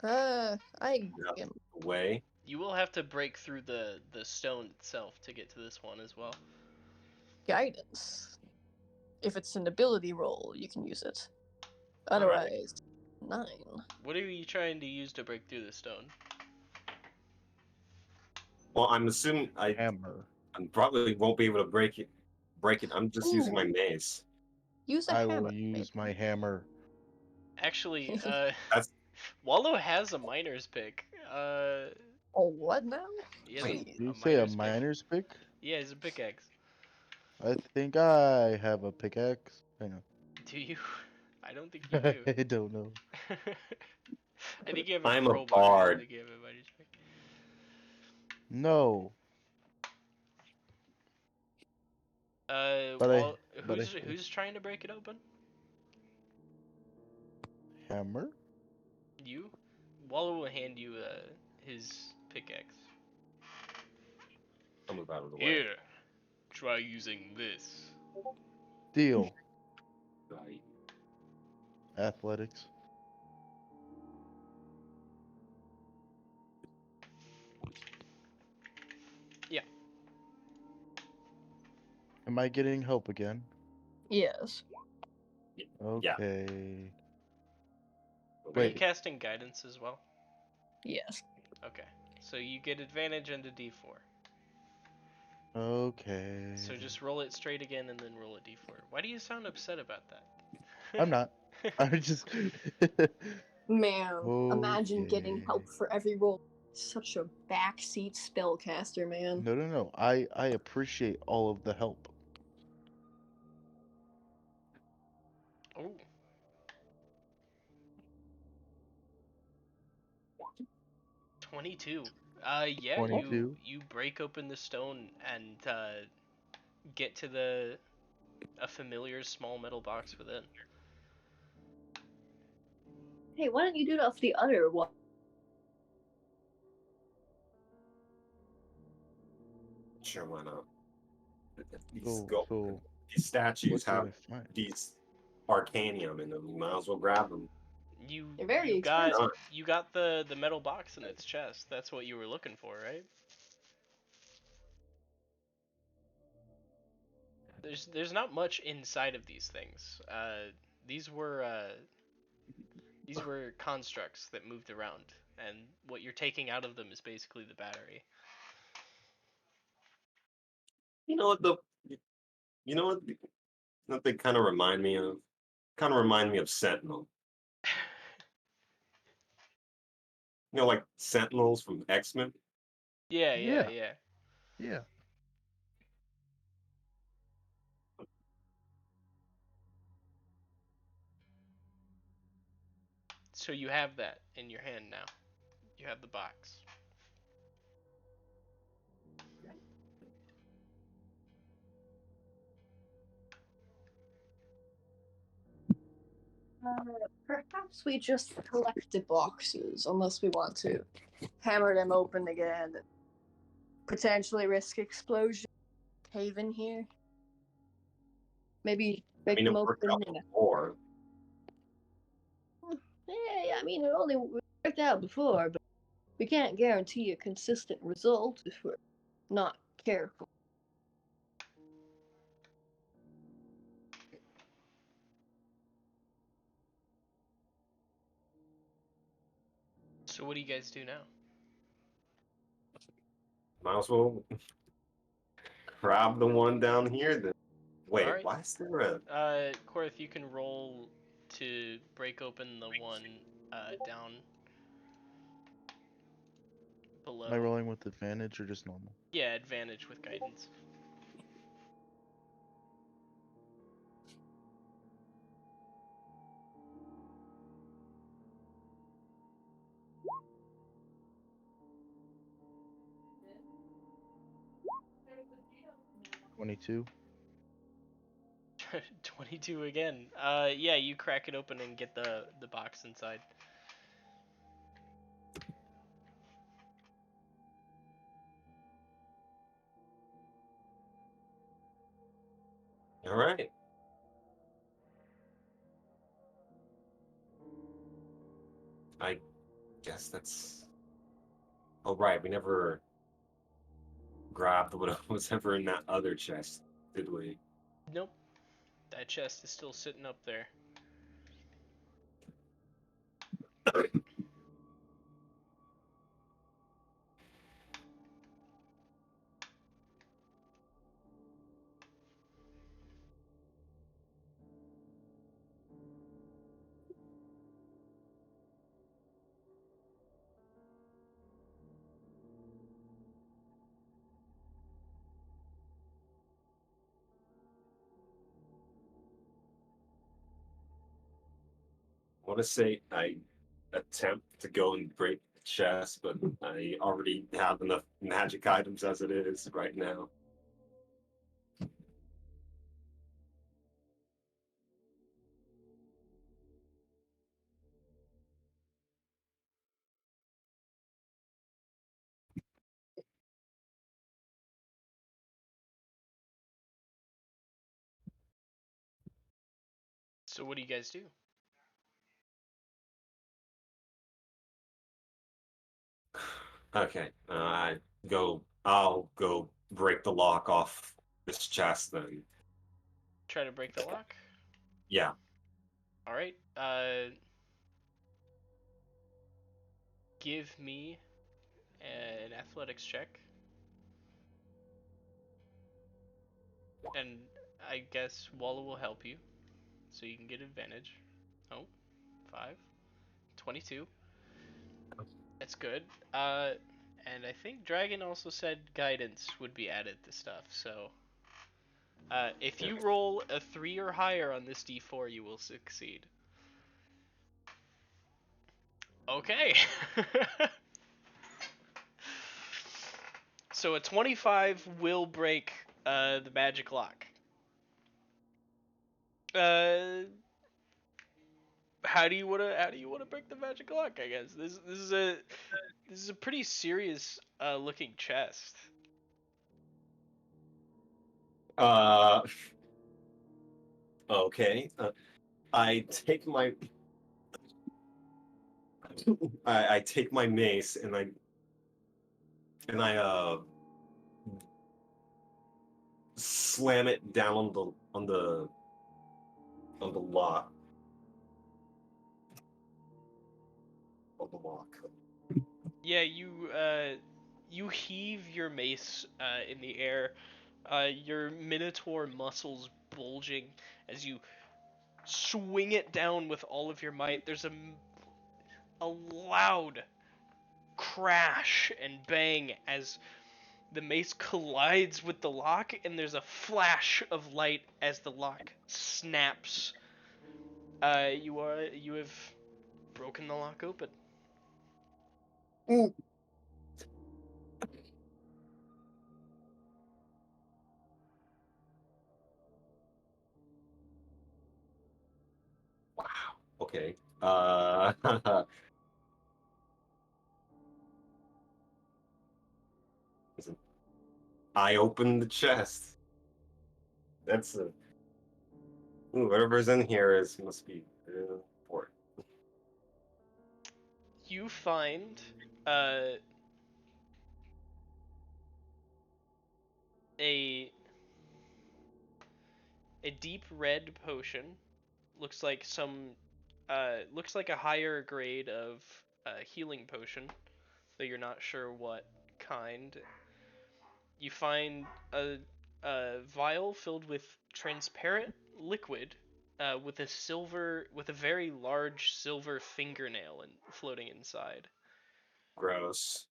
I That's am away. You will have to break through the stone itself to get to this one as well. guidance. If it's an ability roll, you can use it. All right. Otherwise, 9. What are you trying to use to break through the stone? Well, I'm assuming I Hammer. probably won't be able to break it. I'm just using my Ooh. maze. Use a I hammer. will use my hammer. Actually, That's Wallow has a miner's pick. Oh, what now? He has Wait. Please. You a say a miner's pick. miner's pick? Yeah, he's a pickaxe. I think I have a pickaxe. Hang on. Do you? I don't think you do. I don't know. I think you have a I'm a crowbar. I don't bard. think you have a miner's pick. No. But I but Who's trying to break it open? hammer? You? Wallow will hand you his pickaxe. I'll move out of the way. Here, try using this. Deal. Right. Athletics. Yeah. Am I getting help again? Yes. Okay. Are you Wait. casting guidance as well? Yes. Okay. So you get advantage and a d4. Okay. So just roll it straight again and then roll a d4. Why do you sound upset about that? I'm not. I just Man, imagine getting Okay. help for every roll. Such a backseat spellcaster, man. No. I appreciate all of the help. Oh. 22. Yeah, 22. you break open the stone and get to a familiar small metal box within. Hey, why don't you do it off the other one? Sure, why not? These, So these statues what do have I find? these arcanium in them. You might as well grab them. They're very You got expensive. you got the metal box in its chest. That's what you were looking for, right? There's not much inside of these things. These were these were constructs that moved around, and what you're taking out of them is basically the battery. You know what the you know what they kind of remind me of? Kind of remind me of Sentinel. You know, like Sentinels from X-Men. Yeah, yeah, Yeah. yeah. Yeah. So you have that in your hand now. You have the box. Perhaps we just collect the boxes, unless we want to hammer them open again. Potentially risk explosion. Cave in here. Maybe I break mean, them it worked open. out before. Yeah, I mean, it only worked out before, but We can't guarantee a consistent result if we're not careful. So what do you guys do now? Might as well grab the one down here then. Wait, Alright. why is there a... Korth, you can roll to break open the one down below. Am I rolling with advantage or just normal? Yeah, advantage with guidance. $22. 22 again. Yeah, you crack it open and get the box inside. All right. I guess that's... Oh, right. We never grabbed what was ever in that other chest, did we? Nope. That chest is still sitting up there. I want to say I attempt to go and break the chest, but I already have enough magic items as it is right now. So what do you guys do? Okay, I'll go break the lock off this chest then. Try to break the lock? Yeah. Alright. Give me an athletics check. And I guess Walla will help you. So you can get advantage. Oh, 5. 22. That's good. And I think Dragon also said guidance would be added to stuff, so... if you roll a 3 or higher on this d4, you will succeed. Okay. So a 25 will break the magic lock. How do you wanna break the magic lock? I guess this is a pretty serious looking chest. Uh. Okay. I take my I take my mace and I slam it down on the lock. On the lock. Yeah, you heave your mace in the air, your minotaur muscles bulging as you swing it down with all of your might. There's a loud crash and bang as the mace collides with the lock, and there's a flash of light as the lock snaps. You have broken the lock open. Mm. Wow. Okay. Listen, I opened the chest. That's a... Ooh, whatever's in here must be important. You find uh, a a deep red potion. Looks like a higher grade of healing potion, though you're not sure what kind. You find a vial filled with transparent liquid with a very large silver fingernail floating inside. Gross.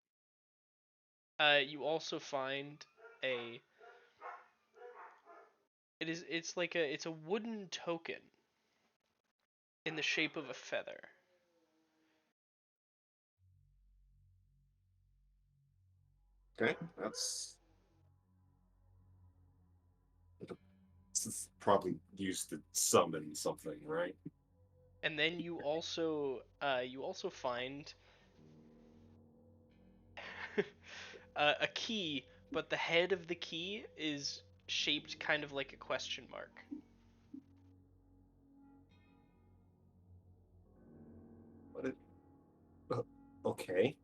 You also find a it's a wooden token in the shape of a feather. Okay, this is probably used to summon something, right? And then you also find a key, but the head of the key is shaped kind of like a question mark. What? Okay.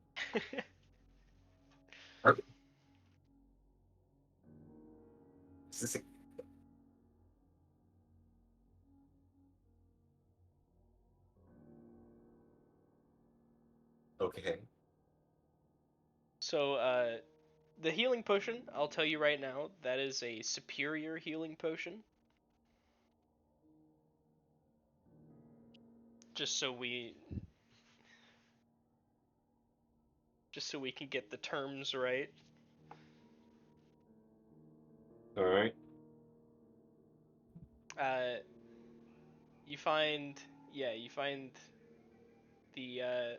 Are- Is this a okay? So the healing potion, I'll tell you right now, that is a superior healing potion. Just so we just so we can get the terms right. All right. Uh, you find you find the uh,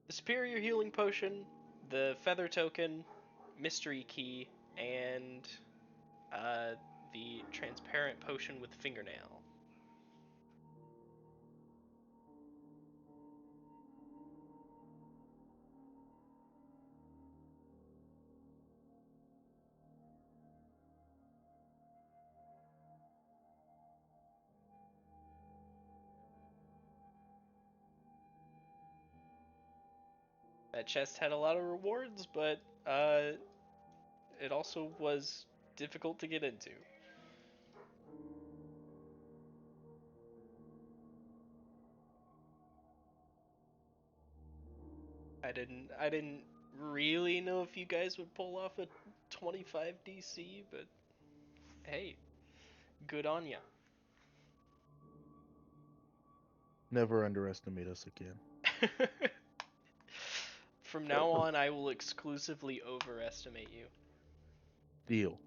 the superior healing potion, the feather token, mystery key, and uh, the transparent potion with fingernail. That chest had a lot of rewards, but it also was difficult to get into. I didn't really know if you guys would pull off a 25 DC, but hey, good on ya. Never underestimate us again. From now on, I will exclusively overestimate you. Deal.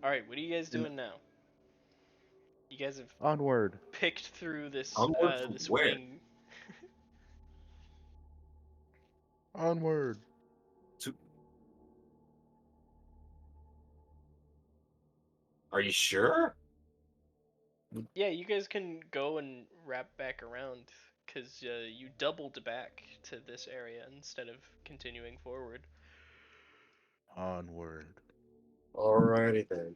All right, what are you guys And doing now? You guys have Onward. picked through this onward from this where? wing. Onward. To Are you sure? Yeah, you guys can go and wrap back around because you doubled back to this area instead of continuing forward. Onward. Alrighty then.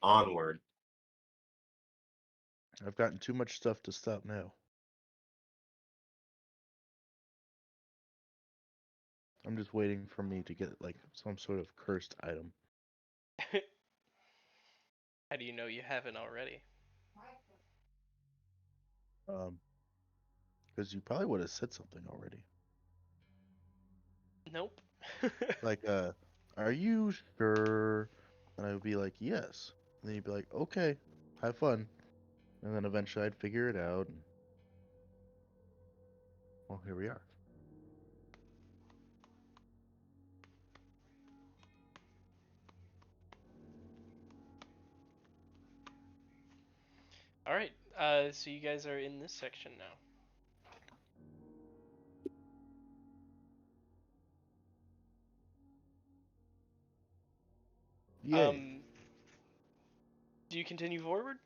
Onward. I've gotten too much stuff to stop now. I'm just waiting for me to get like some sort of cursed item. How do you know you haven't already? Because you probably would have said something already. Nope. Like, are you sure? And I would be like, yes. And then you'd be like, okay, have fun. And then eventually I'd figure it out. And, well, here we are. All right. So you guys are in this section now. Yay. Do you continue forward?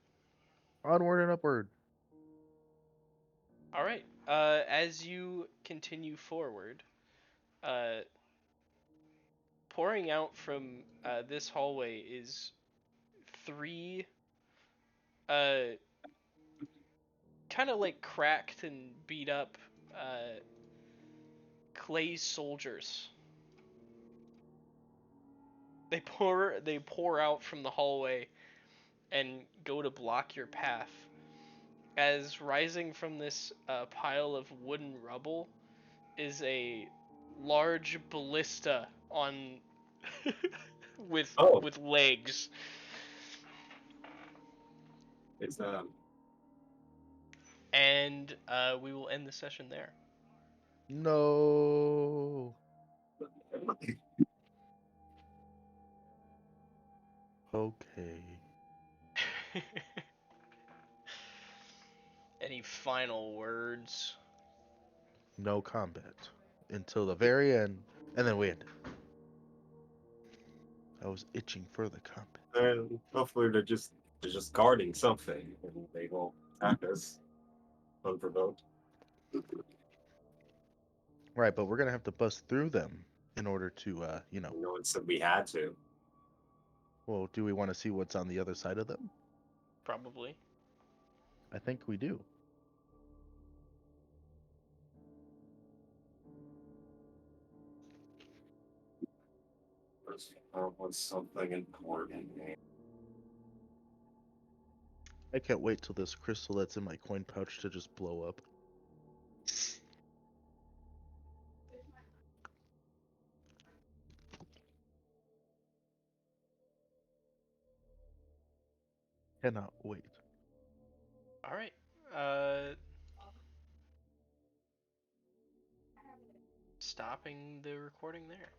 Onward and upward. All right. As you continue forward, uh, pouring out from this hallway is three uh kind of like cracked and beat up clay soldiers. They pour out from the hallway and go to block your path. As rising from this pile of wooden rubble is a large ballista on with Oh, with legs. it's And we will end the session there. No. Okay. Any final words? No combat until the very end, and then we end it. I was itching for the combat. and hopefully they're just guarding something and they won't attack us unprovoked. Right, but we're gonna have to bust through them in order to, No one said we had to. Well, do we want to see what's on the other side of them? Probably. I think we do. Was something important. I can't wait till this crystal that's in my coin pouch to just blow up. Cannot wait. All right. Stopping the recording there.